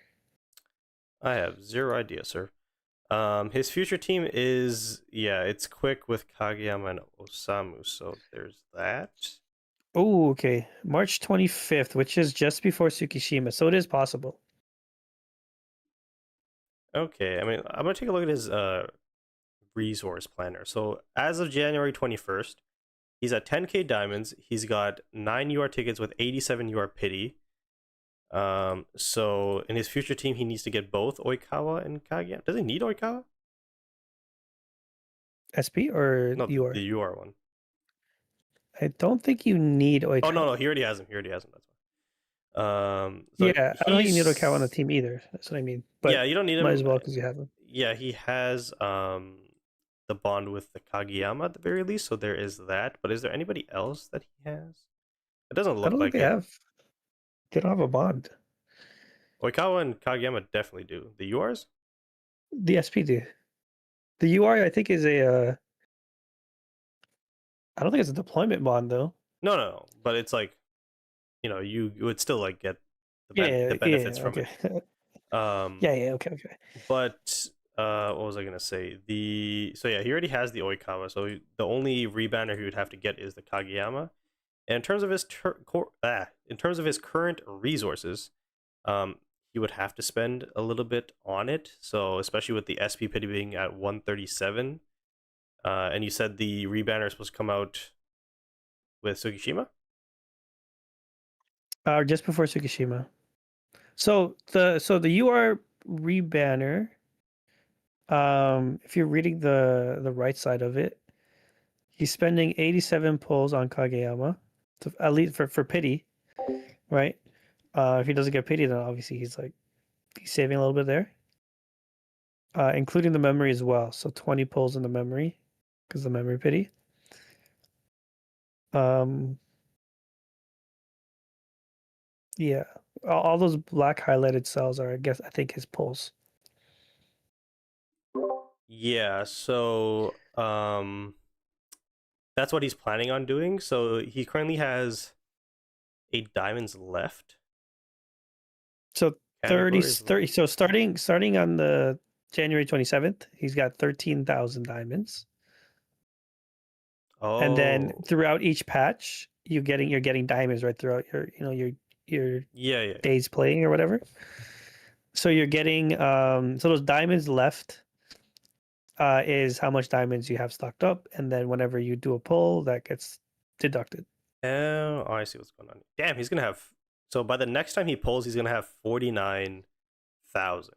I have zero idea, sir. His future team is it's quick with Kageyama and Osamu, so there's that. Oh, okay. March 25th, which is just before Tsukishima, so it is possible. Okay, I mean, I'm gonna take a look at his resource planner. So as of January 21st, he's at 10k diamonds. He's got 9 UR tickets with 87 UR pity. So in his future team, he needs to get both Oikawa and Kageyama. Does he need Oikawa? SP or No, UR? the UR one. I don't think you need Oh Oikawa. no, he already has him. He already has him. That's So Yeah, I don't think you need Oikawa on the he's team either. That's what I mean. yeah, But you don't need might him. as well because you have him. Yeah, he has the bond with the Kageyama at the very least, so there is that. But is there anybody else that he has? It doesn't I look don't think like they it. have. They don't have a bond. Oikawa and Kageyama definitely do. The URs? The SP do. The UR I think is a. I don't think it's a deployment bond though. No, no, no. But it's like, you would still like get the Yeah, benefits yeah, from okay. it. Um, Yeah, okay, okay. but what was I gonna say? So yeah, he already has the Oikawa, so the only rebanner he would have to get is the Kageyama. And in terms of his current resources, um, he would have to spend a little bit on it. So especially with the SP pity being at 137, and you said the rebanner is supposed to come out with Tsukishima. Just before Tsukishima. So the UR rebanner, if you're reading the right side of it, he's spending 87 pulls on Kageyama, at least for pity, right? If he doesn't get pity, then obviously he's saving a little bit there, including the memory as well. So 20 pulls in the memory because the memory pity. Um, yeah, all those black highlighted cells are, I think his pulls. Yeah, so that's what he's planning on doing. So he currently has 8 diamonds left. So 30, Categories 30 so starting on the January 27th, he's got 13,000 diamonds. And then Oh, throughout each patch, you're getting diamonds right throughout your yeah, yeah, yeah. days playing or whatever. So you're getting so those diamonds left is how much diamonds you have stocked up, and then whenever you do a pull, that gets deducted. Oh, I see what's going on. Damn, he's gonna have. So by the next time he pulls, he's gonna have 49,000.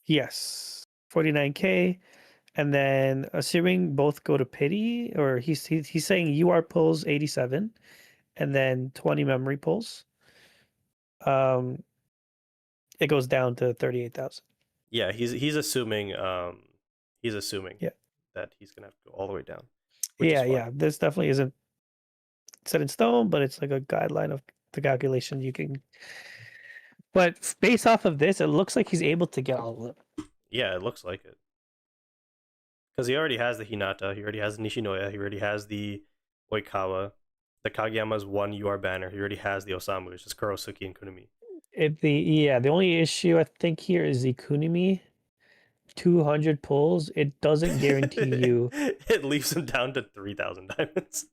Yes. 49K. And then assuming both go to pity, or he's saying UR pulls 87 and then 20 memory pulls. It goes down to 38,000. Yeah, he's assuming Yeah. that he's gonna have to go all the way down, which is Yeah, fine. yeah. This definitely isn't set in stone, but it's like a guideline of the calculation you can. But based off of this, it looks like he's able to get all of them. Yeah, it looks like it. Because he already has the Hinata, he already has the Nishinoya, he already has the Oikawa. The Kageyama's one UR banner. He already has the Osamu, it's just Kurosuki and Kunimi. The only issue I think here is the Kunimi 200 pulls. It doesn't guarantee you. It leaves him down to 3,000 diamonds.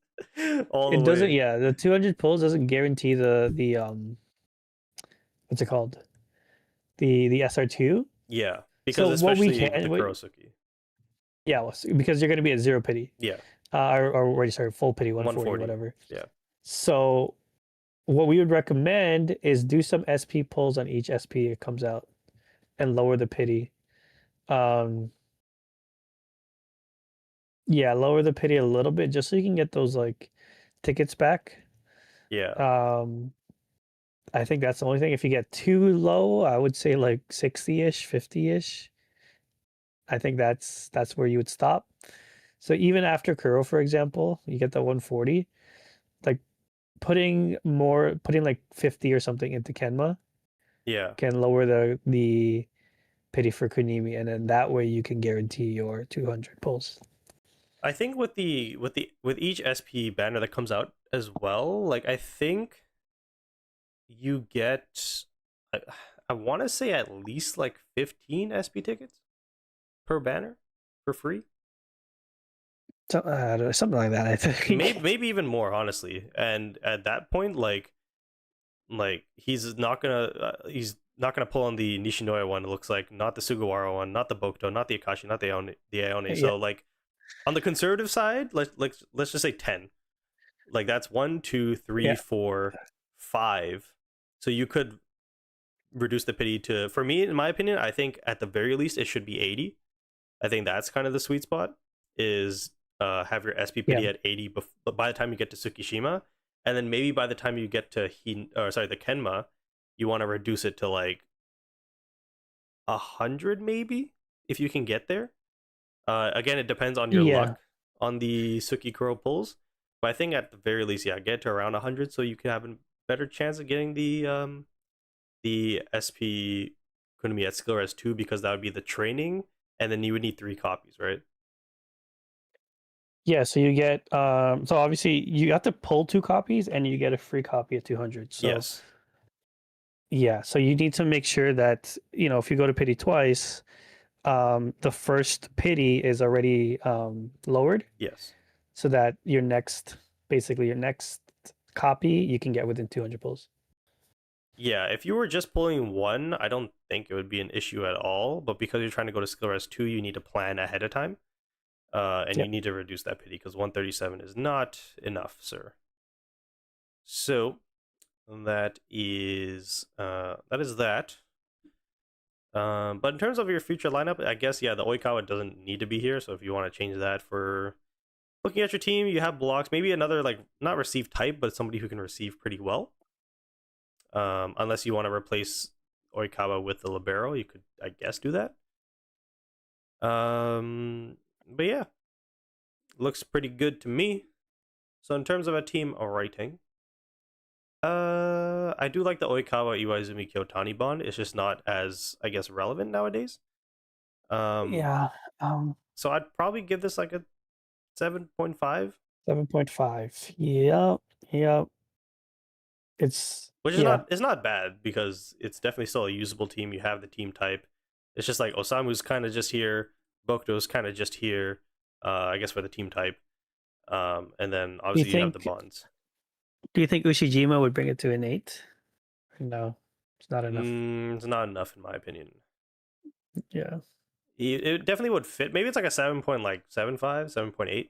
All the It doesn't. way. Yeah, the 200 pulls doesn't guarantee the what's it called? The SR2. Yeah, because So what we especially with the can, Kurosuki. yeah, well, because you're going to be at zero pity, Yeah, or sorry, full pity 140, 140. whatever. Yeah. So what we would recommend is do some SP pulls on each SP it comes out, and lower the pity. Yeah, lower the pity a little bit just so you can get those like tickets back. Yeah. I think that's the only thing. If you get too low, I would say like 60-ish, 50-ish. I think that's where you would stop. So even after Kuro, for example, you get the 140, like putting like 50 or something into Kenma Yeah. can lower the pity for Kunimi, and then that way you can guarantee your 200 pulls. I think with each SP banner that comes out as well, like I think you get I, I want to say at least like 15 SP tickets per banner for free. So, something like that, I think. Maybe even more, honestly. And at that point, like he's not gonna pull on the Nishinoya one. It looks like not the Sugawara one, not the Bokuto, not the Akashi, not the Aone. Yeah, So like on the conservative side, let's just say 10. Like that's one, two, three, yeah, 4, 5. So you could reduce the pity to, for me, in my opinion, I think at the very least it should be 80. I think that's kind of the sweet spot, is have your SP pity yeah. at 80 by the time you get to Tsukishima. and then maybe by the time you get to the Kenma, you want to reduce it to like 100 maybe if you can get there. Again, it depends on your Yeah. luck on the Sukikuro pulls, but I think at the very least, yeah, get to around 100 so you can have a better chance of getting the SP Kunimi at skill res 2 because that would be the training, and then you would need 3 copies, right? Yeah, so you get so obviously you have to pull 2 copies and you get a free copy at 200. So Yes. yeah, so you need to make sure that, if you go to pity twice, the first pity is already lowered Yes. so that basically your next copy you can get within 200 pulls. Yeah, if you were just pulling one, I don't think it would be an issue at all. But because you're trying to go to skill res 2, you need to plan ahead of time. And Yeah. you need to reduce that pity because 137 is not enough, sir. So that is that. But in terms of your future lineup, I guess yeah, the Oikawa doesn't need to be here. So if you want to change that for looking at your team, you have blocks. Maybe another like not receive type, but somebody who can receive pretty well. Unless you want to replace Oikawa with the libero, you could I guess do that. But yeah, looks pretty good to me. So in terms of a team rating, I do like the Oikawa Iwaizumi Kyotani bond. It's just not as I guess relevant nowadays. Yeah. So I'd probably give this like a 7.5, 7.5. Yep. Yep. which is Yeah. not bad because it's definitely still a usable team. You have the team type. It's just like Osamu's kind of just here, Bokuto's kind of just here. I guess for the team type, and then obviously you have the bonds. Do you think Ushijima would bring it to an 8? No, it's not enough. It's not enough in my opinion. Yeah. It definitely would fit. Maybe it's like a 7.75, 7.8.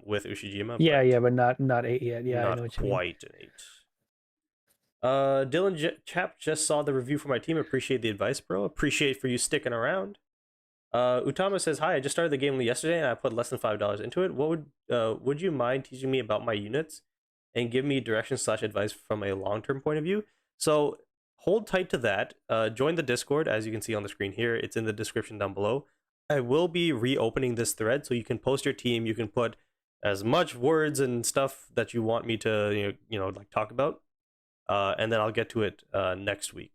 With Ushijima. Yeah, but yeah, but not 8 yet. Yeah, I know not what you mean. quite an 8. Dylan Chap just saw the review for my team. Appreciate the advice, bro. Appreciate for you sticking around. Utama says, hi, I just started the game yesterday and I put less than $5 into it. What would you mind teaching me about my units and give me direction / advice from a long-term point of view? So hold tight to that. Join the Discord, as you can see on the screen here. It's in the description down below. I will be reopening this thread so you can post your team. You can put as much words and stuff that you want me to like talk about, and then I'll get to it next week.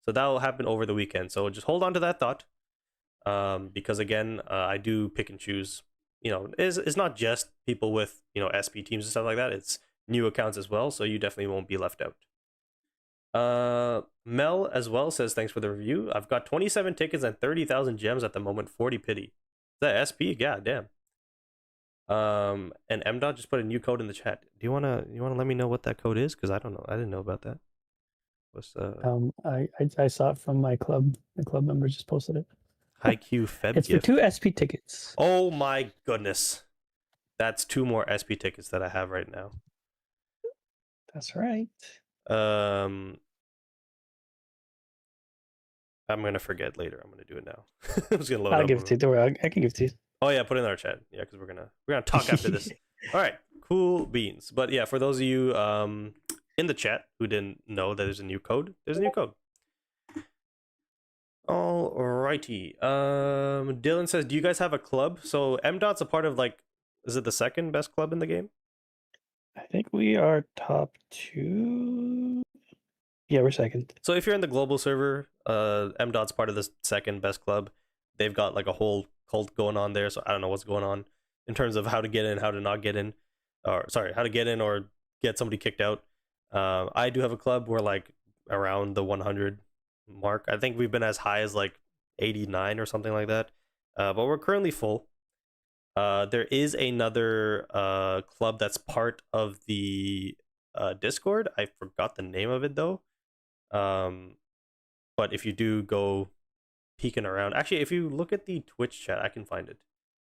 So that will happen over the weekend. So just hold on to that thought, because again, I do pick and choose. It's not just people with SP teams and stuff like that. It's new accounts as well. So you definitely won't be left out. Mel as well says thanks for the review. I've got 27 tickets and 30,000 gems at the moment. 40 pity. Is that SP? God damn. And MDOT just put a new code in the chat. Do you wanna let me know what that code is? Because I don't know. I didn't know about that. What's I saw it from my club. The club member just posted it. Haikyu Feb It's for gift? 2 SP tickets. Oh my goodness. That's 2 more SP tickets that I have right now. That's right. I'm gonna forget later. I'm gonna do it now. I'm just gonna load I'll up. give it to you. Don't worry, I can give it to you. Oh yeah, put it in our chat. Yeah, because we're gonna talk after this. All right, cool beans. But yeah, for those of you in the chat who didn't know that there's a new code, there's a new code. Alrighty. Dylan says, do you guys have a club? So MDOT's a part of is it the second best club in the game? I think we are top 2. Yeah, we're second. So if you're in the global server, MDOT's part of the second best club. They've got like a whole cult going on there. So I don't know what's going on in terms of how to get in, how to not get in, or sorry, how to get in or get somebody kicked out. I do have a club. We're like around the 100 mark. I think we've been as high as like 89 or something like that. But we're currently full. There is another club that's part of the Discord. I forgot the name of it though. But if you do go peeking around, actually, if you look at the Twitch chat, I can find it.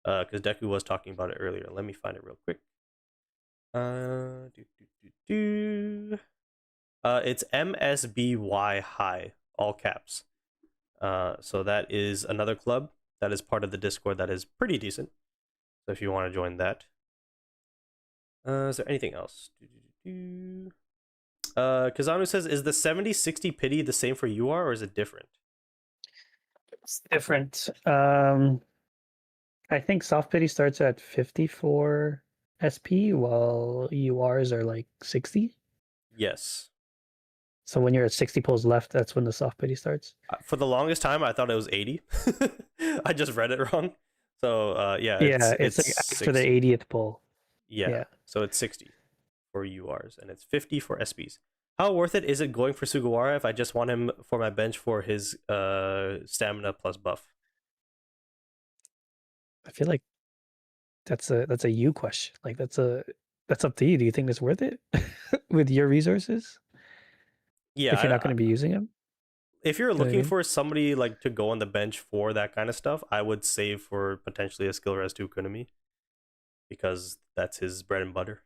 Because Deku was talking about it earlier. Let me find it real quick. It's MSBY High, all caps. So that is another club that is part of the Discord that is pretty decent. So if you want to join that. Is there anything else? Kazanu says, is the 70-60 pity the same for UR or is it different? It's different. I think soft pity starts at 54 SP, while URs are like 60. Yes. So when you're at 60 pulls left, that's when the soft pity starts. For the longest time, I thought it was 80. I just read it wrong. So yeah, Yeah, it's like after the 60. 80th pull. Yeah. Yeah. So it's 60 for URs and it's 50 for SPs. How worth it is it going for Sugawara if I just want him for my bench for his stamina plus buff? I feel like that's a you question. Like that's up to you. Do you think it's worth it with your resources if you're Yeah, not going to be using them? if you're You know what I looking mean? for somebody like to go on the bench for that kind of stuff, I would save for potentially a skill res 2 Kunami because that's his bread and butter.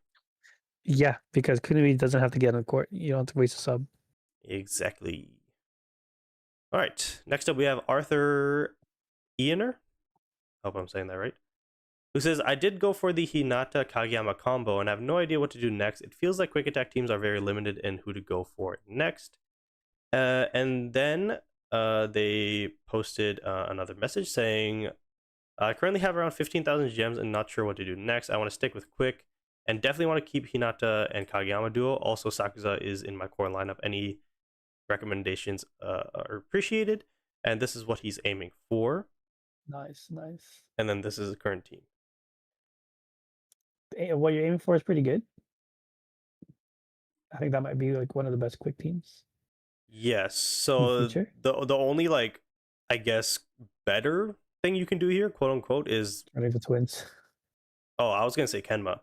Yeah, because Kunami doesn't have to get on the court. You don't have to waste a sub. Exactly. All right. Next up, we have Arthur Ioner. Hope I'm saying that right. Who says, I did go for the Hinata Kageyama combo and have no idea what to do next. It feels like quick attack teams are very limited in who to go for next. And then they posted another message saying, I currently have around 15,000 gems and not sure what to do next. I want to stick with quick and definitely want to keep Hinata and Kageyama duo. Also, Sakuza is in my core lineup. Any recommendations are appreciated. And this is what he's aiming for. Nice. And then this is the current team. What you're aiming for is pretty good. I think that might be like one of the best quick teams Yes. in the So future. the only like I guess better thing you can do here, quote unquote, is I think the twins. I was gonna say Kenma,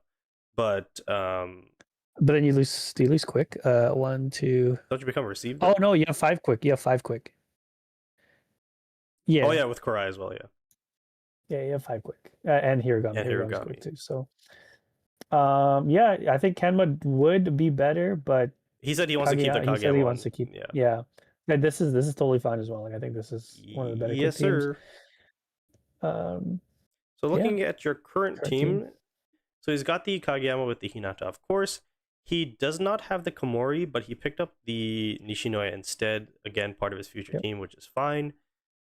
but But then you lose. Do you lose quick? 1, 2. don't you become received? Oh no, you have 5 quick. You have 5 quick. Oh Yeah. yeah, with Korai as well. Yeah, Yeah, you have 5 quick. And Hiragami. and Hiragami's quick Hiragami. too. So yeah, I think Kenma would be better, but He said he wants to keep the He said he Kageyama wants one. to keep. Yeah. Yeah. And this is totally fine as well. Like I think this is one of the better quick Yes, teams. sir. Um So yeah, looking at your current team, so he's got the Kageyama with the Hinata, of course. He does not have the Komori, but he picked up the Nishinoya instead. Again, part of his future Yep. team, which is fine.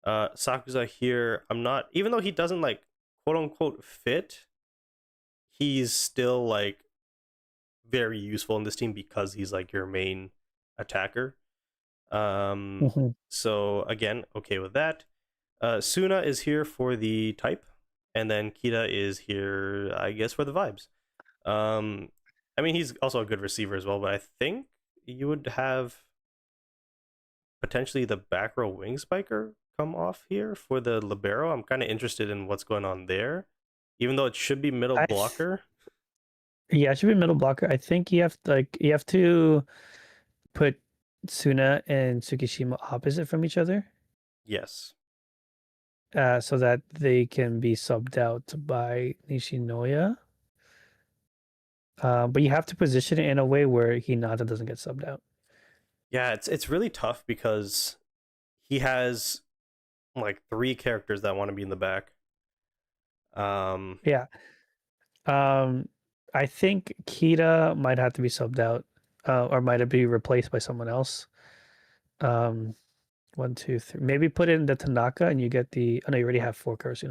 Sakuza here, I'm not, even though he doesn't like quote unquote fit, he's still like very useful in this team because he's like your main attacker. Mhm. So again, okay with that. Suna is here for the type, and then Kita is here, I guess, for the vibes. I mean, he's also a good receiver as well, but I think you would have potentially the back row wing spiker come off here for the libero. I'm kind of interested in what's going on there, even though it should be middle blocker. Yeah, it should be middle blocker. I think you have to put Suna and Tsukishima opposite from each other. Yes. So that they can be subbed out by Nishinoya. But you have to position it in a way where Hinata doesn't get subbed out. Yeah, it's really tough because he has like 3 characters that want to be in the back. Yeah. I think Kita might have to be subbed out, or might it be replaced by someone else. 1, 2, 3. Maybe put in the Tanaka and you get the. Oh no, you already have 4 cars.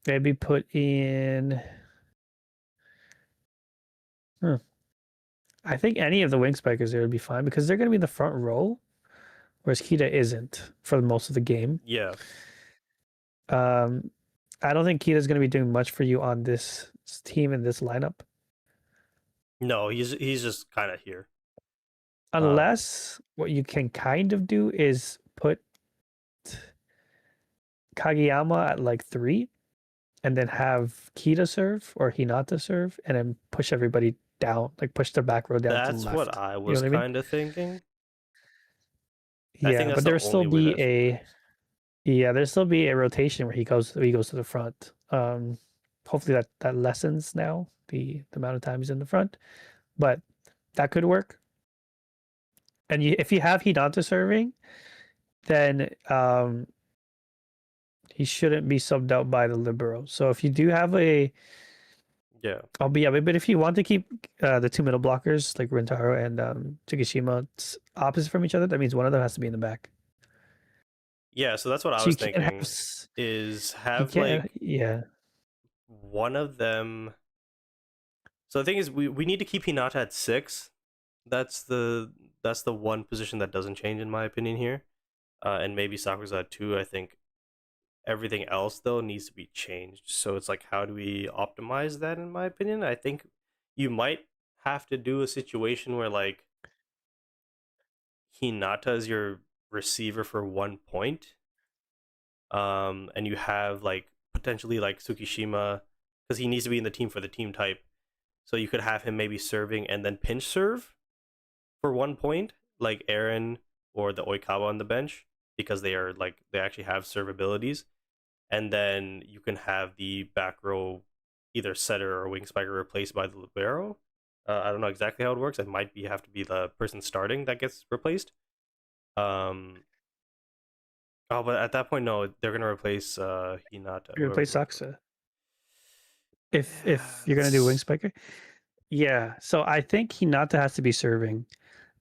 Maybe put in. I think any of the wing spikers there would be fine because they're going to be in the front row, whereas Kita isn't for most of the game. Yeah. I don't think Kita's going to be doing much for you on this team in this lineup. No, he's just kind of here. Unless what you can kind of do is put Kageyama at like 3 and then have Kita serve or Hinata serve and then push everybody down, like push the back row down to the That's left. what I You was know what I mean? kind of thinking. I think Yeah, that's but the there'll still only way be that should work. there'll still be a rotation where he goes to the front. Hopefully that lessens now the amount of time he's in the front, but that could work. And if you have Hinata serving, then he shouldn't be subbed out by the libero. So if you do have a Yeah. But if you want to keep the two middle blockers like Rintaro and Tsukishima opposite from each other, that means one of them has to be in the back. Yeah, so that's what I So was you can't have thinking is you have can't like yeah. one of them. So the thing is we need to keep Hinata at 6. That's the one position that doesn't change in my opinion here. And maybe Sakura's at 2. I think everything else though needs to be changed. So it's like how do we optimize that in my opinion? I think you might have to do a situation where like Hinata is your receiver for 1 point, and you have like potentially like Tsukishima because he needs to be in the team for the team type. So you could have him maybe serving and then pinch serve for 1 point, like Aaron or the Oikawa on the bench, because they are like they actually have serve abilities. And then you can have the back row either setter or wing spiker replaced by the libero. I don't know exactly how it works. It might be have to be the person starting that gets replaced. Um, oh, but at that point, no, they're gonna replace Hinata. You're gonna play Sakura. If you're gonna do wing Because spiker. Yeah. So I think Hinata has to be serving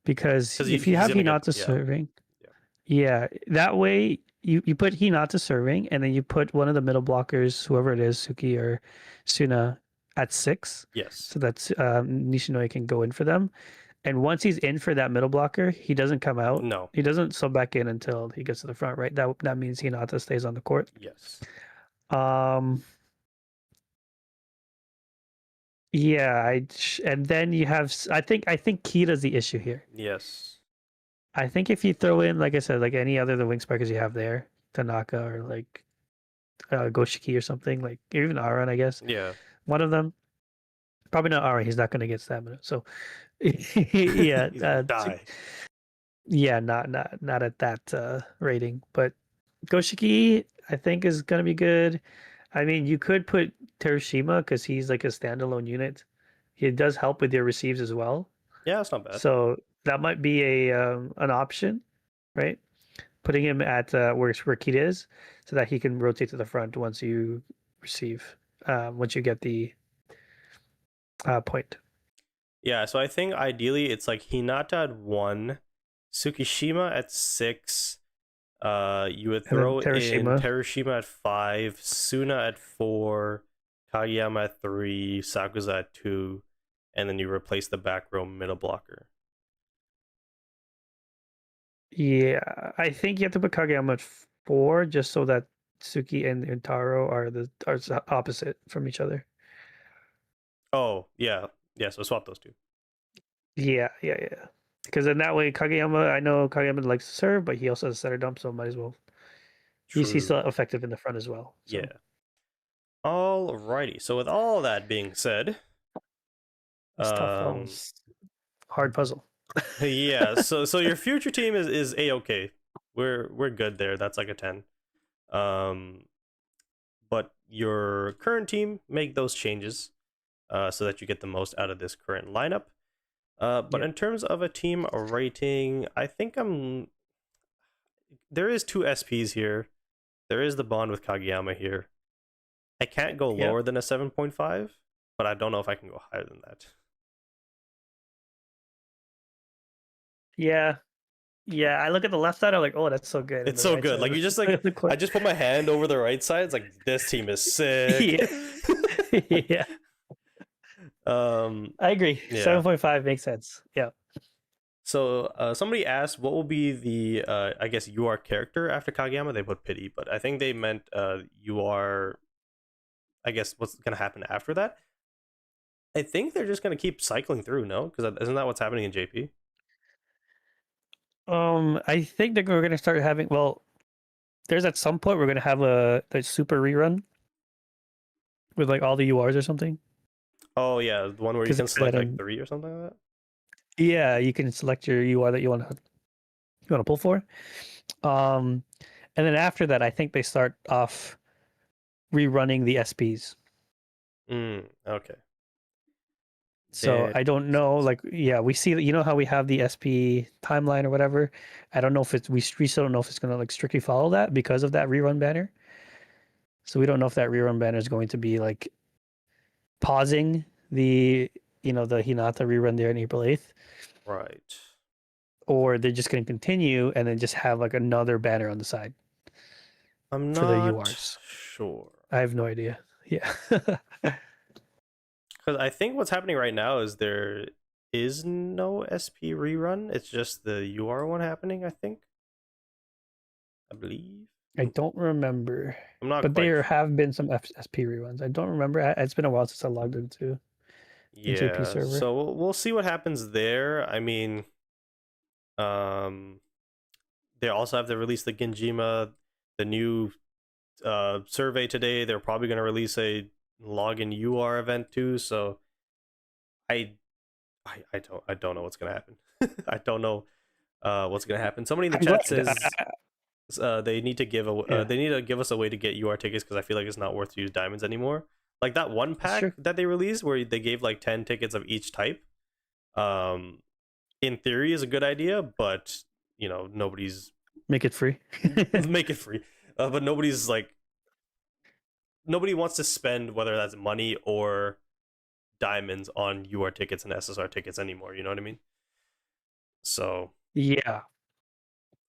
because if you he's have gonna get Hinata yeah serving, yeah yeah, that way you put Hinata serving and then you put one of the middle blockers, whoever it is, Suki or Suna, at 6, yes so that Nishinoya can go in for them. And once he's in for that middle blocker, he doesn't come out. no He doesn't sub back in until he gets to the front, right? That means Hinata stays on the court. yes Um, yeah, and then you have I think Kita's the issue here. yes I think if you throw in, like I said, like any other the wing spikers you have there, Tanaka or like Goshiki or something, like even Aran, I guess. yeah One of them, probably not Aran. He's not going to get stamina. So, yeah, he's gonna die. yeah, not at that rating. But Goshiki, I think, is going to be good. I mean, you could put Terushima because he's like a standalone unit. He does help with your receives as well. Yeah, it's not bad. So that might be a an option, right? Putting him at where Kita is, so that he can rotate to the front once you receive, once you get the point. Yeah, so I think ideally it's like Hinata at 1, Tsukishima at 6. You would And then throw in Terushima, Terushima at 5, Suna at 4, Kageyama at 3, Sakuza at 2, and then you replace the back row middle blocker. yeah, I think you have to put Kageyama at 4 just so that Suki and Intaro are opposite from each other. Oh, yeah. Yeah, so swap those two. Yeah. Because in that way, Kageyama, I know Kageyama likes to serve, but he also has a setter dump, so might as well. He's True. still effective in the front as well. So Yeah. Alrighty. So with all that being said, it's tough though. um It's a hard puzzle. yeah, so your future team is A-okay. We're good there. That's like a 10. Um but your current team, make those changes so that you get the most out of this current lineup. But Yeah. in terms of a team rating, I think there is 2 SPs here. There is the bond with Kageyama here. I can't go Yeah. lower than a 7.5, but I don't know if I can go higher than that. Yeah. Yeah. I look at the left side, I'm like, oh, that's so good. And It's the so right good. side, Like you just like I just put my hand over the right side. It's like this team is sick. yeah. Yeah. I agree. Yeah. 7.5 makes sense. Yeah. So somebody asked what will be the I guess you are character after Kageyama. They put pity, but I think they meant you are. I guess what's gonna happen after that. I think they're just gonna keep cycling through. No, because isn't that what's happening in JP? I think that we're gonna start having, well, there's at some point we're gonna have the super rerun with like all the URs or something. Oh yeah, the one where you Because can select like 3 or something like that. yeah, you can select your UR that you want to pull for. And then after that, I think they start off rerunning the SPs. Okay. So That I don't makes know, sense. like, yeah, we see, you know how we have the SP timeline or whatever. I don't know if we still don't know if it's gonna like strictly follow that because of that rerun banner. So we don't know if that rerun banner is going to be like pausing the the Hinata rerun there on April 8th, Right. or they're just going to continue and then just have like another banner on the side I'm for the not URs. sure. I have no idea. Yeah. Because I think what's happening right now is there is no SP rerun. It's just the UR one happening, I think. I believe. I don't remember, I'm not but quite there sure. have been some SP reruns. I don't remember. It's been a while since I logged into the JP Yeah, server. so we'll see what happens there. I mean, they also have to release the Genjima, the new survey today. They're probably going to release a login UR event too. So I I don't know what's going to happen. I don't know what's going to happen. Somebody in the I'm chat glad. says they need to give Yeah, they need to give us a way to get UR tickets because I feel like it's not worth to use diamonds anymore. Like that one that's pack true. that they released where they gave like 10 tickets of each type. Um, in theory is a good idea, but nobody's Make it free. make it free. But nobody wants to spend whether that's money or diamonds on UR tickets and SSR tickets anymore. You know what I mean? So Yeah.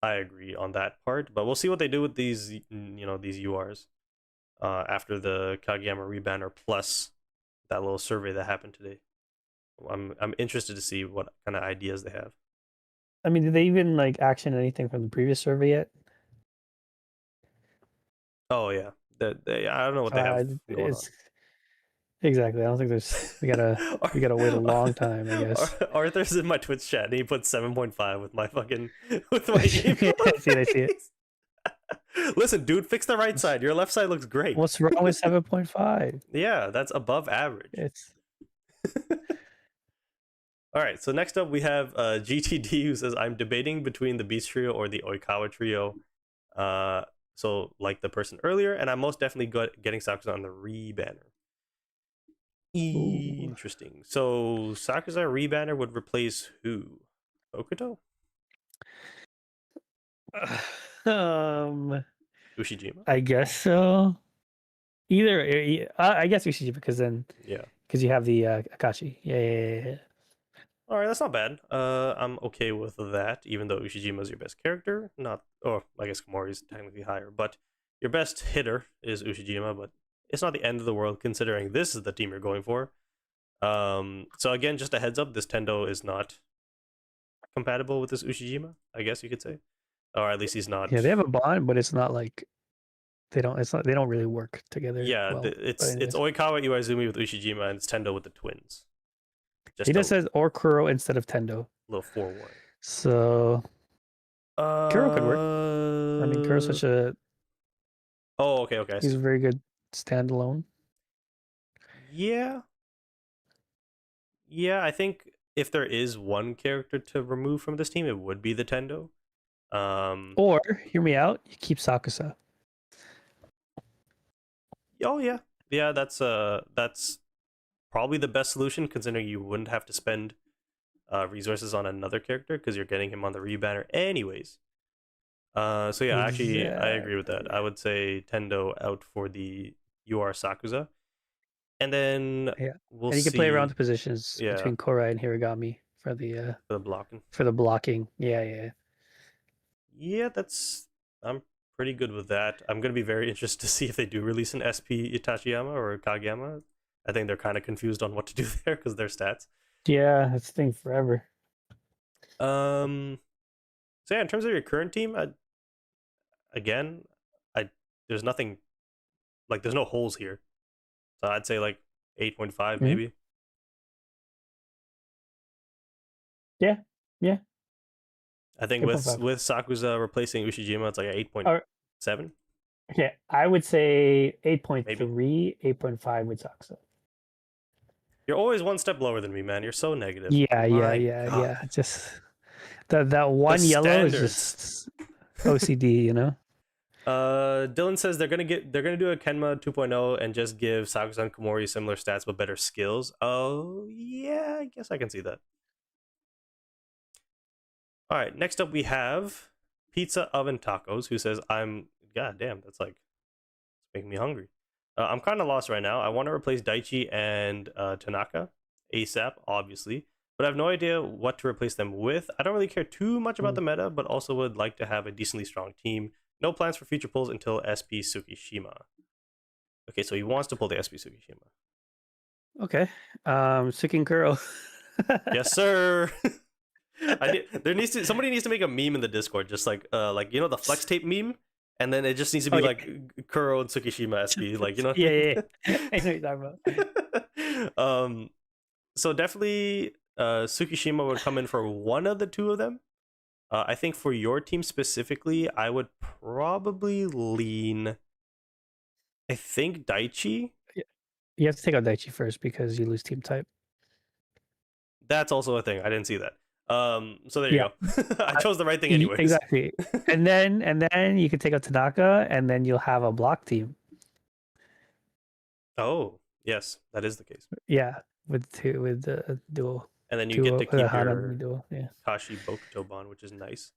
I agree on that part, but we'll see what they do with these these URs after the Kageyama rebanner plus that little survey that happened today. I'm interested to see what kind of ideas they have. I mean, did they even like action anything from the previous survey yet? Oh yeah, I don't know what they have going on. It's exactly. I don't think there's. We gotta wait a long time, I guess. Arthur's in my Twitch chat and he put 7.5 with my fucking with my emo I see it. face. Listen, dude, fix the right side. Your left side looks great. What's wrong with 7.5? Yeah, that's above average. It's All right, so next up we have GTD who says I'm debating between the Beast Trio or the Oikawa Trio. So like the person earlier, and I'm most definitely getting Sakusa on the rebanner. ooh. Interesting. So Sakusa rebanner would replace who? Okuto? Um, Ushijima? I guess so. Either I guess Ushijima Yeah. because you have the Akashi. Yeah. All right, that's not bad. I'm okay with that, even though Ushijima is your best character. Not, or I guess Komori is technically higher, but your best hitter is Ushijima. But it's not the end of the world considering this is the team you're going for. So again, just a heads up, this Tendo is not compatible with this Ushijima. I guess you could say, or at least he's not. Yeah, they have a bond, but it's not like they don't. It's not. They don't really work together Yeah, well. But it's anyways, Oikawa Iwaizumi with Ushijima, and it's Tendo with the twins. he Just a just says or Kuro instead of Tendo. little forewarning. So Kuro could work. I mean, Kuro's such a Oh, okay, I he's a see. very good standalone. Yeah, yeah. I think if there is one character to remove from this team, it would be the Tendo. Or hear me out. You keep Sakusa. Oh yeah, yeah. That's probably the best solution, considering you wouldn't have to spend resources on another character because you're getting him on the rebanner anyways. So yeah, actually, I agree with that. I Exactly. would say Tendo out for the UR Sakusa, and then Yeah, we'll and you can play around see. the positions Yeah, between Korai and Hiragami for the blocking. for the blocking. Yeah. Yeah, that's I'm pretty good with that. I'm gonna be very interested to see if they do release an SP Itachiyama or Kageyama. I think they're kind of confused on what to do there because their stats. Yeah, that's the thing forever. Um, so yeah, in terms of your current team, again, I there's nothing like there's no holes here. So I'd say like 8.5 Mhm. maybe. Yeah. I think 8.5. with Sakusa replacing Ushijima, it's like a Or 8.7 yeah, I would say maybe. 8.3, 8.5 with Sakusa. You're always one step lower than me, man. You're so negative. My Yeah. God, Just that the one yellow is standards. just OCD, you know? Dylan says they're gonna do a Kenma 2.0 and just give Sakusa and Komori similar stats but better skills. Oh yeah, I guess I can see that. All right, next up we have Pizza Oven Tacos, who says I'm god damn, that's like it's making me hungry. I'm kind of lost right now. I want to replace Daichi and Tanaka ASAP, obviously, but I have no idea what to replace them with. I don't really care too much about Mm. the meta, but also would like to have a decently strong team. No plans for future pulls until SP Tsukishima. Okay, so he wants to pull the SP Tsukishima. Okay. Sukin Kuro. Yes, sir. Somebody needs to make a meme in the Discord, just like you know the flex tape meme, and then it just needs to Oh be yeah. like Kuro and Tsukishima SP, like you know. Yeah, yeah, yeah. I know what you're talking about. So definitely, Tsukishima would come in for one of the two of them. I think for your team specifically, I would probably lean. I think Daichi. You have to take out Daichi first because you lose team type. That's also a thing. I didn't see that. So there you Yeah, go. I chose the right thing anyways. exactly. And then you can take out Tanaka, and then you'll have a block team. Oh, yes, that is the case. Yeah, with the dual And then you get duo to keep Hana your dual. Yeah. Kashi Bokuto bond, which is nice.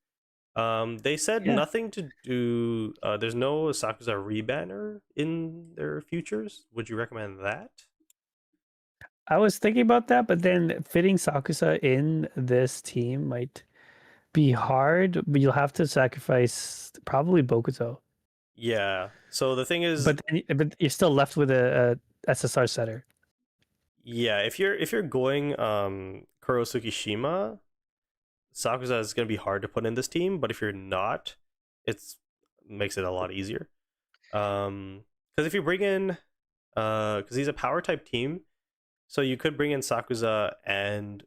They said Yeah. nothing to do. There's no Sakuza rebanner in their futures. Would you recommend that? I was thinking about that, but then fitting Sakusa in this team might be hard, but you'll have to sacrifice probably Bokuto. Yeah. So the thing is, But you're still left with a SSR setter. yeah, if you're going Kuro Tsukishima, Sakuza is gonna be hard to put in this team. But if you're not, it's makes it a lot easier. Because if you bring in, because he's a power type team, so you could bring in Sakuza and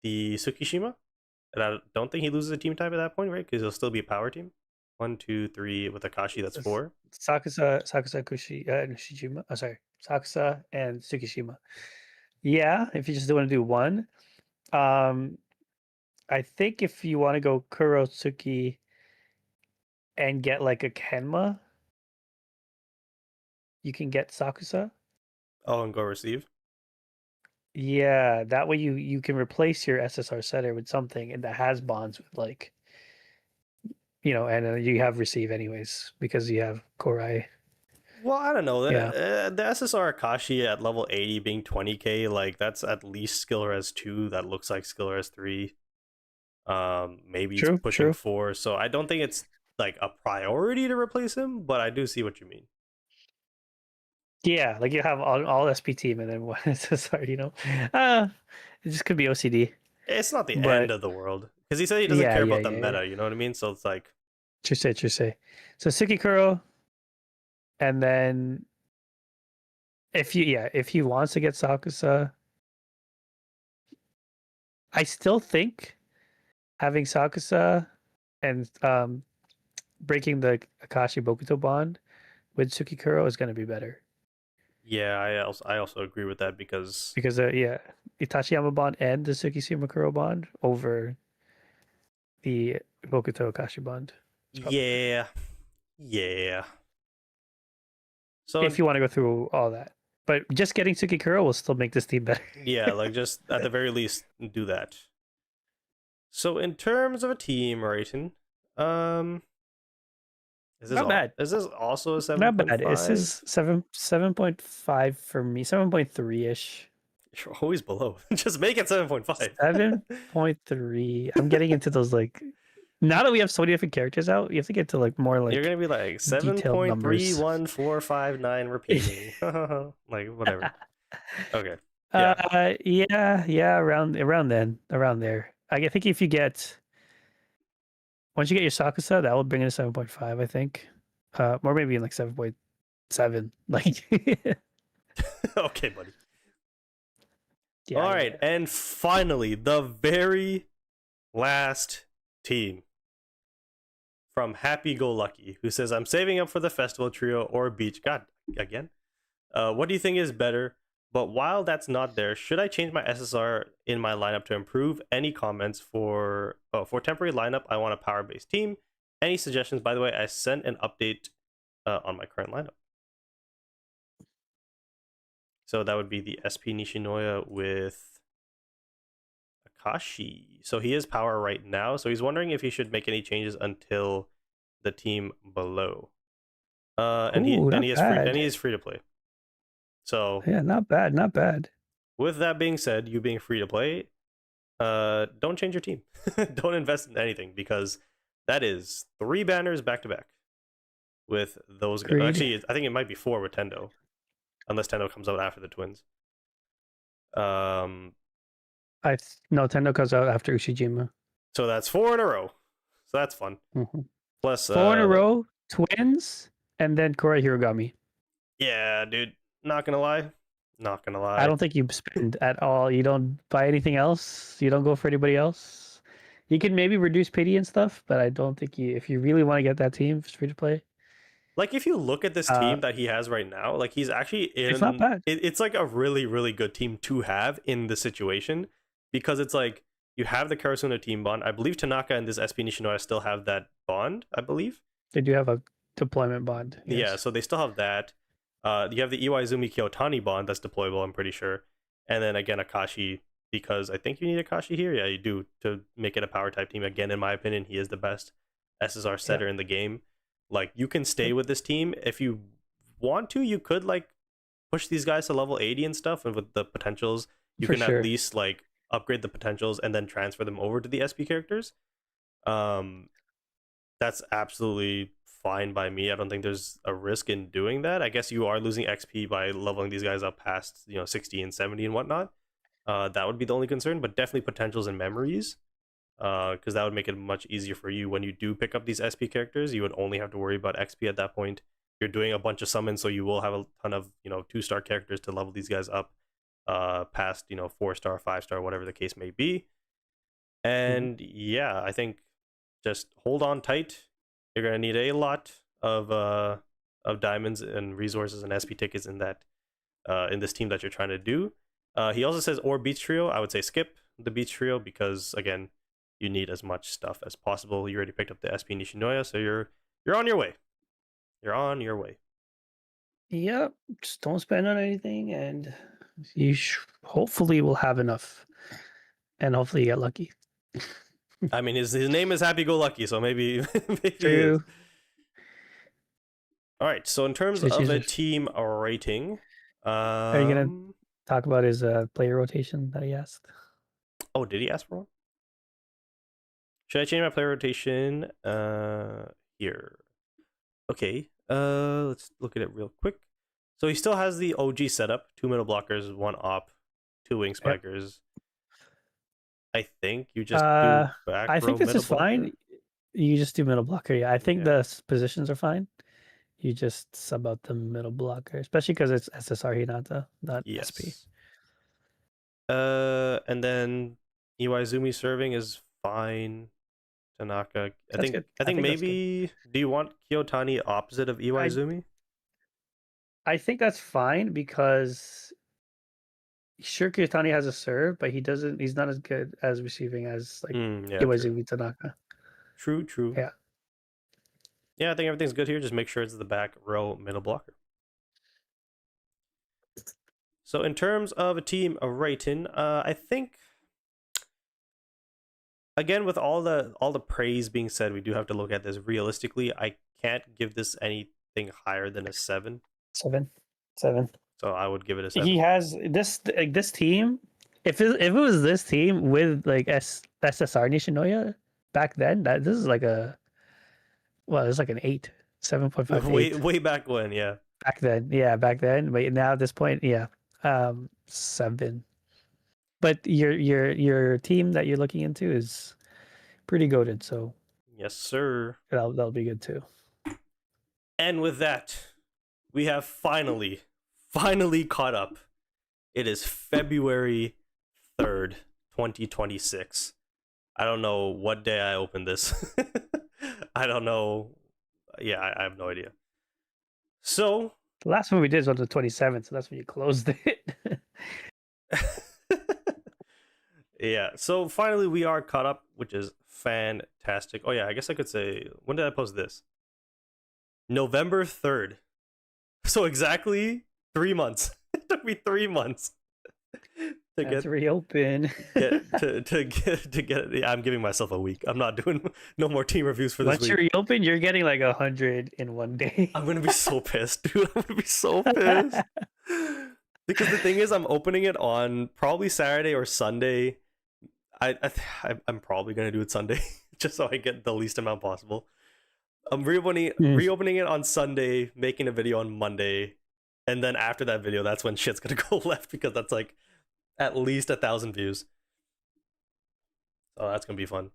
the Tsukishima. And I don't think he loses a team type at that point, right? Because he'll still be a power team. 1, 2, 3 with Akashi. That's 4. Sakusa, Nishijima. Oh, sorry, Sakusa and Tsukishima. Yeah, if you just want to do one, um, I think if you want to go Kurotsuki and get like a Kenma, you can get Sakusa. Oh, and go receive. Yeah, that way you can replace your SSR setter with something and that has bonds with like and you have receive anyways because you have Korai. Well, I don't know. Yeah, The SSR Akashi at level 80 being 20k, like that's at least skill res 2. That looks like skill res 3. Maybe it's true, pushing true. 4. So I don't think it's like a priority to replace him, but I do see what you mean. Yeah, like you have all SP team and then one SSR. Uh, it just could be OCD, It's not the end but of the world because he said he doesn't yeah, care yeah, about the yeah, yeah. meta. You know what I mean? So it's like, True say, true say. So Sukikuro, and then if he wants to get Sakusa, I still think having Sakusa and breaking the Akashi Bokuto bond with Tsukikuro is going to be better yeah, I also agree with that because because Itachiyama bond and the Tsukishima Kuro bond over the Bokuto Akashi bond. It's probably better. yeah, yeah. If So you want to go through all that, but just getting Tsukikuro will still make this team better. yeah, like just at the very least do that. So in terms of a team rating, um, Not bad. is this also a Not bad. This 7.5? is 7.5 for me. 7.3 ish. You're always below. Just make it 7.5. 7.3. I'm getting into those like now that we have so many different characters out, you have to get to like more You're like gonna be like detailed numbers. 7.31459 repeating. Like whatever. Okay. Yeah. Yeah, around there. I think if you get once you get your Sakusa, that will bring it to 7.5, I think. Or maybe like 7.7. Like Okay, buddy. yeah, All yeah, right, yeah. and finally, the very last team from Happy Go Lucky, who says, "I'm saving up for the festival trio or beach." God, again. What do you think is better? But while that's not there, should I change my SSR in my lineup to improve? Any comments for temporary lineup? I want a power based team. Any suggestions? By the way, I sent an update on my current lineup. So that would be the SP Nishinoya with Akashi. So he is power right now. So he's wondering if he should make any changes until the team below. And Ooh, not he bad. is free to play. So Yeah, not bad, not bad. with that being said, you being free to play, don't change your team. Don't invest in anything because that is 3 banners back to back with those guys. Agreed. Actually, I think it might be 4 with Tendo, unless Tendo comes out after the twins. Um, No, Tendo comes out after Ushijima. so that's 4 in a row. So that's fun. Hmm. Plus, 4 in a row, twins, and then Koroi Hirogami. yeah, dude, not gonna lie, not gonna I lie. don't think you spend at all. You don't buy anything else. You don't go for anybody else. You can maybe reduce pity and stuff, but I don't think if you really want to get that team free to play, Like if you look at this uh, team that he has right now, like he's actually it's not in. bad. It's like a really really good team to have in the situation because it's like you have the Karasuno team bond. I believe Tanaka and this SP Nishinoya still have that bond. I believe. They do have a deployment bond. Yeah, Yes. so they still have that. You have the Iwaizumi Kyotani bond that's deployable. I'm pretty sure, and then again Akashi because I think you need Akashi here. Yeah, you do to make it a power type team. Again, in my opinion, he is the best SSR Yeah. setter in the game. Like you can stay with this team if you want to. You could like push these guys to level 80 and stuff, and with the potentials, you For can at sure. least like upgrade the potentials and then transfer them over to the SP characters. Um, that's absolutely fine by me. I don't think there's a risk in doing that. I guess you are losing XP by leveling these guys up past 60 and 70 and whatnot. That would be the only concern, but definitely potentials and memories. Because that would make it much easier for you when you do pick up these SP characters. You would only have to worry about XP at that point. You're doing a bunch of summons, so you will have a ton of 2-star characters to level these guys up, past 4-star, 5-star, whatever the case may be. And yeah, I think just hold on tight. You're gonna need a lot of diamonds and resources and SP tickets in that in this team that you're trying to do. He also says or beach trio. I would say skip the beach trio because again, you need as much stuff as possible. You already picked up the SP Nishinoya, so you're on your way. You're on your way. Yep. Just don't spend on anything, and you hopefully will have enough, and hopefully you get lucky. I mean, his name is Happy Go Lucky, so maybe maybe he is. True. All right. So in terms So of she's a team rating, Are you gonna talk about his player rotation that he asked? oh, did he ask for one? Should I change my player rotation? Here. Okay. Let's look at it real quick. So he still has the OG setup: 2 middle blockers, 1 op, 2 wing Yep. spikers. I think you just do back I row think this middle is fine. blocker. You just do middle blocker. Yeah, I think Yeah. the positions are fine. You just sub out the middle blocker, especially because it's SSR Hinata, not SP. Yes. And then Iwaizumi serving is fine. Tanaka. That's good. I think that's good. maybe do you want Kyotani opposite of Iwaizumi? I think that's fine because sure Kirtani has a serve, but he's not as good as receiving as like Yeah, true. Iwaizumi Tanaka. True. Yeah. Yeah, I think everything's good here. Just make sure it's the back row middle blocker. So in terms of a team rating, I think again with all the praise being said, we do have to look at this realistically. I can't give this anything higher than a 7. 7. So I would give it a 7. He has this team. If it was this team with like SSR Nishinoya back then, this is like it's like an 8, 7.5 way back when, yeah. Back then, yeah, back then. But now at this point, yeah, 7. But your team that you're looking into is pretty goated, so Yes, sir. that'll be good too. And with that, we have finally caught up. It is February 3rd, 2026. I don't know what day I opened this. I don't know. Yeah, I have no idea. So, The last one we did was on the 27th, so that's when you closed it. yeah, so finally we are caught up, which is fantastic. Oh yeah, I guess I could say, when did I post this? November 3rd. So exactly 3 months. It took me 3 months to Let's get reopen. to get. Yeah, I'm giving myself a week. I'm not doing no more team reviews for this Once you week. reopen, you're getting like 100 in one day. I'm gonna be so pissed, dude. I'm gonna be so pissed. Because the thing is, I'm opening it on probably Saturday or Sunday. I'm probably gonna do it Sunday, just so I get the least amount possible. I'm reopening it on Sunday, making a video on Monday, and then after that video, that's when shit's gonna go left because that's like at least 1,000 views. So that's gonna be fun.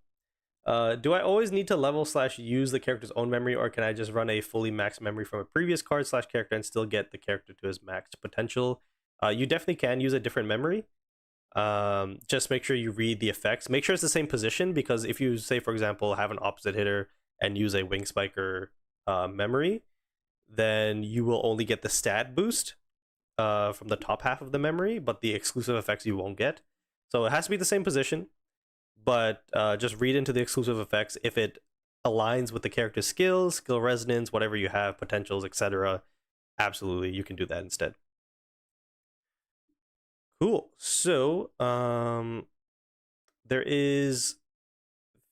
Do I always need to level/use the character's own memory, or can I just run a fully maxed memory from a previous card/character and still get the character to his max potential? You definitely can use a different memory. Just make sure you read the effects. Make sure it's the same position, because if you say, for example, have an opposite hitter and use a wing spiker memory, then you will only get the stat boost from the top half of the memory, but the exclusive effects you won't get. So it has to be the same position, but just read into the exclusive effects. If it aligns with the character's skills, skill resonance, whatever you have, potentials, etc., absolutely, you can do that instead. Cool. So, there is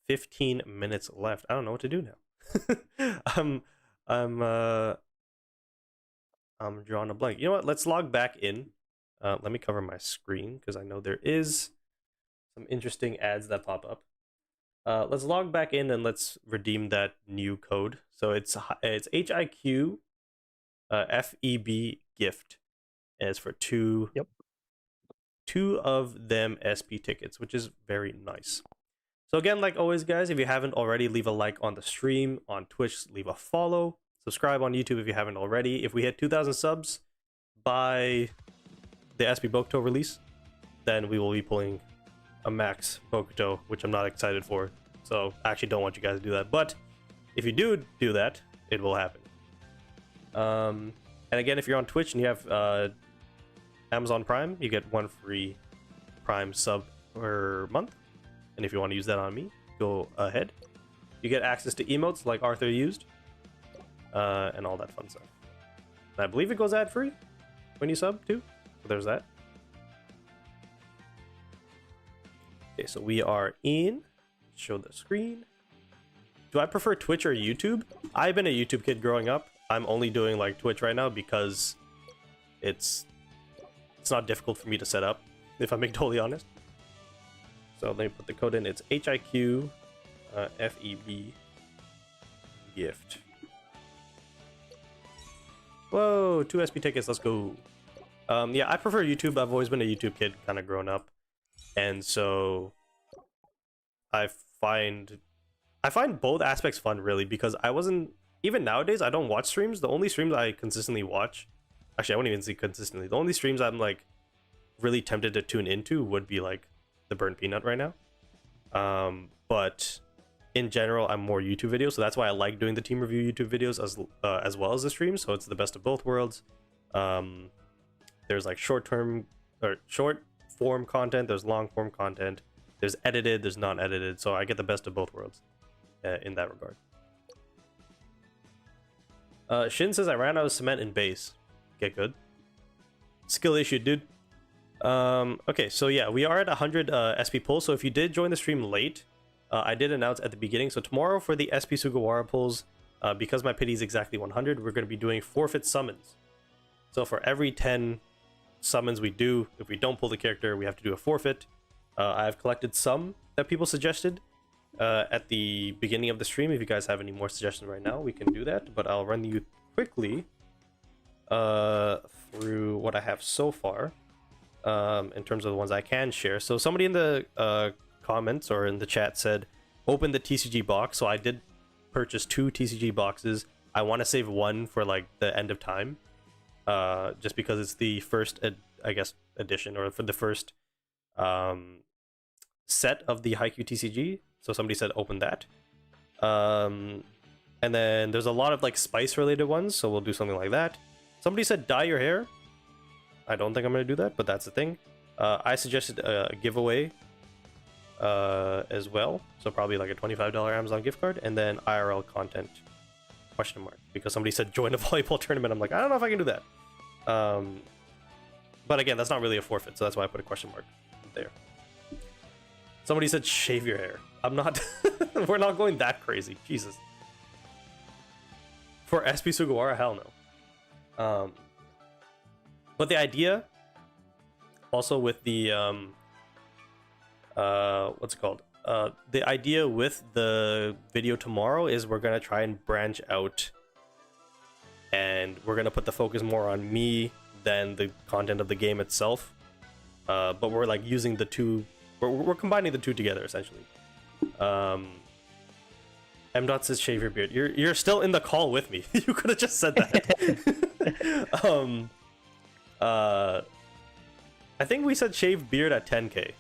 15 minutes left. I don't know what to do now. I'm drawing a blank. You know what? Let's log back in. Let me cover my screen because I know there is some interesting ads that pop up. Let's log back in and let's redeem that new code. So it's Haikyu FEB gift, and it's for two of them SP tickets, which is very nice. So again, like always, guys, if you haven't already, leave a like on the stream. On Twitch, leave a follow. Subscribe on YouTube if you haven't already. If we hit 2,000 subs by the SP Bokuto release, then we will be pulling a max Bokuto, which I'm not excited for. So I actually don't want you guys to do that. But if you do that, it will happen. And again, if you're on Twitch and you have Amazon Prime, you get 1 free Prime sub per month. And if you want to use that on me, go ahead. You get access to emotes like Arthur used, and all that fun stuff. And I believe it goes ad-free when you sub too. So there's that. Okay, so we are in. Show the screen. Do I prefer Twitch or YouTube? I've been a YouTube kid growing up. I'm only doing like Twitch right now because it's not difficult for me to set up, if I'm being totally honest. So let me put the code in. It's Haikyu FEB gift. Whoa, 2 SP tickets, let's go. Yeah, I prefer YouTube. I've always been a YouTube kid, kind of grown up. And so I find both aspects fun, really, because even nowadays, I don't watch streams. The only streams I consistently watch, actually, I wouldn't even say consistently. The only streams I'm like really tempted to tune into would be like the Burnt Peanut right now. But in general, I'm more YouTube videos, so that's why I like doing the team review YouTube videos as well as the streams. So it's the best of both worlds. There's like short form content, there's long form content, there's edited, there's non-edited, so I get the best of both worlds in that regard. Shin says I ran out of cement and base. Get good. Skill issue, dude. Okay, so yeah, we are at 100 SP pulls. So if you did join the stream late, I did announce at the beginning. So tomorrow for the SP Sugawara pulls, because my pity is exactly 100, we're going to be doing forfeit summons. So for every 10 summons we do, if we don't pull the character, we have to do a forfeit. I've collected some that people suggested at the beginning of the stream. If you guys have any more suggestions right now, we can do that. But I'll run you quickly through what I have so far. In terms of the ones I can share. So somebody in the comments or in the chat said, open the TCG box. So I did purchase 2 TCG boxes. I want to save one for like the end of time. Just because it's the first, I guess, edition, or for the first set of the Haikyu TCG. So somebody said open that. And then there's a lot of like spice related ones. So we'll do something like that. Somebody said dye your hair. I don't think I'm going to do that, but that's the thing. I suggested a giveaway as well. So probably like a $25 Amazon gift card. And then IRL content, ? Because somebody said join a volleyball tournament. I'm like, I don't know if I can do that. But again, that's not really a forfeit, so that's why I put a question mark there. Somebody said shave your hair. I'm not. We're not going that crazy. Jesus. For SP Sugawara, hell no. But the idea, also with the what's it called? The idea with the video tomorrow is we're gonna try and branch out, and we're gonna put the focus more on me than the content of the game itself. But we're like using the two. We're combining the two together essentially. M. Dot says shave your beard. You're still in the call with me. You could have just said that. I think we said shave beard at 10k.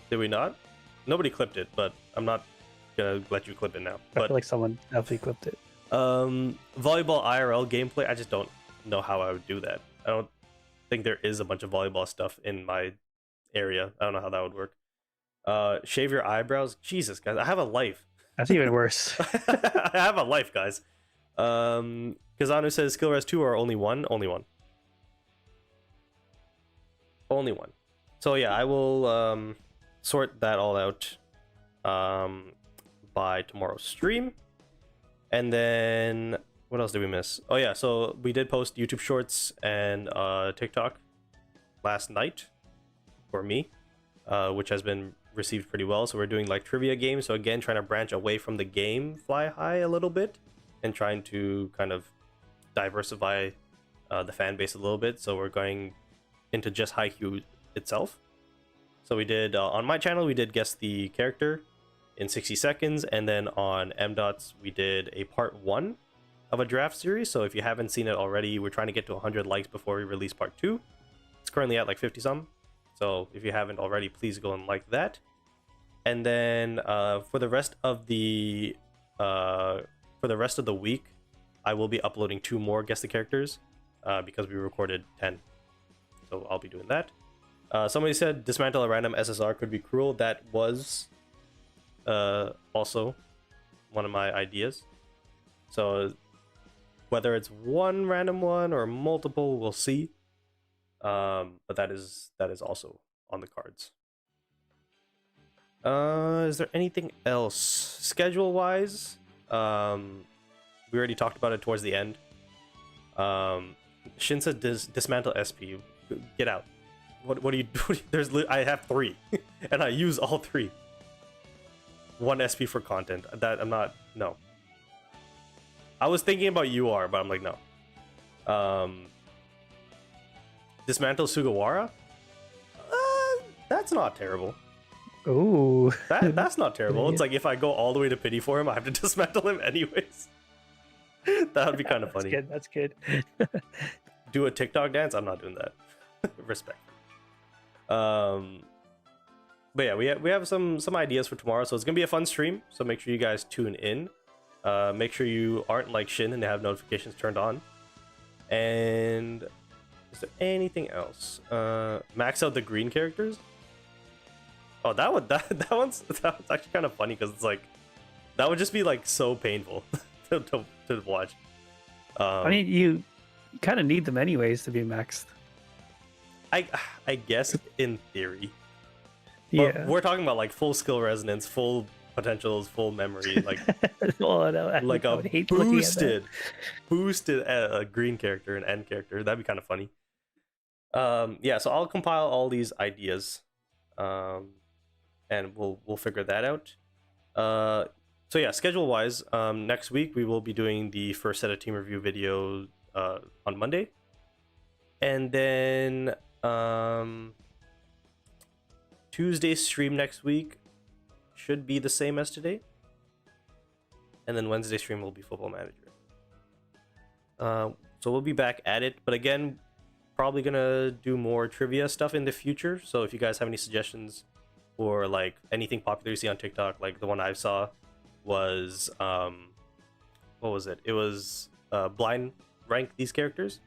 Did we not? Nobody clipped it, but I'm not gonna let you clip it now. I But feel like someone definitely clipped it. volleyball IRL gameplay, I just don't know how I would do that. I don't think there is a bunch of volleyball stuff in my area. I don't know how that would work. Shave your eyebrows. Jesus, guys, I have a life. That's even worse. I have a life, guys. Kazanu says skill res 2 or only one? Only one. Only one. So yeah, I will sort that all out by tomorrow's stream. And then what else did we miss? Oh yeah, so we did post YouTube Shorts and TikTok last night for me, which has been received pretty well. So we're doing like trivia games. So again, trying to branch away from the game Fly High a little bit and trying to kind of diversify the fan base a little bit. So we're going into just Haikyu itself. So we did on my channel, we did guess the character in 60 seconds, and then on M.Dot's we did a part 1 of a draft series. So if you haven't seen it already, we're trying to get to 100 likes before we release part 2. It's currently at like 50 some. So if you haven't already, please go and like that. And then for the rest of the week, I will be uploading 2 more guess the characters because we recorded 10. So I'll be doing that. Somebody said dismantle a random SSR could be cruel. That was also one of my ideas. So whether it's one random one or multiple, we'll see. But that is also on the cards. Is there anything else schedule wise? We already talked about it towards the end. Shin said dismantle SP. Get out. What do you do? I have 3 and I use all 3. 1 SP for content. That I'm not. No. I was thinking about UR, but I'm like no. Dismantle Sugawara. That's not terrible. Ooh. That's not terrible. It's like if I go all the way to pity for him, I have to dismantle him anyways. That would be kind of funny. That's good. Do a TikTok dance? I'm not doing that. Respect. But yeah, we have some ideas for tomorrow, so it's gonna be a fun stream. So make sure you guys tune in. Make sure you aren't like Shin and have notifications turned on. And is there anything else? Max out the green characters. Oh, that one's actually kind of funny because it's like that would just be like so painful to watch. I mean, you kind of need them anyways to be maxed. I guess in theory. Yeah. But we're talking about like full skill resonance, full potentials, full memory, like well, no, like I a would hate looking at that. boosted green character and end character. That'd be kind of funny. Yeah, so I'll compile all these ideas, and we'll figure that out. So yeah, schedule wise, next week we will be doing the first set of team review videos on Monday, and then Tuesday's stream next week should be the same as today, and then Wednesday's stream will be Football Manager. So we'll be back at it, but again, probably gonna do more trivia stuff in the future. So if you guys have any suggestions or like anything popular you see on TikTok, like the one I saw was what was it? It was blind rank these characters.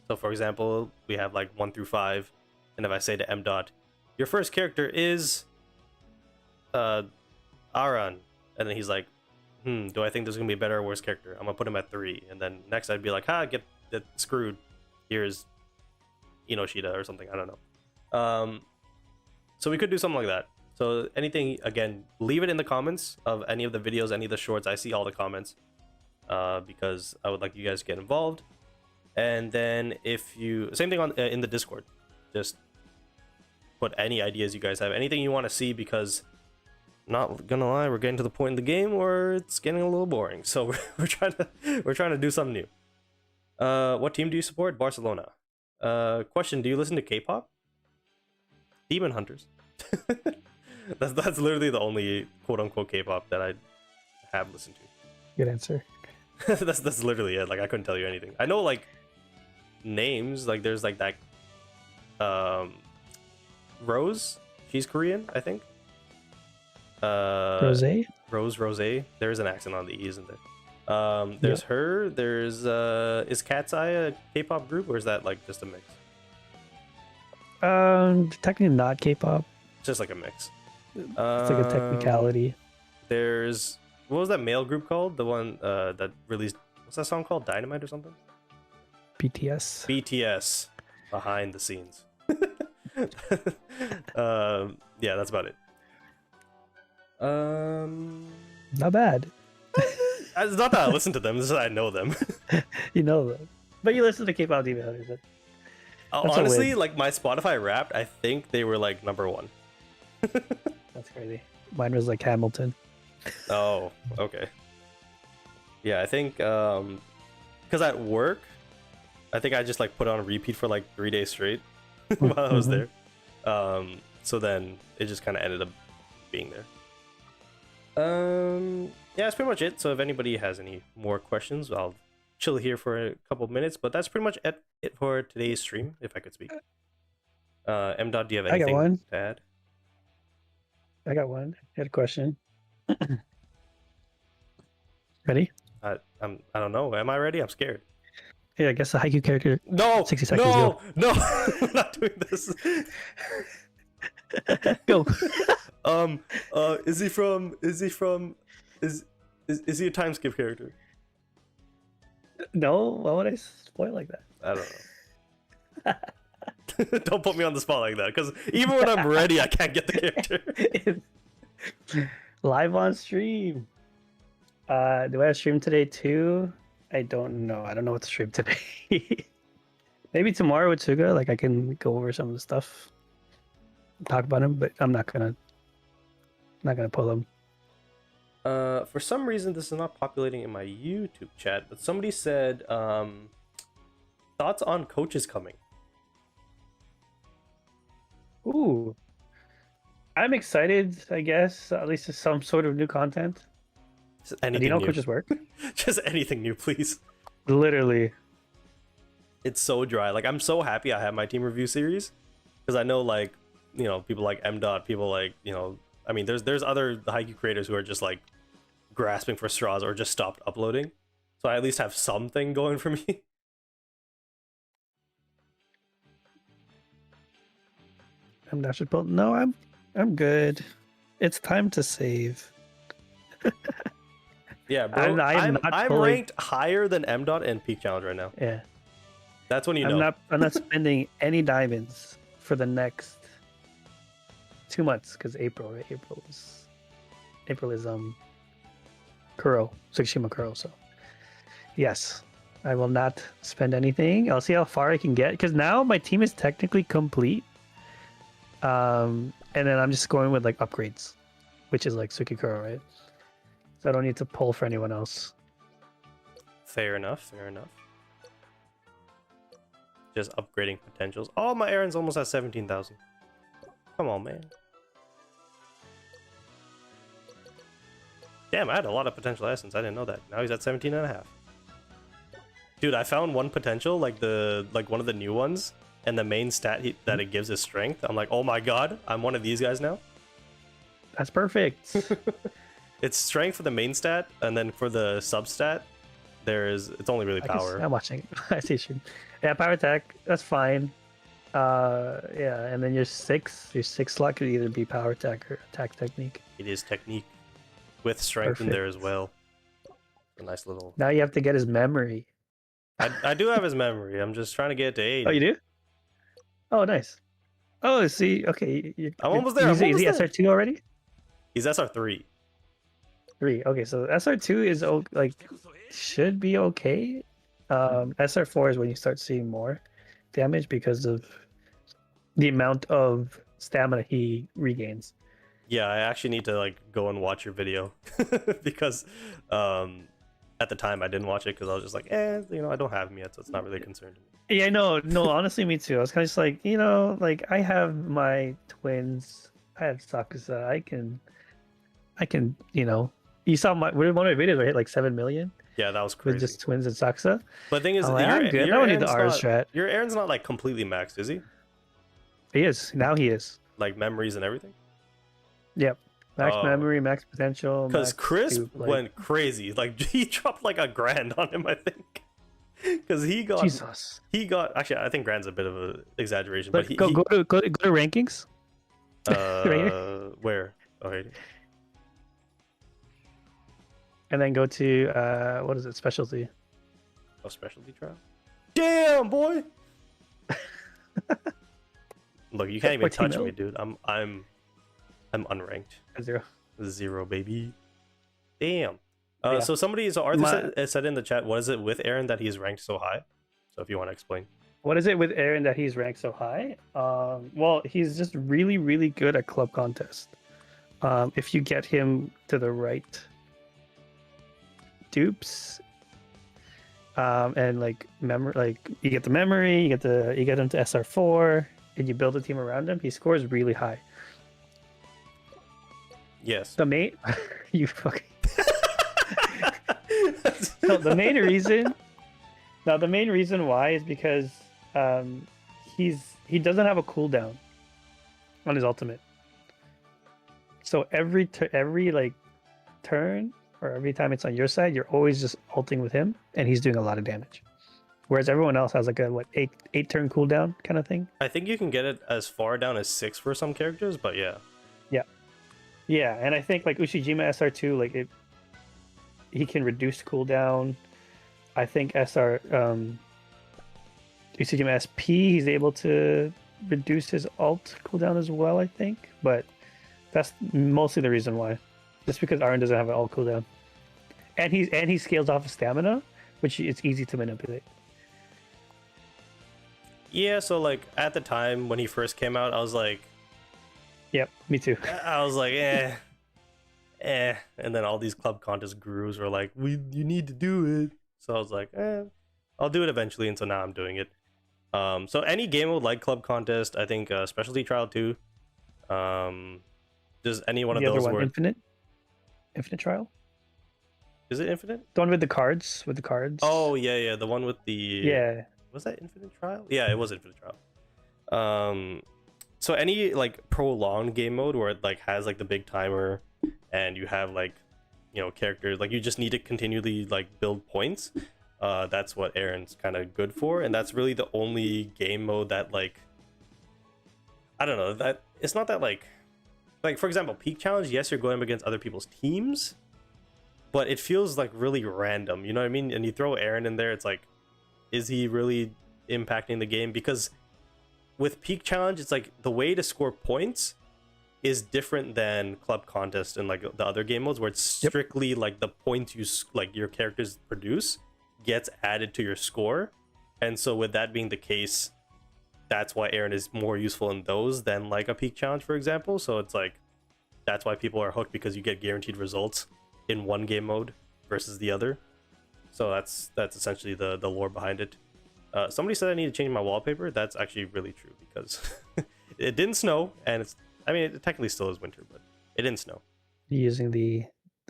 So for example, we have like 1 through 5, and if I say to M dot, your first character is Aran, and then he's like, do I think there's gonna be a better or worse character? I'm gonna put him at 3, and then next I'd be like, get screwed. Here's Inoshida or something. I don't know. So we could do something like that. So anything, again, leave it in the comments of any of the videos, any of the shorts. I see all the comments because I would like you guys to get involved. And then if you, same thing on in the Discord, just put any ideas you guys have, anything you want to see, because not gonna lie, we're getting to the point in the game where it's getting a little boring. So we're trying to do something new. What team do you support? Barcelona. Question: do you listen to K-pop? Demon Hunters. that's literally the only quote unquote K-pop that I have listened to. Good answer. that's literally it. Like, I couldn't tell you anything. I know like names, like there's like that Rose, she's Korean, I think. Rose? Rose. There is an accent on the E, isn't there? There's her. There's is Cat's Eye a K-pop group, or is that like just a mix? Technically not K-pop. Just like a mix. It's like a technicality. There's, what was that male group called? The one that released, what's that song called? Dynamite or something? BTS. BTS. Behind the scenes. Yeah, that's about it. Not bad. It's not that I listen to them, it's that I know them. You know them. But you listen to K-pop Demon Hunters. That's honestly, like my Spotify Wrapped, I think they were like #1. That's crazy. Mine was like Hamilton. Oh, okay. Yeah, I think because at work, I think I just like put on repeat for like 3 days straight while I was there. So then it just kind of ended up being there. Yeah, that's pretty much it. So if anybody has any more questions, I'll chill here for a couple of minutes. But that's pretty much it for today's stream, if I could speak. M. Dot, do you have anything to add? I got one. I had a question. Ready? I don't know. Am I ready? I'm scared. Yeah, I guess the Haikyu character. No, 60 seconds. no, Go. no. I'm not doing this. Go. Is he a time skip character? No, why would I spoil like that? I don't know. Don't put me on the spot like that, because even when I'm ready, I can't get the character. Live on stream. Do I have stream today too? I don't know. I don't know what to stream today. Maybe tomorrow with Suga, like I can go over some of the stuff, talk about him, but I'm not gonna pull him. For some reason, this is not populating in my YouTube chat, but somebody said, thoughts on coaches coming. Ooh, I'm excited. I guess at least it's some sort of new content. Anything do you know new. coaches work? Just anything new, please. Literally. It's so dry. Like, I'm so happy I have my team review series, because I know, like, people like M. Dot, people like, I mean, there's other Haikyu creators who are just like grasping for straws or just stopped uploading. So I at least have something going for me. I'm not sure. No, I'm good. It's time to save. Yeah, bro. I'm ranked higher than M. Dot and Peak Challenge right now. Yeah. That's when you know. I'm not spending any diamonds for the next 2 months, because April, right? April is Kuro, Tsukushima Kuro. So yes, I will not spend anything. I'll see how far I can get, because now my team is technically complete. And then I'm just going with like upgrades, which is like Tsukikuro, right? So I don't need to pull for anyone else. Fair enough. Just upgrading potentials. Oh, my Aaron's almost at 17,000. Come on, man. Damn, I had a lot of potential essence. I didn't know that. Now he's at 17.5. Dude, I found one potential, like one of the new ones, and the main stat that it gives is strength. I'm like, oh my god, I'm one of these guys now. That's perfect. It's strength for the main stat, and then for the substat, it's only really power. I'm watching. I see you. Yeah, power attack. That's fine. Yeah, and then your six slot could either be power attack or attack technique. It is technique with strength in there as well. A nice little. Now you have to get his memory. I do have his memory. I'm just trying to get it to 80. Oh, you do? Oh, nice. Oh, see, okay, I'm almost there. I'm Is almost he there. SR2 already? He's SR3. 3. Okay, so SR2 is like should be okay. SR4 is when you start seeing more damage because of the amount of stamina he regains. Yeah, I actually need to like go and watch your video because at the time I didn't watch it because I was just like, I don't have him yet, so it's not really a concern to me. Yeah, no, honestly, me too. I was kind of just like, like I have my twins. I have Sakusa. I can, you saw one of my videos where I hit like 7 million Yeah, that was with crazy. just twins and Sakusa. But the thing is, I'm like, I'm good. I don't need the R strat. Your Aaron's not like completely maxed, is he? He is. Now he is. Like memories and everything? Yep. Max Oh. memory, max potential. Because Chris soup, went crazy. Like he dropped like $1,000 on him, I think. Because Jesus. he got actually I think grand's a bit of an exaggeration, But but go to rankings. where? Oh, right. And then go to what is it? Specialty. Oh, specialty trial. Damn, boy. Look, you can't even 14 touch mil. me, dude. I'm unranked. 0. 0, baby. Damn. Yeah. So Arthur said in the chat, what is it with Aaron that he's ranked so high? So if you want to explain. What is it with Aaron that he's ranked so high? Well, he's just really, really good at club contest. If you get him to the right dupes, and like you get the memory, you get him to SR4, and you build a team around him, he scores really high. Yes. The main, you fucking. So the main reason why is because he doesn't have a cooldown on his ultimate. So every like turn or every time it's on your side, you're always just ulting with him, and he's doing a lot of damage. Whereas everyone else has like a eight turn cooldown kind of thing. I think you can get it as far down as 6 for some characters, but yeah. Yeah, and I think like Ushijima SR2, like he can reduce cooldown. I think Ushijima SP, he's able to reduce his ult cooldown as well, I think. But that's mostly the reason why. Just because Aaron doesn't have an ult cooldown. And he scales off of stamina, which it's easy to manipulate. Yeah, so like at the time when he first came out, I was like, Yep, me too. and then all these club contest gurus were like, you need to do it. So I was like, I'll do it eventually, and so now I'm doing it. So any game mode like club contest, I think specialty trial too. Does any one of those work? Infinite trial? Is it infinite? The one with the cards? Oh yeah, the one with the Yeah. Was that infinite trial? Yeah, it was infinite trial. So any like prolonged game mode where it like has like the big timer and you have like characters, like you just need to continually like build points, that's what Aaron's kind of good for, and that's really the only game mode that like I don't know, that it's not that like for example peak challenge, yes, you're going up against other people's teams, but it feels like really random, you know what I mean? And you throw Aaron in there, it's like, is he really impacting the game? Because with peak challenge, it's like the way to score points is different than club contest and like the other game modes where it's strictly like the points you like your characters produce gets added to your score. And so with that being the case, that's why Aaron is more useful in those than like a peak challenge, for example. So it's like that's why people are hooked, because you get guaranteed results in one game mode versus the other. So that's essentially the lore behind it. Somebody said I need to change my wallpaper. That's actually really true, because it didn't snow, and it technically still is winter, but it didn't snow. You using the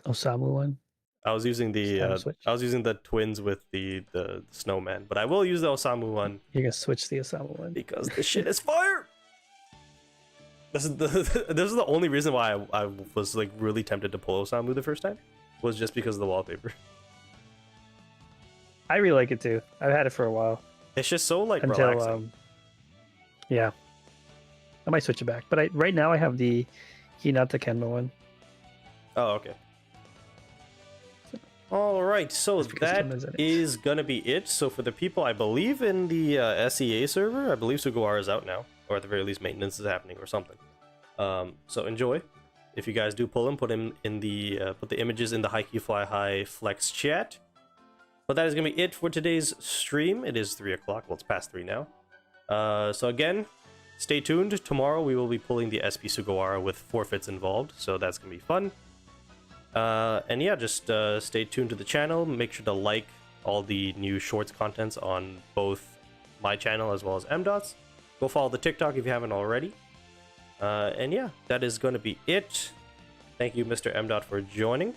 Osamu one? I was using the twins with the snowman, but I will use the Osamu one. You're gonna switch the Osamu one because the shit is fire. This is the only reason why I was like really tempted to pull Osamu the first time, was just because of the wallpaper. I really like it too. I've had it for a while. It's just so like relaxing. Yeah, I might switch it back, but right now I have the Hinata Kenma one. Oh, okay. All right, so that is gonna be it. So for the people, I believe in the SEA server, I believe Sugawara is out now. or at the very least maintenance is happening or something. So enjoy. If you guys do pull him, put the images in the Haikyu Fly High Flex chat. But that is gonna be it for today's stream. It is 3 o'clock. Well, it's past 3 now. So again, stay tuned. Tomorrow we will be pulling the SP Sugawara with forfeits involved, so that's gonna be fun. And yeah, just stay tuned to the channel. Make sure to like all the new shorts contents on both my channel as well as MDOT's. Go follow the TikTok if you haven't already. And yeah, that is going to be it. Thank you, Mr. MDOT, for joining.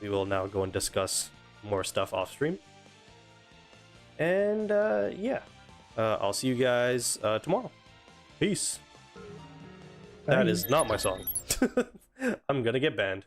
We will now go and discuss more stuff off stream. And yeah, I'll see you guys tomorrow. Peace. That is not my song. I'm gonna get banned.